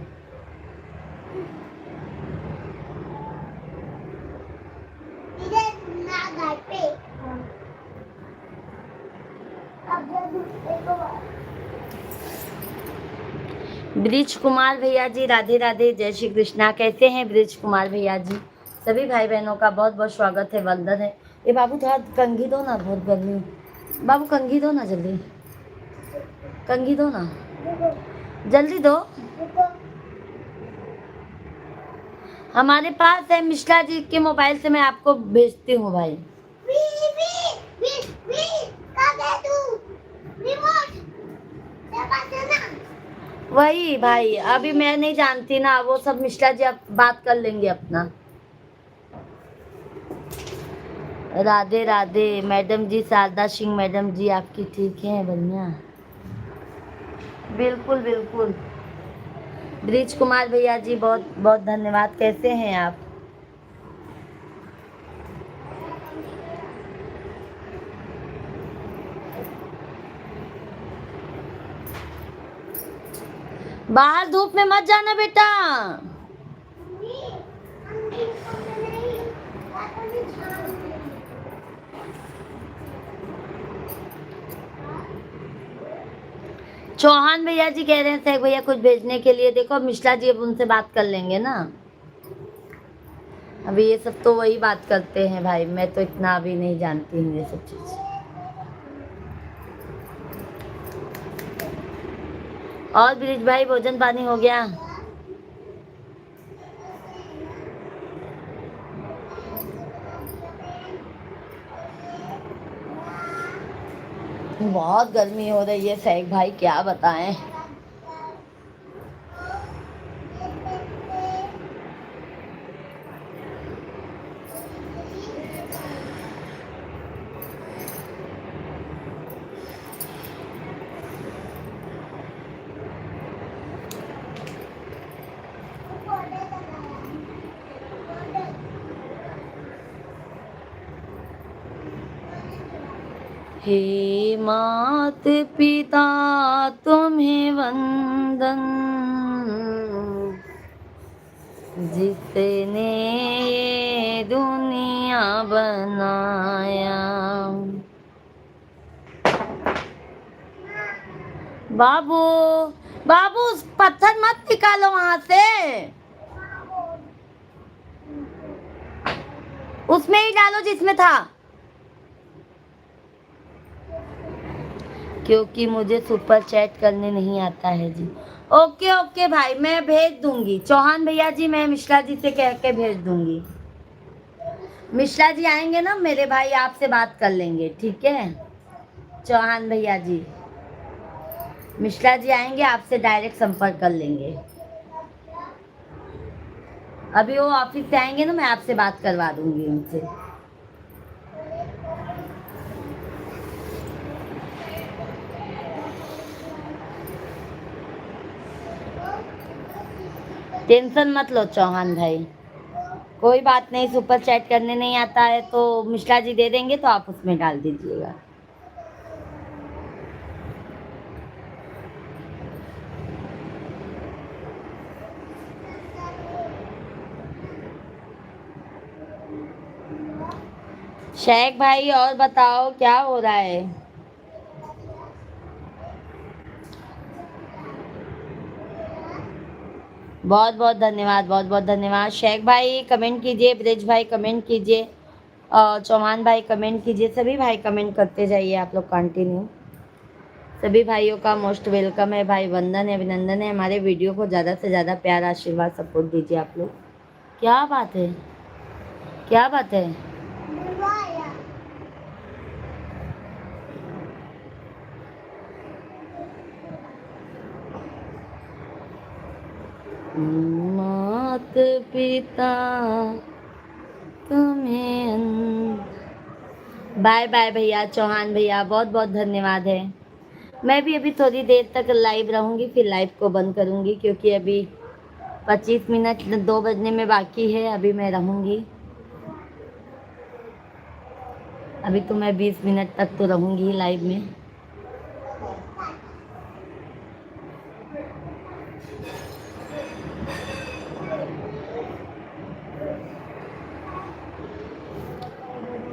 ब्रिज कुमार भैया जी राधे राधे, जय श्री कृष्णा। कैसे हैं ब्रिज कुमार भैया जी? सभी भाई बहनों का बहुत बहुत स्वागत है, वंदन है। ये बाबू थोड़ा कंघी दो ना, बहुत गर्मी। बाबू कंघी दो ना, जल्दी कंघी दो ना, जल्दी दो। हमारे पास है, मिश्रा जी के मोबाइल से मैं आपको भेजती हूँ भाई। वही भाई, अभी मैं नहीं जानती ना, वो सब मिश्रा जी अब बात कर लेंगे अपना। राधे राधे मैडम जी, शारदा सिंह मैडम जी आपकी ठीक है? बढ़िया, बिल्कुल बिल्कुल। ब्रिज कुमार भैया जी बहुत बहुत धन्यवाद, कैसे हैं आप? बाहर धूप में मत जाना बेटा। चौहान भैया जी कह रहे हैं शेख भैया कुछ भेजने के लिए, देखो मिश्रा जी अब उनसे बात कर लेंगे ना। अभी ये सब तो वही बात करते हैं भाई, मैं तो इतना अभी नहीं जानती हूँ ये सब चीज़। और ब्रिज भाई भोजन पानी हो गया? बहुत गर्मी हो रही है शेख भाई, क्या बताएं। हे मात पिता तुम्हें वंदन, जिसने ये दुनिया बनाया। बाबू, बाबू उस पत्थर मत निकालो वहां से, उसमें ही डालो जिसमें था, क्योंकि मुझे सुपर चैट करने नहीं आता है जी। ओके ओके भाई, मैं भेज दूंगी चौहान भैया जी, मैं मिश्रा जी से कह के भेज दूंगी। मिश्रा जी आएंगे ना मेरे भाई, आपसे बात कर लेंगे, ठीक है? चौहान भैया जी, मिश्रा जी आएंगे, आपसे डायरेक्ट संपर्क कर लेंगे। अभी वो ऑफिस से आएंगे ना, मैं आपसे बात करवा दूंगी उनसे। टेंशन मत लो चौहान भाई, कोई बात नहीं, सुपर चैट करने नहीं आता है तो मिश्रा जी दे देंगे, तो आप उसमें डाल दीजिएगा। शेख भाई और बताओ क्या हो रहा है? बहुत बहुत धन्यवाद, बहुत बहुत धन्यवाद। शेख भाई कमेंट कीजिए, ब्रिज भाई कमेंट कीजिए, चौहान भाई कमेंट कीजिए, सभी भाई कमेंट करते जाइए आप लोग कंटिन्यू। सभी भाइयों का मोस्ट वेलकम है भाई, वंदन है, अभिनंदन है। हमारे वीडियो को ज़्यादा से ज़्यादा प्यार आशीर्वाद सपोर्ट दीजिए आप लोग। क्या बात है, क्या बात है? मात पिता तुम्हें, बाय बाय भैया चौहान भैया, बहुत बहुत धन्यवाद है। मैं भी अभी थोड़ी देर तक लाइव रहूँगी, फिर लाइव को बंद करूँगी, क्योंकि अभी 25 मिनट 2 बजने में बाकी है। अभी मैं रहूँगी, अभी तो मैं 20 मिनट तक तो रहूँगी लाइव में।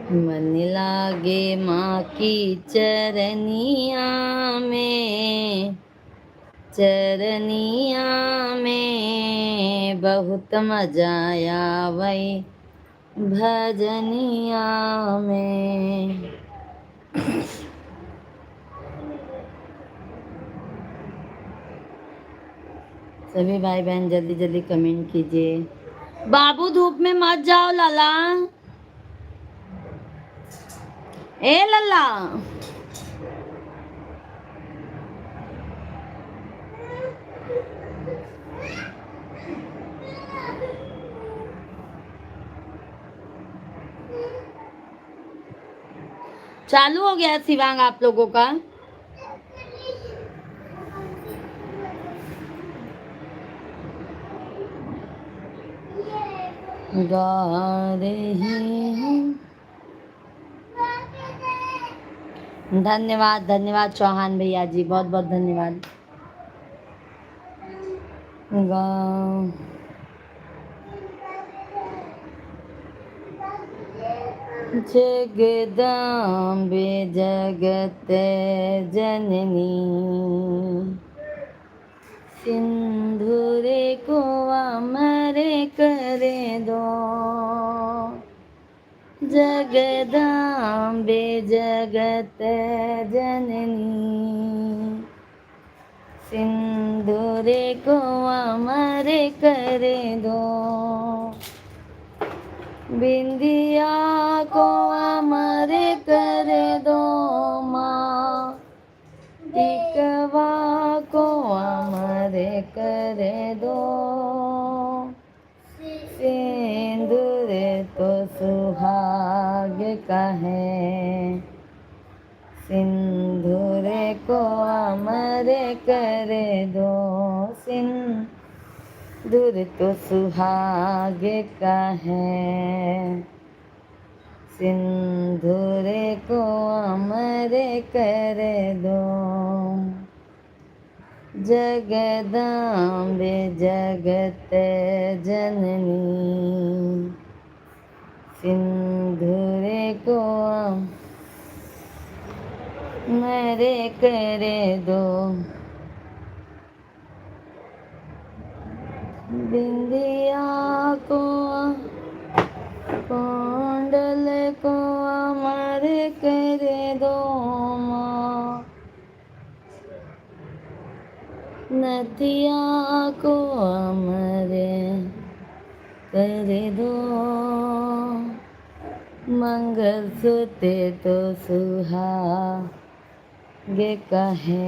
मन लागे माँ की चरनिया में, चरनिया में बहुत मजा आया वही भजनिया में। सभी भाई बहन जल्दी जल्दी कमेंट कीजिए। बाबू धूप में मत जाओ लाला, ए लल्ला। चालू हो गया शिवांग आप लोगों का? गा रही हूँ। धन्यवाद धन्यवाद चौहान भैया जी, बहुत बहुत धन्यवाद। जगदम्बे जगत जननी सिंधुरे को अमर करे दो। जगदम्बे जगत जननी सिंदूरे को अमर करे दो। बिंदिया को अमर करे दो माँ, टिकवा को अमर करे दो। सिंदूर तो सुहाग का है, सिंदूर को अमर करे दो। सिंदूर तो सुहाग का है, सिंदूर को अमर करे दो। जगदम्बे जगत जननी सिंदूर को मेरे करे दो। बिंदिया को कुंडल को अमर करे दो माँ, नदिया को अमर करे दो। मंगलसूत्र तो सुहाग का है,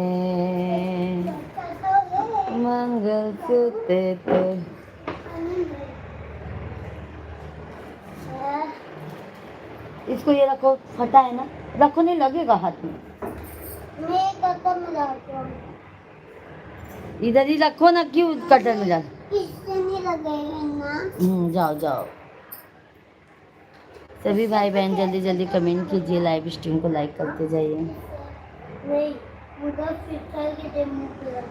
मंगलसूत्र तो इसको ये रखो, फटा है ना, रखो, नहीं लगेगा हाथ में। मैं कटन में जाता हूँ। इधर ही रखो ना, क्यों कटर में जा? इससे नहीं लगेगा ना। जाओ जाओ। सभी भाई बहन जल्दी जल्दी कमेंट कीजिए, लाइव स्ट्रीम को लाइक करते जाइए। नहीं, मुझे फिर के दे मुंह पे।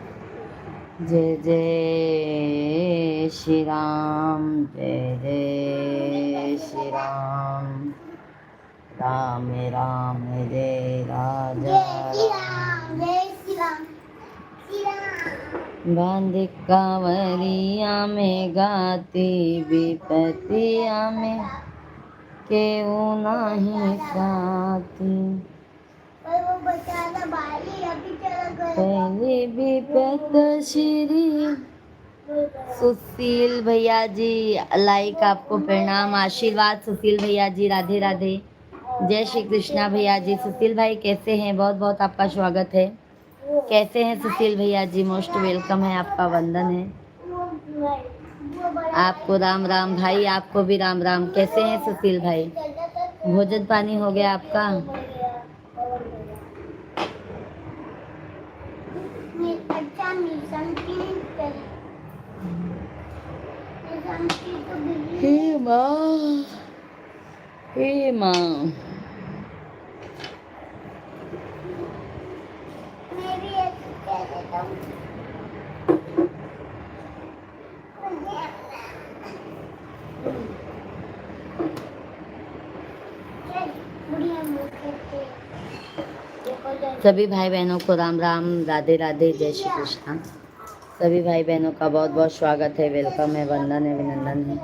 जय जय श्री राम, जय जय श्री राम, राम राम जय राजा राम। जय श्री राम, श्री राम। बांध कांवरिया में गाती विपतिया में केहू नहीं साथी। पर वो बेचारा भाई अभी चला गया। पहले विपत श्री सुशील भैया जी, लाइक आपको प्रणाम, आशीर्वाद सुशील भैया जी, राधे राधे। जय श्री कृष्णा भैया जी। सुशील भाई कैसे हैं? बहुत बहुत आपका स्वागत है। कैसे हैं सुशील भैया जी? मोस्ट वेलकम है, आपका वंदन है। आपको राम राम भाई, आपको भी राम राम। कैसे हैं सुशील भाई? भोजन पानी हो गया आपका? हे माँ, हे माँ। मैं भी ऐसे कह देता हूँ। सभी भाई बहनों को राम राम, राधे राधे, जय श्री कृष्णा। सभी भाई बहनों का बहुत बहुत स्वागत है, वेलकम है, वंदन है, अभिनंदन है।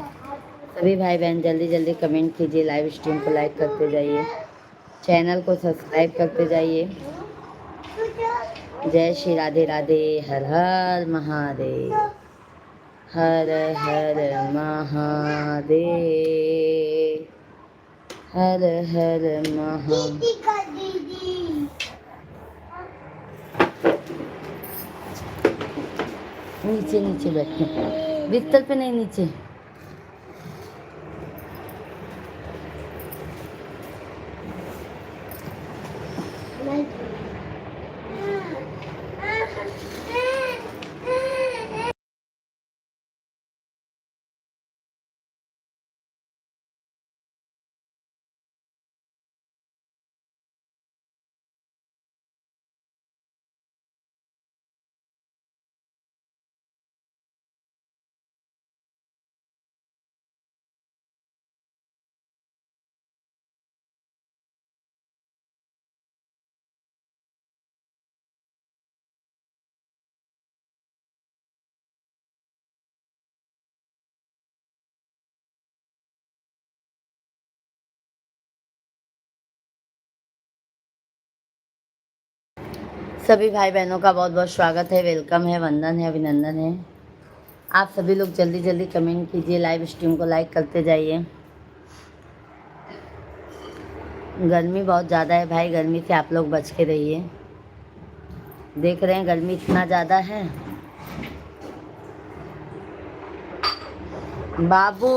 सभी भाई बहन जल्दी जल्दी कमेंट कीजिए, लाइव स्ट्रीम को लाइक करते जाइए, चैनल को सब्सक्राइब करते जाइए। जय श्री राधे राधे, हर हर महादेव, हर हर महादेव, हर हर महादेव। नीचे नीचे बैठे, बिस्तर पे नहीं, नीचे। सभी भाई बहनों का बहुत बहुत स्वागत है, वेलकम है, वंदन है, अभिनंदन है। आप सभी लोग जल्दी जल्दी कमेंट कीजिए, लाइव स्ट्रीम को लाइक करते जाइए। गर्मी बहुत ज़्यादा है भाई, गर्मी से आप लोग बच के रहिए। देख रहे हैं गर्मी इतना ज़्यादा है। बाबू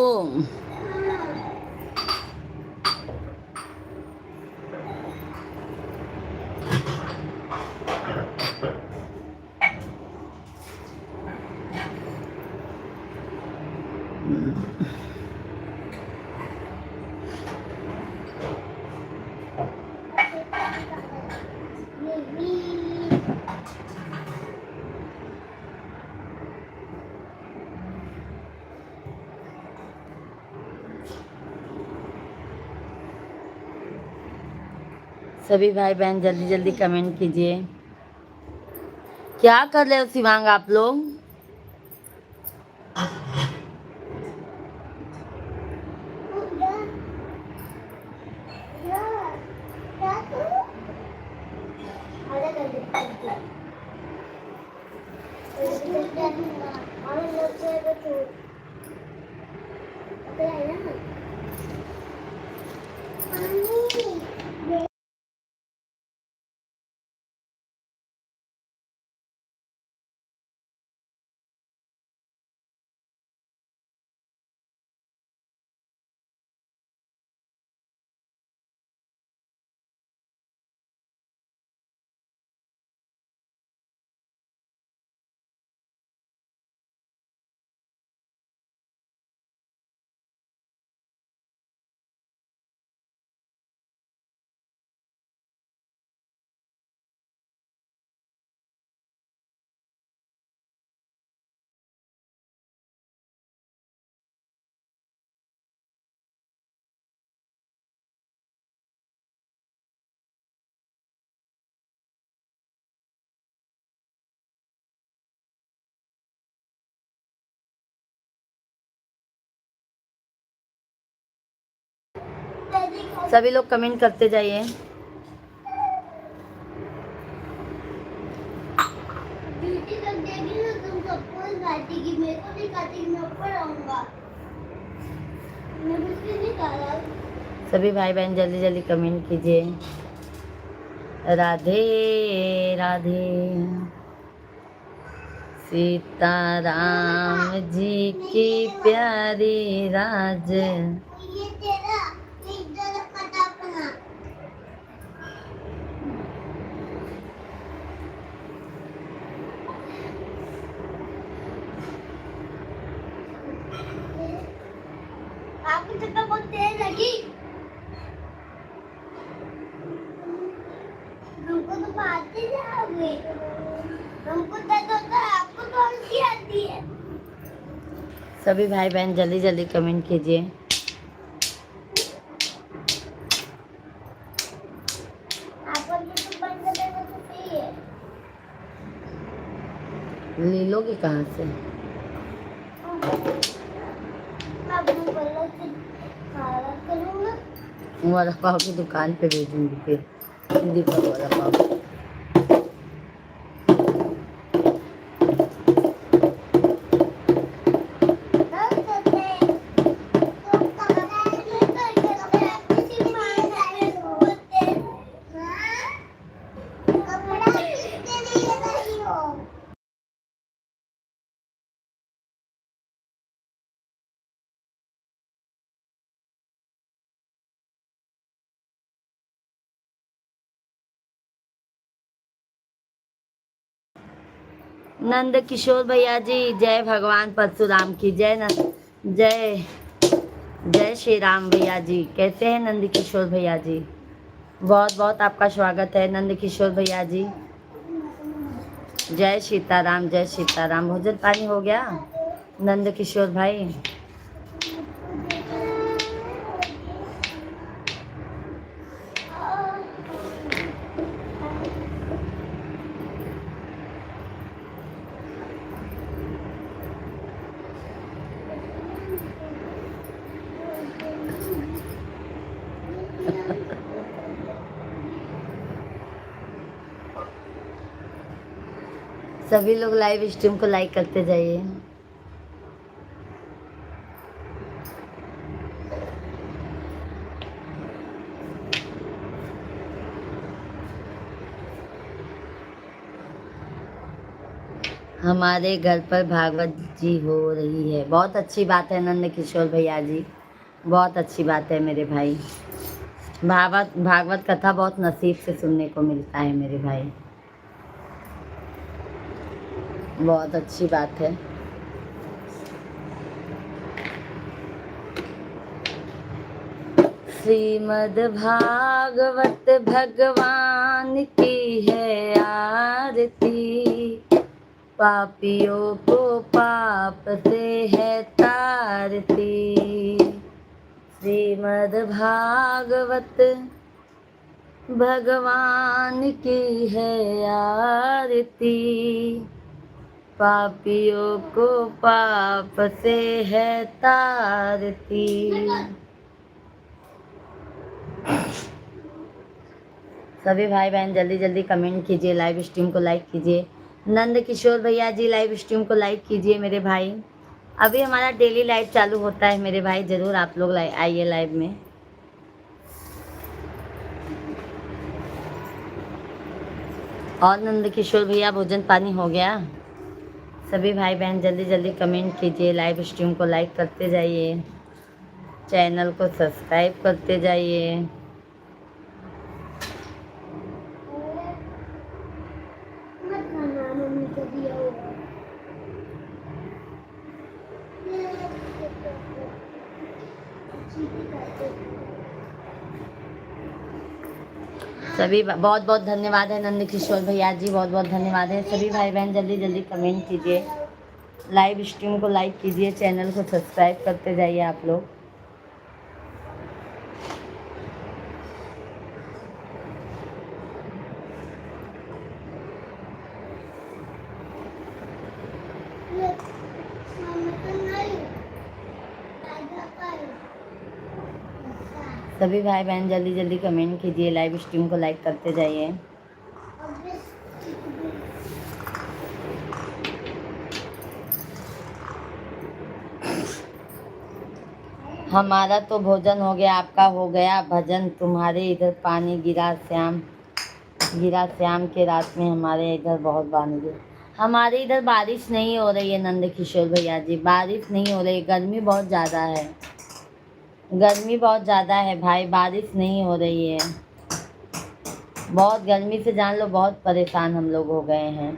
सभी भाई बहन जल्दी जल्दी कमेंट कीजिए। क्या कर रहे हो शिवांग आप लोग? सभी लोग कमेंट करते जाइए। ब्यूटी कर देगी ना तुम सबको काटेगी, मेरे को नहीं काटेगी, मैं ऊपर आऊंगा। मैं मुझसे नहीं काला। सभी भाई बहन जल्दी जल्दी कमेंट कीजिए। राधे राधे सीताराम जी की प्यारी राज। ये तेरा इधर कटा अपना। आपकी चक्कर बहुत तेज लगी। हमको तो मारते जाओगे। हमको दर्द होता है, आपको कौन सी आती है? सभी भाई बहन जल्दी जल्दी कमेंट कीजिए। आपको यूट्यूब बंद कर देना तो सही है। ले लोगे कहाँ से? मैं अपने पल्ले से खाना करूँगा। वड़ा पाव की दुकान पे भेजूंगी फिर। हिंदी का वड़ा पाव। नंद किशोर भैया जी, जय भगवान परशुराम की जय। जय जय श्री राम भैया जी, कैसे हैं नंद किशोर भैया जी? बहुत बहुत आपका स्वागत है नंद किशोर भैया जी। जय सीताराम, जय सीताराम। भोजन पानी हो गया नंद किशोर भाई? सभी लोग लाइव स्ट्रीम को लाइक करते जाइए। हमारे घर पर भागवत जी हो रही है, बहुत अच्छी बात है नंद किशोर भैया जी, बहुत अच्छी बात है मेरे भाई। भागवत भागवत कथा बहुत नसीब से सुनने को मिलता है मेरे भाई, बहुत अच्छी बात है। श्रीमद् भागवत भगवान की है आरती, पापियों को पाप से है तारती। श्रीमद् भागवत भगवान की है आरती, पापियों को पाप से है तारती। सभी भाई बहन जल्दी जल्दी कमेंट कीजिए, लाइव स्ट्रीम को लाइक कीजिए। नंद किशोर भैया जी लाइव स्ट्रीम को लाइक कीजिए मेरे भाई। अभी हमारा डेली लाइव चालू होता है मेरे भाई, ज़रूर आप लोग आइए लाइव में। और नंद किशोर भैया भोजन पानी हो गया? सभी भाई बहन जल्दी जल्दी कमेंट कीजिए, लाइव स्ट्रीम को लाइक करते जाइए, चैनल को सब्सक्राइब करते जाइए। मत खाना, मम्मी को दिया होगा। सभी बहुत बहुत धन्यवाद है नंद किशोर भैया जी, बहुत बहुत धन्यवाद है। सभी भाई बहन जल्दी जल्दी कमेंट कीजिए, लाइव स्ट्रीम को लाइक कीजिए, चैनल को सब्सक्राइब करते जाइए आप लोग। सभी भाई बहन जल्दी जल्दी कमेंट कीजिए, लाइव स्ट्रीम को लाइक करते जाइए। हमारा तो भोजन हो गया, आपका हो गया भजन? तुम्हारे इधर पानी गिरा श्याम के रात में, हमारे इधर बहुत पानी गिरा। हमारे इधर बारिश नहीं हो रही है नंद किशोर भैया जी, बारिश नहीं हो रही, गर्मी बहुत ज़्यादा है, गर्मी बहुत ज़्यादा है भाई, बारिश नहीं हो रही है। बहुत गर्मी से जान लो बहुत परेशान हम लोग हो गए हैं।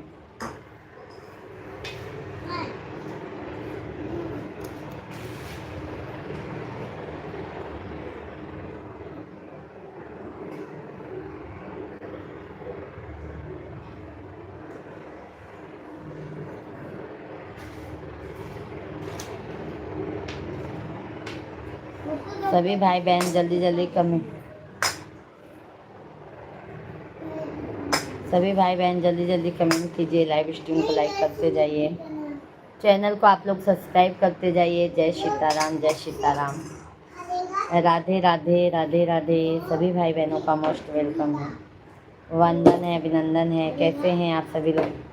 सभी भाई बहन जल्दी जल्दी कमेंट सभी भाई बहन जल्दी जल्दी कमेंट कीजिए, लाइव स्ट्रीम को लाइक करते जाइए, चैनल को आप लोग सब्सक्राइब करते जाइए। जय सीताराम, जय सीताराम, राधे राधे, राधे राधे। सभी भाई बहनों का मोस्ट वेलकम है, वंदन है, अभिनंदन है। कैसे हैं आप सभी लोग?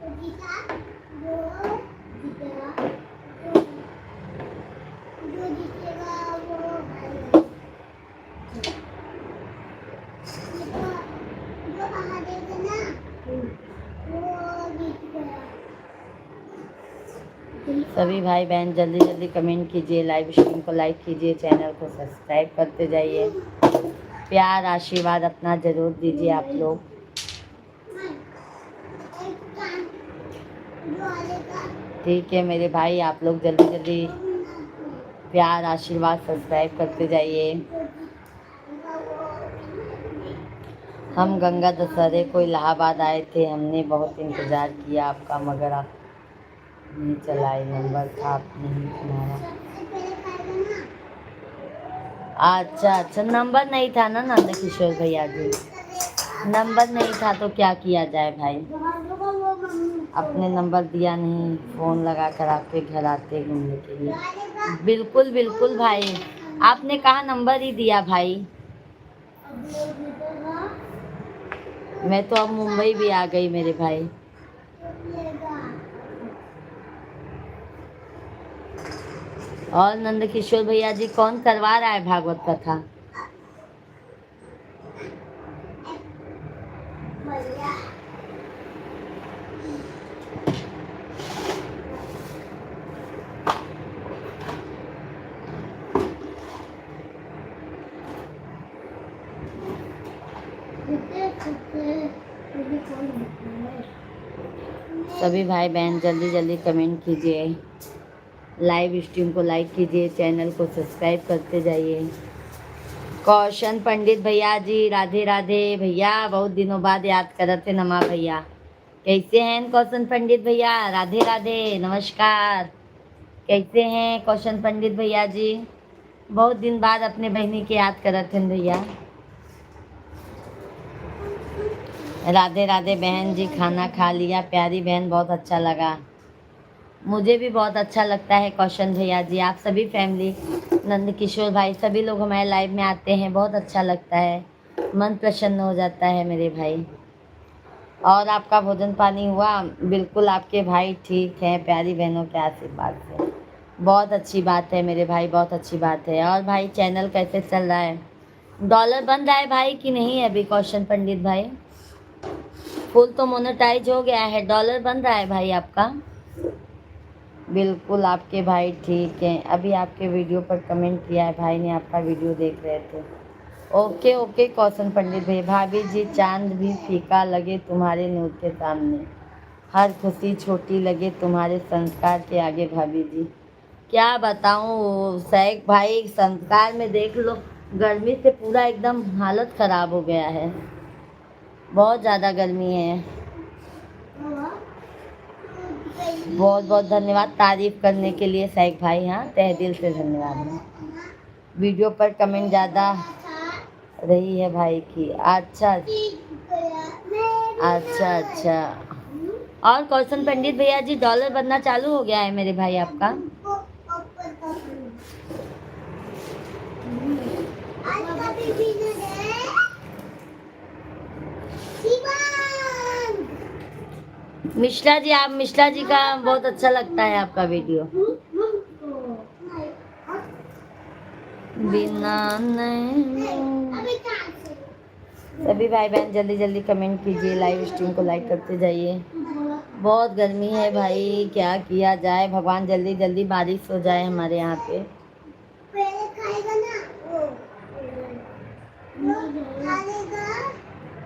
सभी भाई बहन जल्दी जल्दी कमेंट कीजिए, लाइव स्ट्रीम को लाइक कीजिए, चैनल को सब्सक्राइब करते जाइए। प्यार आशीर्वाद अपना ज़रूर दीजिए आप लोग। ठीक है मेरे भाई, आप लोग जल्दी जल्दी प्यार आशीर्वाद सब्सक्राइब करते जाइए। हम गंगा दशहरे को इलाहाबाद आए थे, हमने बहुत इंतज़ार किया आपका, मगर आप नहीं चलाए, नंबर था आप नहीं तुम्हारा। अच्छा अच्छा, नंबर नहीं था ना नंद किशोर भैया जी, नंबर नहीं था तो क्या किया जाए भाई, अपने नंबर दिया नहीं, फ़ोन लगा कर आपके घर आते घूमने के लिए। बिल्कुल बिल्कुल भाई, आपने कहा नंबर ही दिया भाई। मैं तो अब मुंबई भी आ गई मेरे भाई। और नंद किशोर भैया जी कौन करवा रहा है भागवत कथा? सभी भाई बहन जल्दी जल्दी कमेंट कीजिए, लाइव स्ट्रीम को लाइक कीजिए, चैनल को सब्सक्राइब करते जाइए। कौशन पंडित भैया जी राधे राधे भैया, बहुत दिनों बाद याद कर थे नमा भैया। कैसे हैं कौशन पंडित भैया? राधे राधे नमस्कार। कैसे हैं कौशन पंडित भैया जी? बहुत दिन बाद अपने बहनी के याद कर थे भैया। राधे राधे बहन जी, खाना खा लिया? प्यारी बहन बहुत अच्छा लगा, मुझे भी बहुत अच्छा लगता है कौशन भैया जी। आप सभी फैमिली, नंद किशोर भाई, सभी लोग हमारे लाइव में आते हैं, बहुत अच्छा लगता है, मन प्रसन्न हो जाता है मेरे भाई। और आपका भोजन पानी हुआ? बिल्कुल, आपके भाई ठीक हैं प्यारी बहनों के आशीर्वाद से। बहुत अच्छी बात है मेरे भाई, बहुत अच्छी बात है। और भाई चैनल कैसे चल रहा है? डॉलर बन रहा है भाई कि नहीं है अभी कौशन पंडित भाई? फुल तो मोनेटाइज हो गया है, डॉलर बन रहा है भाई आपका? बिल्कुल आपके भाई ठीक हैं, अभी आपके वीडियो पर कमेंट किया है भाई ने, आपका वीडियो देख रहे थे। ओके ओके कौशन पंडित भाई। भाभी जी, चांद भी फीका लगे तुम्हारे नूर के सामने, हर खुशी छोटी लगे तुम्हारे संस्कार के आगे भाभी जी। क्या बताऊँ सैक भाई, संस्कार में देख लो, गर्मी से पूरा एकदम हालत ख़राब हो गया है, बहुत ज़्यादा गर्मी है। बहुत बहुत धन्यवाद तारीफ़ करने के लिए सैक भाई, हाँ तहे दिल से धन्यवाद। वीडियो पर कमेंट ज़्यादा रही है भाई की। अच्छा अच्छा अच्छा। और कौशन पंडित भैया जी, डॉलर बनना चालू हो गया है मेरे भाई आपका? मिश्रा जी, आप मिश्रा जी का बहुत अच्छा लगता है आपका वीडियो। बिना सभी भाई बहन जल्दी जल्दी कमेंट कीजिए, लाइव स्ट्रीम को लाइक करते जाइए। बहुत गर्मी है भाई, क्या किया जाए, भगवान जल्दी जल्दी बारिश हो जाए हमारे यहाँ पे। खाएगा ना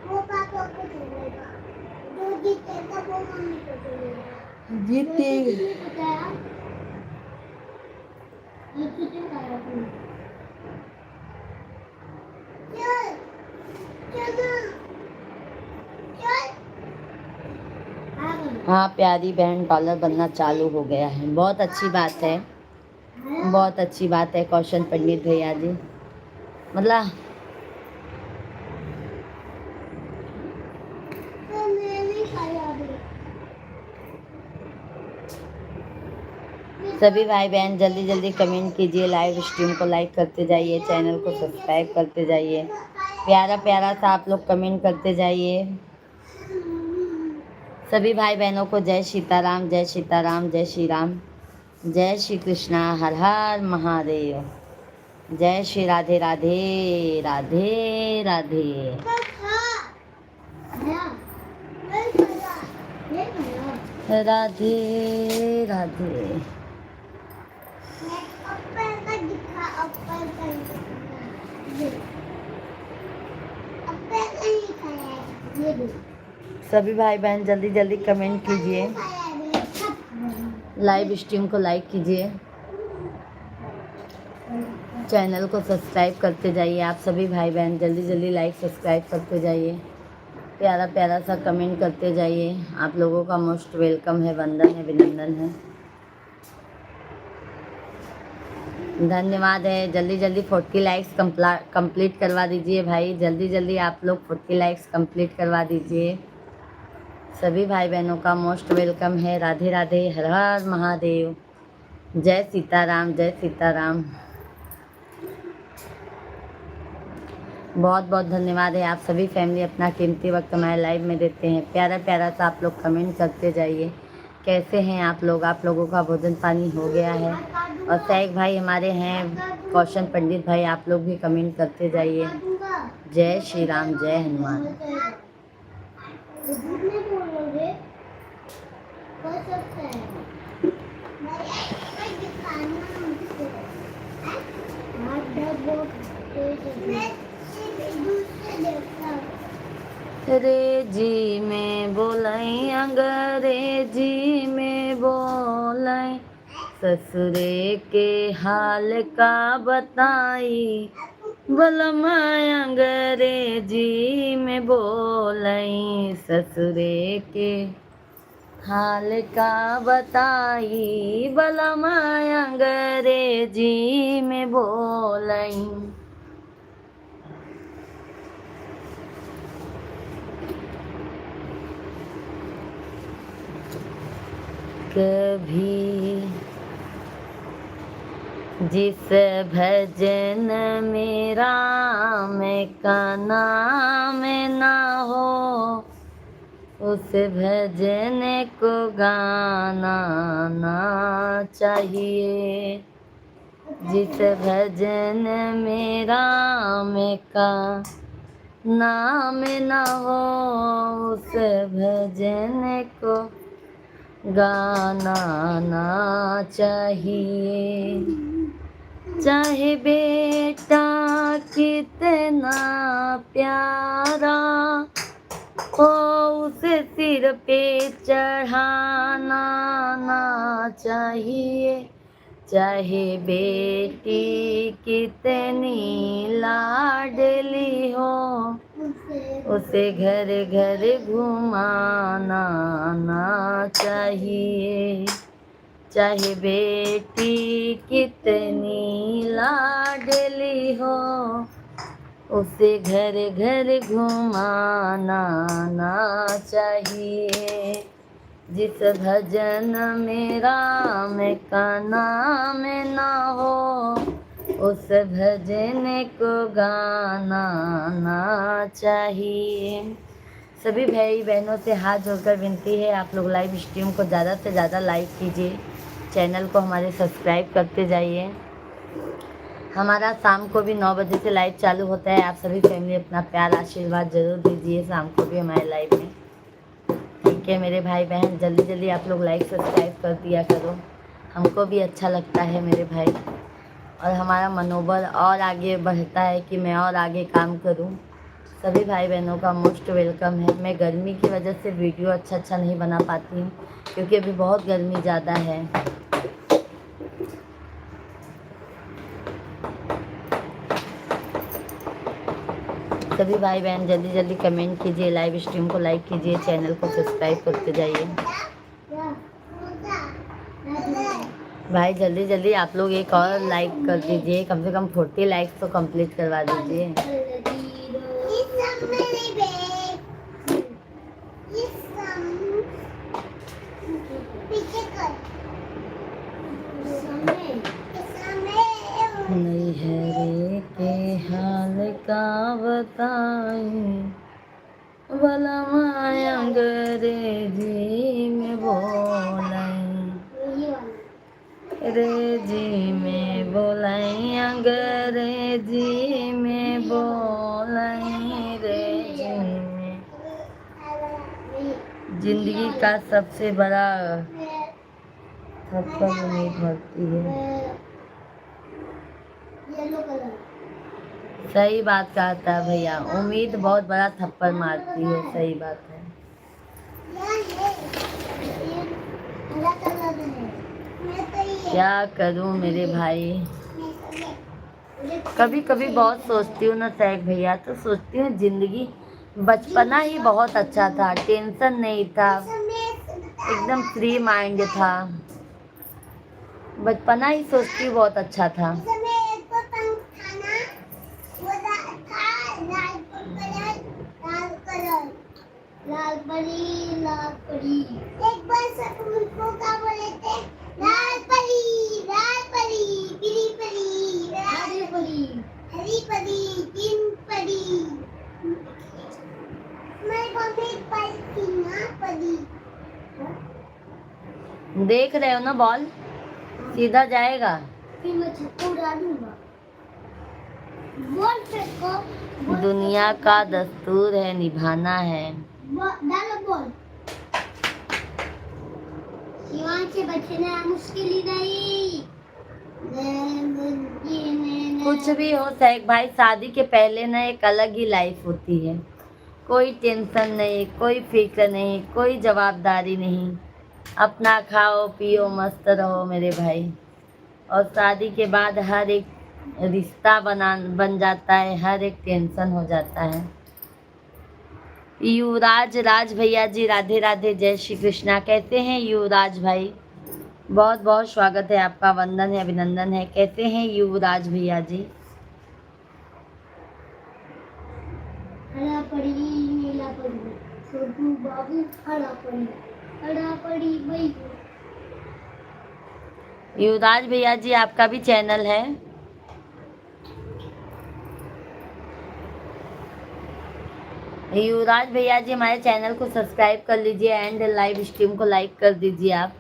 वो पापा को देगा, जो जीतेगा वो मम्मी को देगा। जीतेगा हाँ प्यारी बहन, डॉलर बनना चालू हो गया है, बहुत अच्छी बात है, बहुत अच्छी बात है कौशन पंडित भैया जी। मतलब सभी भाई बहन जल्दी जल्दी कमेंट कीजिए, लाइव स्ट्रीम को लाइक करते जाइए, चैनल को सब्सक्राइब करते जाइए, प्यारा प्यारा सा आप लोग कमेंट करते जाइए। सभी भाई बहनों को जय सीताराम, जय सीताराम, जय श्री राम, जय श्री कृष्णा, हर हर महादेव, जय श्री राधे राधे राधे राधे। राधे राधे। सभी भाई बहन जल्दी जल्दी कमेंट कीजिए, लाइव स्ट्रीम को लाइक कीजिए, चैनल को सब्सक्राइब करते जाइए। आप सभी भाई बहन जल्दी जल्दी लाइक सब्सक्राइब करते जाइए, प्यारा प्यारा सा कमेंट करते जाइए। आप लोगों का मोस्ट वेलकम है, वंदन है, अभिनंदन है, धन्यवाद है। जल्दी जल्दी 40 लाइक्स कंप्लीट करवा दीजिए भाई, जल्दी जल्दी आप लोग 40 लाइक्स कंप्लीट करवा दीजिए। सभी भाई बहनों का मोस्ट वेलकम है। राधे राधे, हर हर महादेव, जय सीताराम, जय सीताराम। बहुत बहुत धन्यवाद है। आप सभी फैमिली अपना कीमती वक्त हमारे लाइव में देते हैं। प्यारा प्यारा सा आप लोग कमेंट करते जाइए। कैसे हैं आप लोग? आप लोगों का भोजन पानी हो गया है? और सैक भाई हमारे हैं, कौशन पंडित भाई, आप लोग भी कमेंट करते जाइए। जय श्री राम, जय हनुमान। अंग्रेजी में बोलाई, अंग्रेजी में बोलाई, ससुरे के हाल का बताई, बलमा अंग्रेजी में बोलाई, ससुरे के हाल का बताई, बलमा अंग्रेजी में बोलाई। कभी जिस भजन में राम का नाम ना हो, उस भजन को गाना ना चाहिए। जिस भजन में राम का नाम ना हो, उस भजन को गाना ना चाहिए। चाहे बेटा कितना प्यारा हो, उसे सिर पे चढ़ाना ना चाहिए। चाहे बेटी कितनी लाडली हो, उसे घर घर घुमाना ना चाहिए। चाहे बेटी कितनी लाडली हो, उसे घर घर घुमाना ना चाहिए। जिस भजन में राम का नाम ना हो, उस भजन को गाना ना चाहिए। सभी भाई बहनों से हाथ जोड़कर विनती है, आप लोग लाइव स्ट्रीम को ज़्यादा से ज़्यादा लाइक कीजिए, चैनल को हमारे सब्सक्राइब करते जाइए। हमारा शाम को भी 9 बजे से लाइव चालू होता है। आप सभी फैमिली अपना प्यार आशीर्वाद जरूर दीजिए शाम को भी हमारे लाइव में, ठीक है मेरे भाई बहन। जल्दी जल्दी आप लोग लाइक सब्सक्राइब कर दिया करो, हमको भी अच्छा लगता है मेरे भाई, और हमारा मनोबल और आगे बढ़ता है कि मैं और आगे काम करूं। सभी भाई बहनों का मोस्ट वेलकम है। मैं गर्मी की वजह से वीडियो अच्छा नहीं बना पाती हूँ, क्योंकि अभी बहुत गर्मी ज़्यादा है। सभी भाई बहन जल्दी जल्दी कमेंट कीजिए, लाइव स्ट्रीम को लाइक कीजिए, चैनल को सब्सक्राइब करते जाइए। भाई जल्दी जल्दी आप लोग एक और लाइक कर दीजिए, कम से कम 40 लाइक्स तो कंप्लीट करवा दीजिए। नैहरे के हाल का बताई, बलमा अंग्रेजी में बोलाई, अंग्रेजी में बोलाई, अंग्रेजी में बोलाई, अंग्रेजी में। जिंदगी का सबसे बड़ा थप्पड़ उम्मीद भरती है। सही बात कहता है भैया, उम्मीद बहुत बड़ा थप्पड़ मारती है, सही बात है। क्या करूं मेरे भाई। कभी कभी बहुत सोचती हूँ ना सैक भैया, तो सोचती हूँ जिंदगी बचपना ही बहुत अच्छा था, टेंशन नहीं था, एकदम फ्री माइंड था। बचपना ही सोचती हूँ बहुत अच्छा था। लाल परी लाल परी, एक बार सब मुझको क्या बोले थे? लाल परी पीली परी हरी परी तीन परी। मेरे को भी एक परी थी ना, परी। देख रहे हो ना बॉल सीधा जाएगा। फिर मैं छक्का उड़ा दूंगा। बॉल फेंको। दुनिया का दस्तूर है, निभाना है। डालो बॉल। शिवान से बचना मुश्किल ही नहीं। कुछ भी हो सैक भाई, शादी के पहले ना एक अलग ही लाइफ होती है। कोई टेंशन नहीं, कोई फिक्र नहीं, कोई जवाबदारी नहीं। अपना खाओ पियो मस्त रहो मेरे भाई। और शादी के बाद हर एक रिश्ता बन जाता है, हर एक टेंशन हो जाता है। युवराज राज भैया जी राधे राधे, जय श्री कृष्णा। कैसे हैं युवराज भाई? बहुत बहुत स्वागत है आपका, वंदन है अभिनंदन है। कैसे हैं युवराज भैया जी? हरा पड़ी नीला पड़ी, छोटू बाबू हरा पड़ी भाई। युवराज भैया जी आपका भी चैनल है? युवराज भैया जी हमारे चैनल को सब्सक्राइब कर लीजिए एंड लाइव स्ट्रीम को लाइक कर दीजिए आप।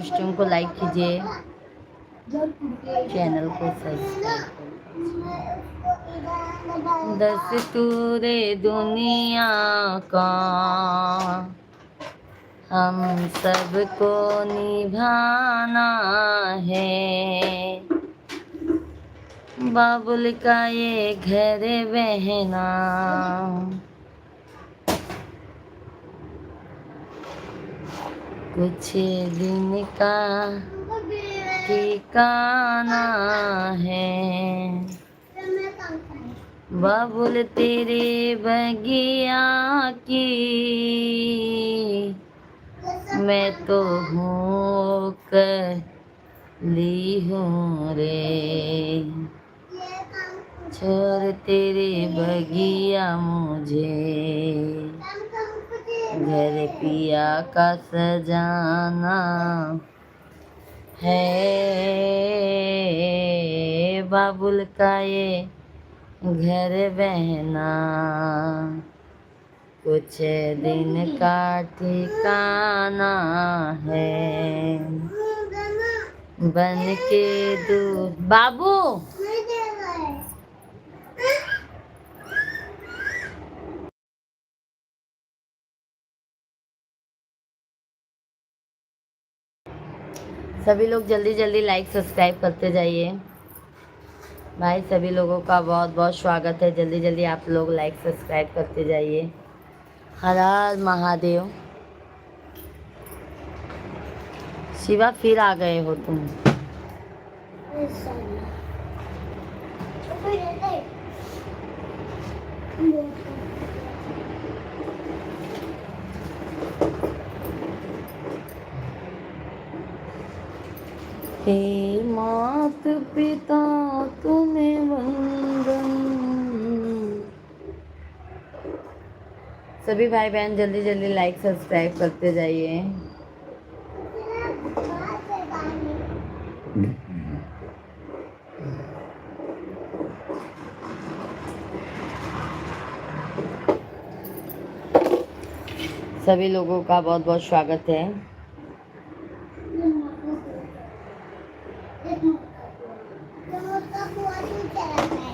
स्ट्रीम को लाइक कीजिए, चैनल को सब्सक्राइब। दस्तूरे दुनिया का हम सबको निभाना है। बाबुल का ये घर बहना कुछ दिन का ठिकाना है। बाबुल तेरे बगिया की मैं तो हूँ कली हूँ रे। छोड़ तेरे बगिया मुझे, घर पिया का सजाना है। बाबुल का ये घर बहना कुछ दिन का ठिकाना है। बन के दूर बाबू सभी लोग जल्दी जल्दी लाइक सब्सक्राइब करते जाइए भाई। सभी लोगों का बहुत बहुत स्वागत है, जल्दी जल्दी आप लोग लाइक सब्सक्राइब करते जाइए। हर हर महादेव। शिवा फिर आ गए हो तुम। हे मात पिता तुम्हें वंदन। सभी भाई बहन जल्दी जल्दी लाइक सब्सक्राइब करते जाइए। सभी लोगों का बहुत बहुत स्वागत है। उसका बहुत ही चला है।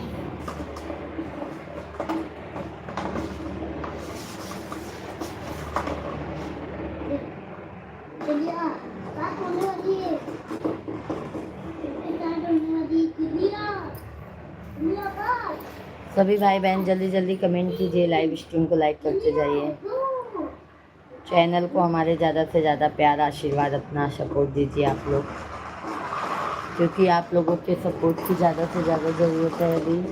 चलिए बात होने वाली है। बात होने वाली दुनिया बात। सभी भाई बहन जल्दी जल्दी कमेंट कीजिए, लाइव स्ट्रीम को लाइक करते जाइए, चैनल को हमारे ज़्यादा से ज़्यादा प्यार आशीर्वाद अपना सपोर्ट दीजिए आप लोग, क्योंकि आप लोगों के सपोर्ट की ज़्यादा से ज़्यादा ज़रूरत है अभी।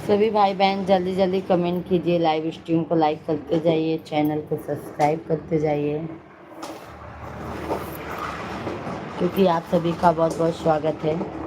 सभी भाई बहन जल्दी जल्दी कमेंट कीजिए, लाइव स्ट्रीम को लाइक करते जाइए, चैनल को सब्सक्राइब करते जाइए, क्योंकि आप सभी का बहुत बहुत स्वागत है।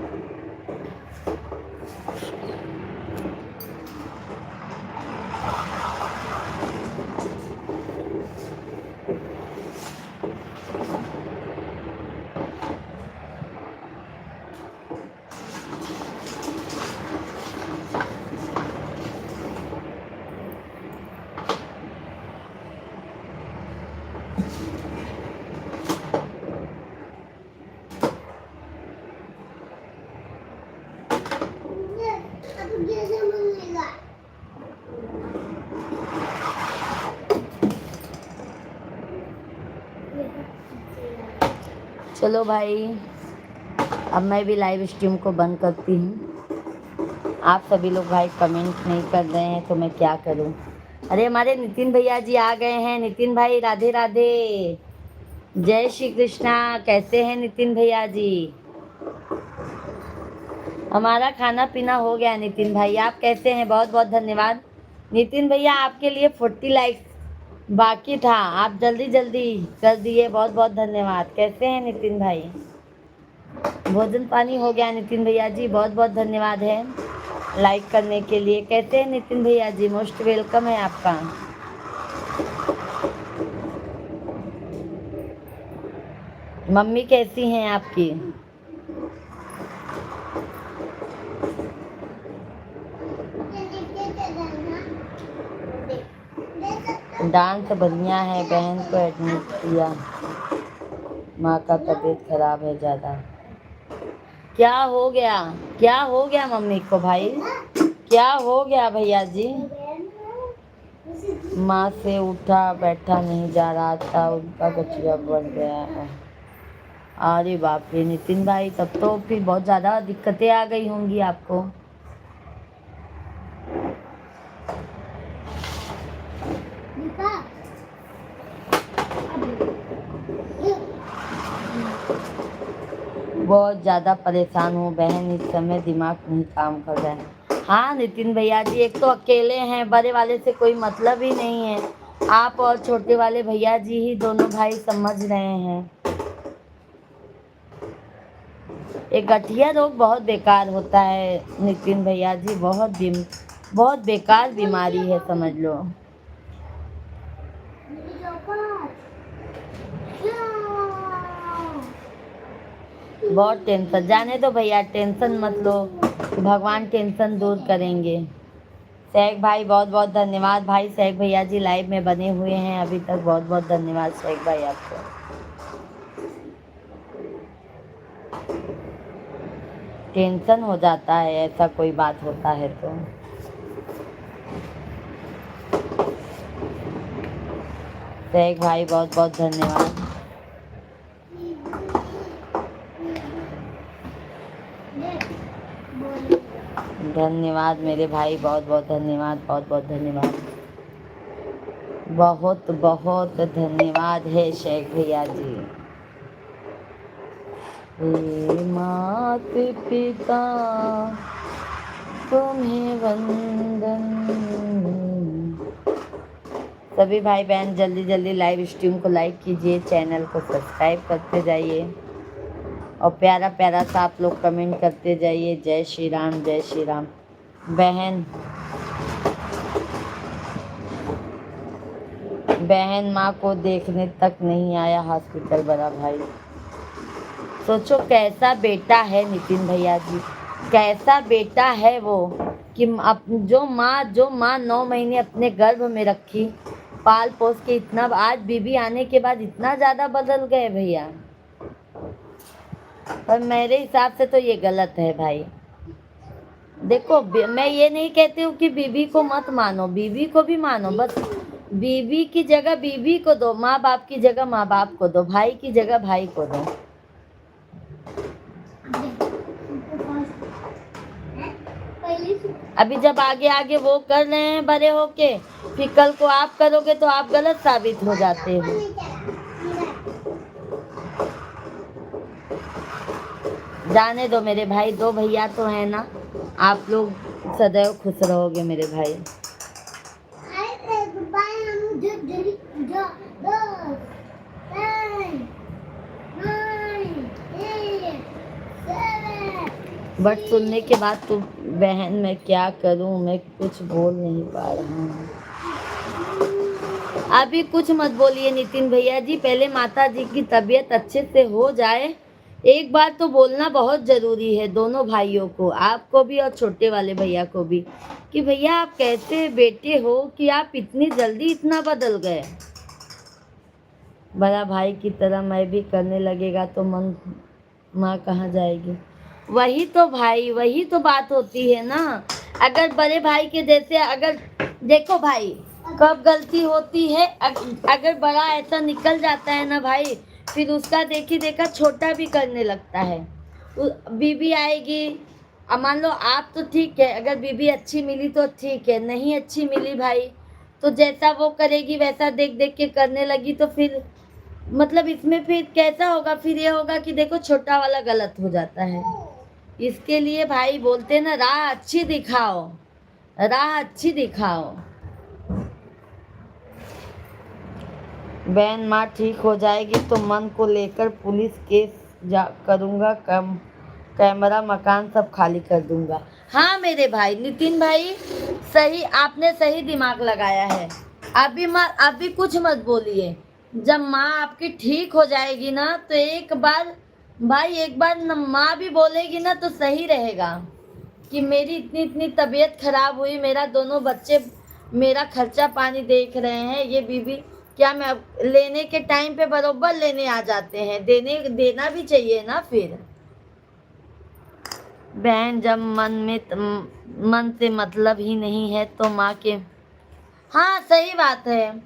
अब कैसे बनेगा? चलो भाई, अब मैं भी लाइव स्ट्रीम को बंद करती हूँ। आप सभी लोग भाई कमेंट नहीं कर रहे हैं तो मैं क्या करूँ। अरे हमारे नितिन भैया जी आ गए हैं। नितिन भाई राधे राधे, जय श्री कृष्णा। कैसे हैं नितिन भैया जी? हमारा खाना पीना हो गया नितिन भाई, आप कैसे हैं? बहुत बहुत धन्यवाद नितिन भैया, आपके लिए 40 लाइक्स बाकी था, आप जल्दी जल्दी कर दिए, बहुत बहुत धन्यवाद। कैसे हैं नितिन भाई? भोजन पानी हो गया नितिन भैया जी, बहुत बहुत धन्यवाद है लाइक करने के लिए। कैसे हैं नितिन भैया जी? मोस्ट वेलकम है आपका। मम्मी कैसी हैं आपकी? डांस बढ़िया है, बहन को एडमिट किया, माँ का तबीयत खराब है ज़्यादा। क्या हो गया? क्या हो गया मम्मी को भाई? क्या हो गया भैया जी? माँ से उठा बैठा नहीं जा रहा था, उनका गठिया बढ़ गया है। अरे बाप रे नितिन भाई, तब तो फिर बहुत ज़्यादा दिक्कतें आ गई होंगी आपको। बहुत ज़्यादा परेशान हूँ बहन, इस समय दिमाग नहीं काम कर रहा है। हाँ नितिन भैया जी, एक तो अकेले हैं, बड़े वाले से कोई मतलब ही नहीं है। आप और छोटे वाले भैया जी ही दोनों भाई समझ रहे हैं। एक गठिया रोग बहुत बेकार होता है नितिन भैया जी, बहुत बेकार बीमारी है, समझ लो। बहुत टेंशन, जाने दो भैया, टेंशन मत लो, भगवान टेंशन दूर करेंगे। शेख भाई बहुत बहुत धन्यवाद भाई, शेख भैया जी लाइव में बने हुए हैं अभी तक, बहुत बहुत धन्यवाद शेख भाई आपको। टेंशन हो जाता है, ऐसा कोई बात होता है तो। शेख भाई बहुत बहुत धन्यवाद। धन्यवाद मेरे भाई, बहुत बहुत धन्यवाद, बहुत बहुत धन्यवाद, बहुत बहुत धन्यवाद है शेख भैया जी। हे मात पिता तुम्हें वंदन। सभी भाई बहन जल्दी जल्दी लाइव स्ट्रीम को लाइक कीजिए, चैनल को सब्सक्राइब करते जाइए, और प्यारा प्यारा सा आप लोग कमेंट करते जाइए, जय श्री राम जय श्री राम। बहन माँ को देखने तक नहीं आया हॉस्पिटल बड़ा भाई। सोचो कैसा बेटा है नितिन भैया जी, कैसा बेटा है वो कि जो माँ 9 महीने अपने गर्भ में रखी, पाल पोस के इतना, आज बीबी आने के बाद इतना ज़्यादा बदल गए भैया। पर मेरे हिसाब से तो ये गलत है भाई। देखो मैं ये नहीं कहती हूँ कि बीबी को मत मानो, बीबी को भी मानो, बस बीबी की जगह बीबी को दो, माँ बाप की जगह माँ बाप को दो, भाई की जगह भाई को दो। अभी जब आगे आगे वो कर रहे हैं बड़े होके, फिर कल को आप करोगे तो आप गलत साबित हो जाते हो। जाने दो मेरे भाई, 2 भैया तो है ना, आप लोग सदैव खुश रहोगे मेरे भाई। बट सुनने के बाद तो बहन मैं क्या करूं, मैं कुछ बोल नहीं पा रहा हूँ। अभी कुछ मत बोलिए नितिन भैया जी, पहले माता जी की तबीयत अच्छे से हो जाए। एक बार तो बोलना बहुत ज़रूरी है दोनों भाइयों को, आपको भी और छोटे वाले भैया को भी, कि भैया आप कैसे बेटे हो कि आप इतनी जल्दी इतना बदल गए। बड़ा भाई की तरह मैं भी करने लगेगा तो माँ कहाँ जाएगी। वही तो भाई, वही तो बात होती है ना। अगर बड़े भाई के जैसे, अगर देखो भाई कब गलती होती है, अगर बड़ा ऐसा निकल जाता है ना भाई, फिर उसका देखी देखा छोटा भी करने लगता है। बीबी आएगी, अब मान लो आप तो ठीक है, अगर बीबी अच्छी मिली तो ठीक है, नहीं अच्छी मिली भाई तो जैसा वो करेगी वैसा देख देख के करने लगी, तो फिर मतलब इसमें फिर कैसा होगा, फिर ये होगा कि देखो छोटा वाला गलत हो जाता है। इसके लिए भाई बोलते ना, राह अच्छी दिखाओ, राह अच्छी दिखाओ। बहन माँ ठीक हो जाएगी तो मन को लेकर पुलिस केस करूँगा, कैमरा मकान सब खाली कर दूंगा। हाँ मेरे भाई नितिन भाई, सही, आपने सही दिमाग लगाया है। अभी कुछ मत बोलिए, जब माँ आपकी ठीक हो जाएगी ना तो एक बार माँ भी बोलेगी ना तो सही रहेगा कि मेरी इतनी तबीयत खराब हुई, मेरा दोनों बच्चे मेरा खर्चा पानी देख रहे हैं, ये बीबी क्या मैं लेने के टाइम पे बरोबर लेने आ जाते हैं, देना भी चाहिए ना फिर। बहन जब मन से मतलब ही नहीं है तो माँ के, हाँ सही बात है,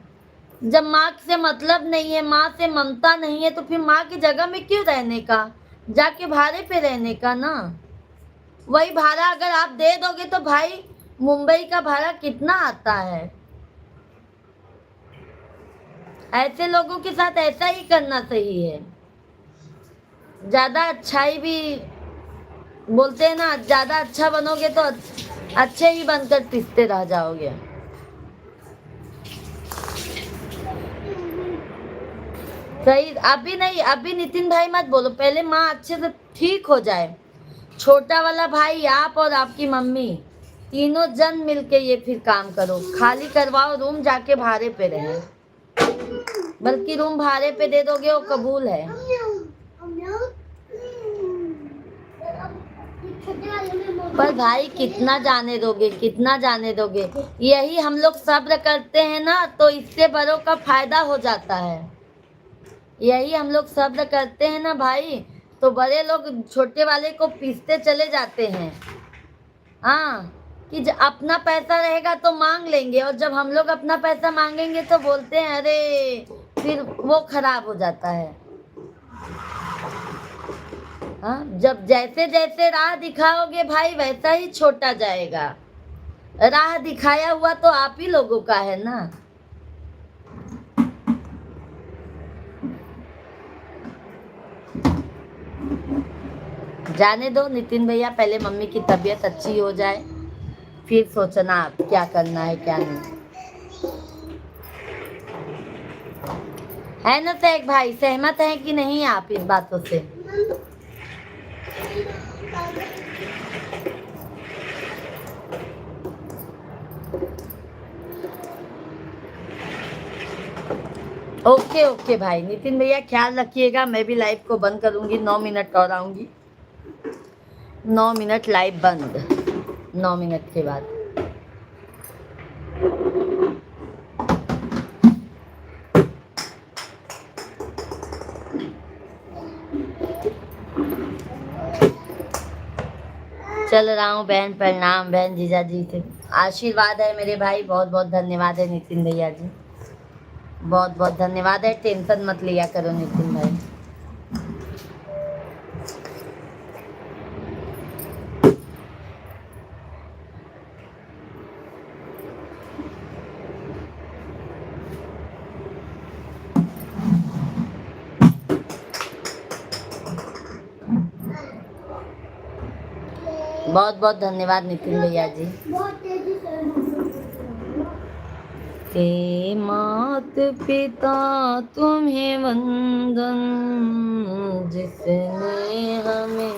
जब माँ से मतलब नहीं है, माँ से ममता नहीं है तो फिर माँ की जगह में क्यों रहने का, जाके भाड़े पे रहने का ना। वही भाड़ा अगर आप दे दोगे तो भाई मुंबई का भाड़ा कितना आता है। ऐसे लोगों के साथ ऐसा ही करना सही है। ज़्यादा अच्छाई भी बोलते हैं ना, ज़्यादा अच्छा बनोगे तो अच्छे ही बनकर पिसते रह जाओगे। सही, अभी नहीं, अभी नितिन भाई मत बोलो, पहले माँ अच्छे से ठीक हो जाए। छोटा वाला भाई, आप और आपकी मम्मी तीनों जन मिलके ये फिर काम करो, खाली करवाओ रूम, जाके भाड़े पे रहे, बल्कि रूम भाड़े पे दे दोगे वो कबूल है। पर भाई कितना जाने दोगे, कितना जाने दोगे। यही हम लोग सब्र करते हैं ना तो इससे बड़ों का फायदा हो जाता है। यही हम लोग सब्र करते हैं ना भाई तो बड़े लोग छोटे वाले को पीसते चले जाते हैं। हाँ कि अपना पैसा रहेगा तो मांग लेंगे, और जब हम लोग अपना पैसा मांगेंगे तो बोलते हैं अरे, फिर वो खराब हो जाता है। हाँ, जब जैसे जैसे राह दिखाओगे भाई वैसा ही छोटा जाएगा। राह दिखाया हुआ तो आप ही लोगों का है ना। जाने दो नितिन भैया, पहले मम्मी की तबीयत अच्छी हो जाए फिर सोचना आप क्या करना है क्या नहीं। है ना शेख भाई, सहमत है कि नहीं आप इस बातों से? ओके ओके भाई नितिन भैया, ख्याल रखिएगा। मैं भी लाइव को बंद करूंगी, 9 मिनट और आऊंगी। 9 मिनट लाइव बंद, 9 मिनट के बाद। चल रहा हूँ बहन, प्रणाम बहन। जीजा जी से आशीर्वाद है मेरे भाई, बहुत बहुत धन्यवाद है नितिन भैया जी, बहुत बहुत धन्यवाद है। टेंशन मत लिया करो नितिन भाई। बहुत बहुत धन्यवाद नितिन भैया जी। बहुत तेजी से हे मात पिता तुम्हें वंदन, जिसने हमें।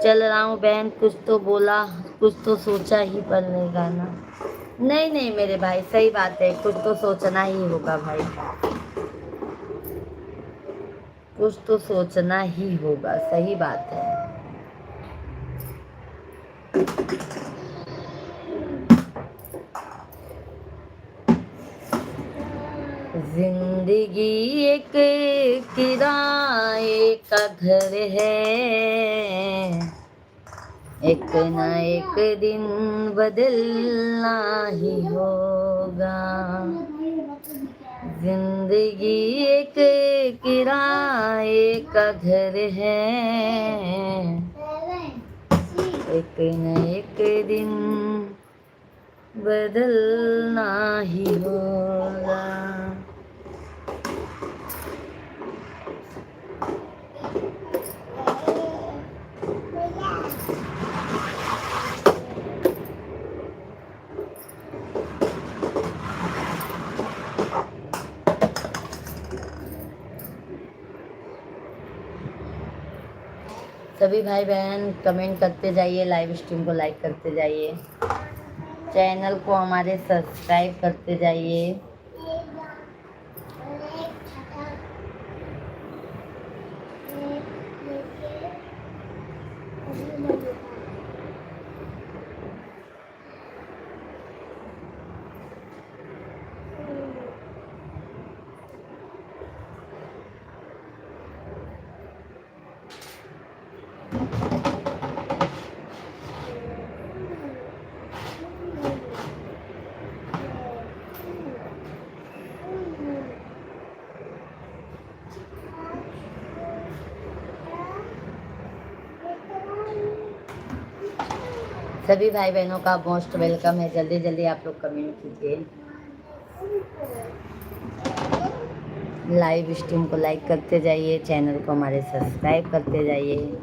चल रहा हूँ बहन, कुछ तो बोला, कुछ तो सोचा ही पड़ेगा ना। नहीं नहीं मेरे भाई, सही बात है, कुछ तो सोचना ही होगा भाई, कुछ तो सोचना ही होगा, सही बात है। जिंदगी एक किराए का घर है, एक न एक दिन बदलना ही होगा। जिंदगी एक किराए का घर है, एक न एक दिन बदलना ही होगा। सभी भाई बहन कमेंट करते जाइए, लाइव स्ट्रीम को लाइक करते जाइए, चैनल को हमारे सब्सक्राइब करते जाइए। सभी भाई बहनों का मोस्ट वेलकम है। जल्दी जल्दी आप लोग कमेंट कीजिए, लाइव स्ट्रीम को लाइक करते जाइए, चैनल को हमारे सब्सक्राइब करते जाइए।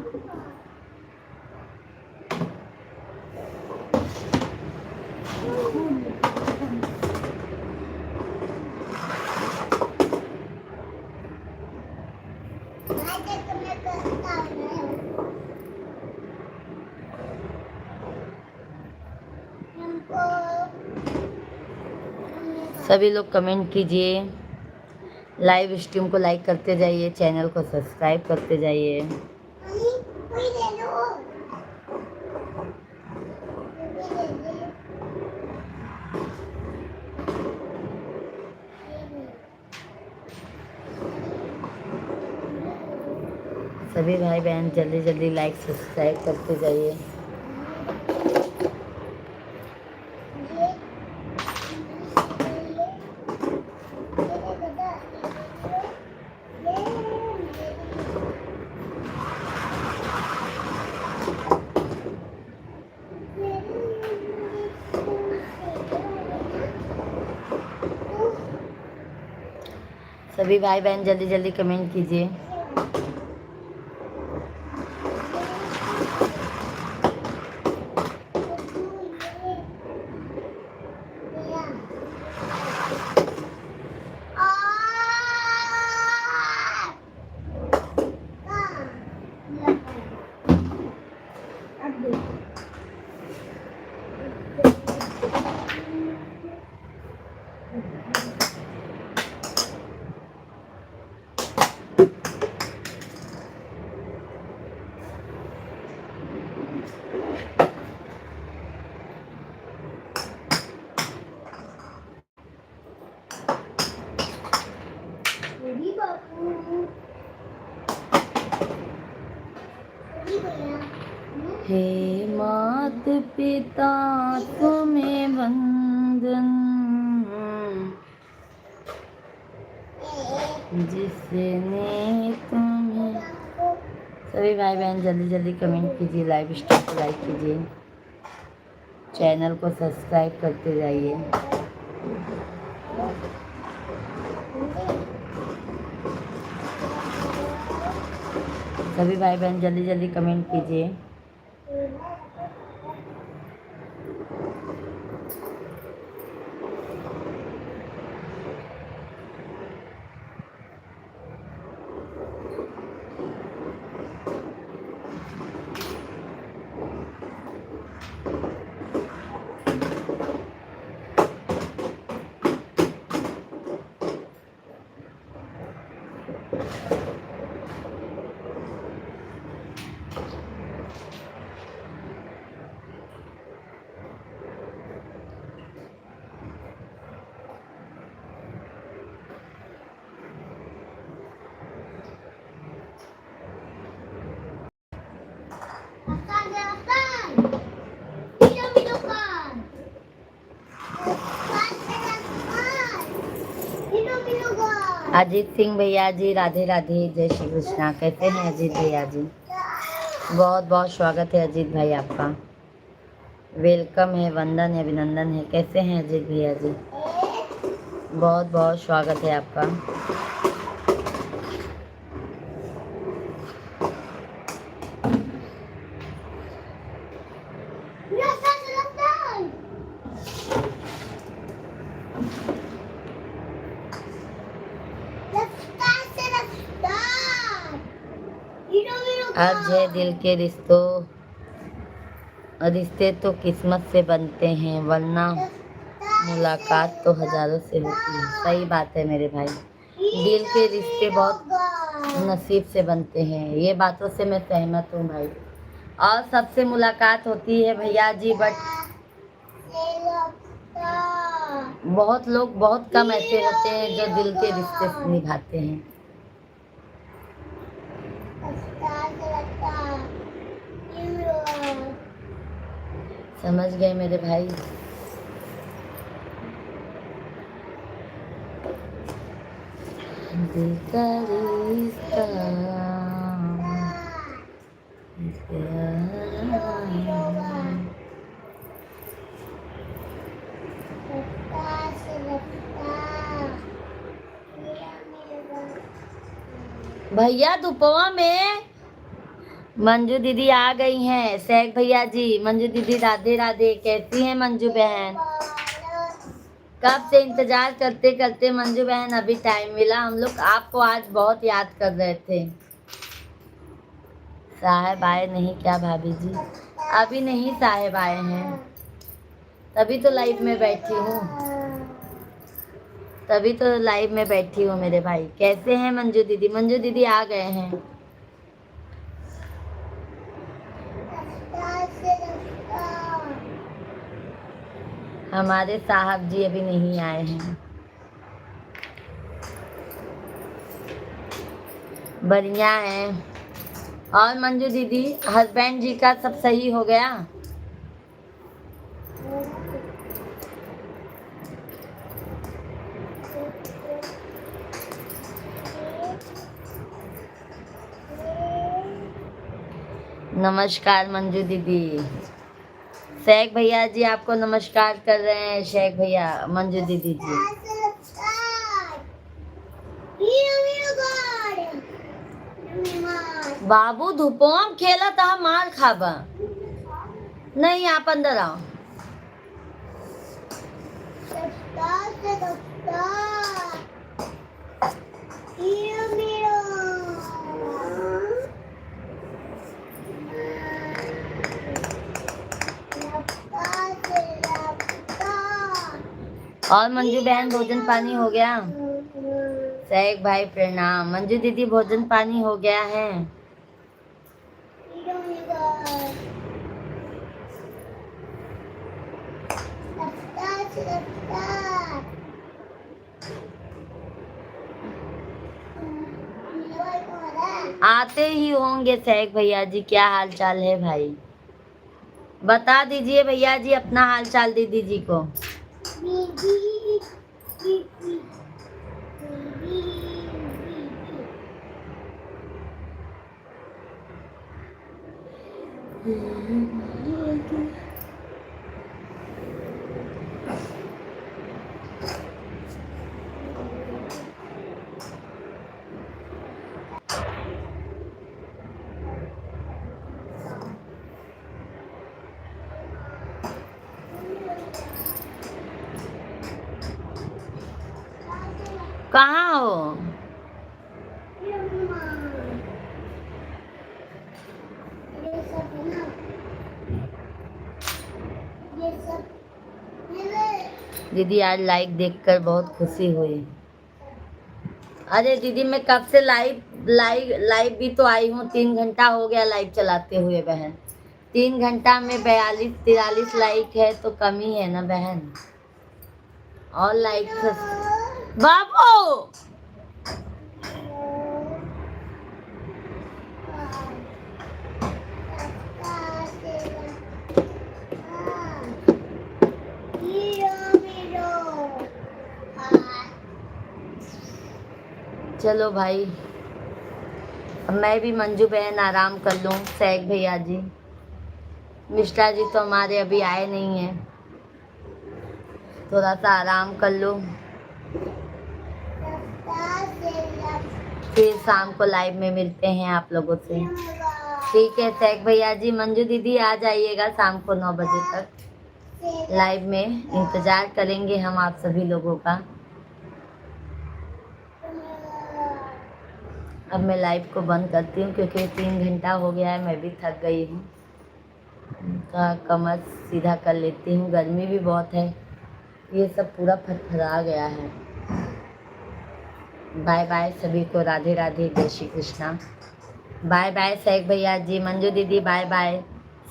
सभी लोग कमेंट कीजिए, लाइव स्ट्रीम को लाइक करते जाइए, चैनल को सब्सक्राइब करते जाइए। सभी भाई बहन जल्दी जल्दी लाइक सब्सक्राइब करते जाइए। सभी भाई बहन जल्दी जल्दी कमेंट कीजिए। पिता तुम्हें वंदन, जिसने तुम्हें। सभी भाई बहन जल्दी जल्दी कमेंट कीजिए, लाइव स्ट्रीम को लाइक कीजिए, चैनल को सब्सक्राइब करते जाइए। सभी भाई बहन जल्दी जल्दी कमेंट कीजिए। अजीत सिंह भैया जी राधे राधे, जय श्री कृष्णा। कैसे हैं अजीत भैया जी? बहुत बहुत स्वागत है अजीत भाई आपका, वेलकम है, वंदन है, अभिनंदन है। कैसे हैं अजीत भैया जी? बहुत बहुत स्वागत है आपका। आज है दिल के रिश्ते तो किस्मत से बनते हैं, वरना मुलाकात तो हजारों से होती है। सही बात है मेरे भाई, दिल के रिश्ते बहुत नसीब से बनते हैं, ये बातों से मैं सहमत हूँ भाई। और सबसे मुलाकात होती है भैया जी, बट बहुत लोग, बहुत कम ऐसे होते हैं जो दिल के रिश्ते निभाते हैं। समझ गए मेरे भाई? दिल का रिश्ता भैया दोपहर में मंजू दीदी आ गई हैं। शेख भैया जी, मंजू दीदी राधे राधे। कैसी हैं मंजू बहन? कब से इंतजार करते करते मंजू बहन अभी टाइम मिला। हम लोग आपको आज बहुत याद कर रहे थे। साहेब आए नहीं क्या भाभी जी? अभी नहीं साहेब आए हैं, तभी तो लाइव में बैठी हूँ, तभी तो लाइव में बैठी हूँ मेरे भाई। कैसे हैं मंजू दीदी? मंजू दीदी आ गए हैं। हमारे साहब जी अभी नहीं आए हैं। बढ़िया है। और मंजू दीदी, हस्बैंड जी का सब सही हो गया? नमस्कार मंजू दीदी। शेख भैया जी आपको नमस्कार कर रहे हैं। शेख भैया, मंजू दीदी जी। बाबू धुपोम खेला था, मार खाबा नहीं। आप अंदर आओ। और मंजू बहन भोजन पानी हो गया? शेख भाई प्रणाम। मंजू दीदी भोजन पानी हो गया है? आते ही होंगे शेख भैया जी। क्या हाल चाल है भाई? बता दीजिए भैया जी अपना हाल चाल दीदी जी को। दीदी दीदी दीदी कहाँ हो? ये सब है ना, ये सब मेरे दीदी आज लाइक देखकर बहुत खुशी हुई। अरे दीदी मैं कब से लाइव भी तो आई हूँ, 3 घंटा हो गया लाइव चलाते हुए बहन। 3 घंटा में 42-43 लाइक है तो कमी है ना बहन। और लाइक बाबू चलो भाई अब मैं भी मंजू बहन आराम कर लूँ। सैक भैया जी मिश्रा जी तो हमारे अभी आए नहीं हैं, थोड़ा सा आराम कर लो, फिर शाम को लाइव में मिलते हैं आप लोगों से। ठीक है सैक भैया जी, मंजू दीदी आ जाइएगा शाम को 9 बजे तक लाइव में, इंतजार करेंगे हम आप सभी लोगों का। अब मैं लाइव को बंद करती हूँ क्योंकि 3 घंटा हो गया है, मैं भी थक गई हूँ। तो कमर सीधा कर लेती हूँ, गर्मी भी बहुत है, ये सब पूरा फटफड़ा गया है। बाय बाय सभी को, राधे राधे, जय श्री कृष्णा। बाय बाय सैक भैया जी, मंजू दीदी बाय बाय।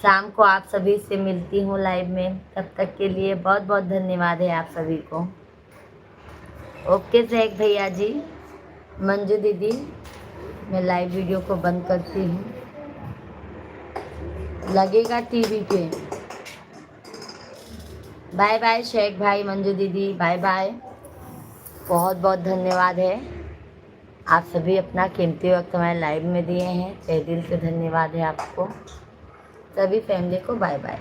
शाम को आप सभी से मिलती हूँ लाइव में, तब तक के लिए बहुत बहुत धन्यवाद है आप सभी को। ओके सैक भैया जी, मंजू दीदी मैं लाइव वीडियो को बंद करती हूँ, लगेगा टीवी के। बाय बाय शेख भाई, मंजू दीदी बाय बाय। बहुत बहुत धन्यवाद है, आप सभी अपना कीमती वक्त हमारे लाइव में दिए हैं, तहे दिल से धन्यवाद है आपको सभी फैमिली को। Bye bye.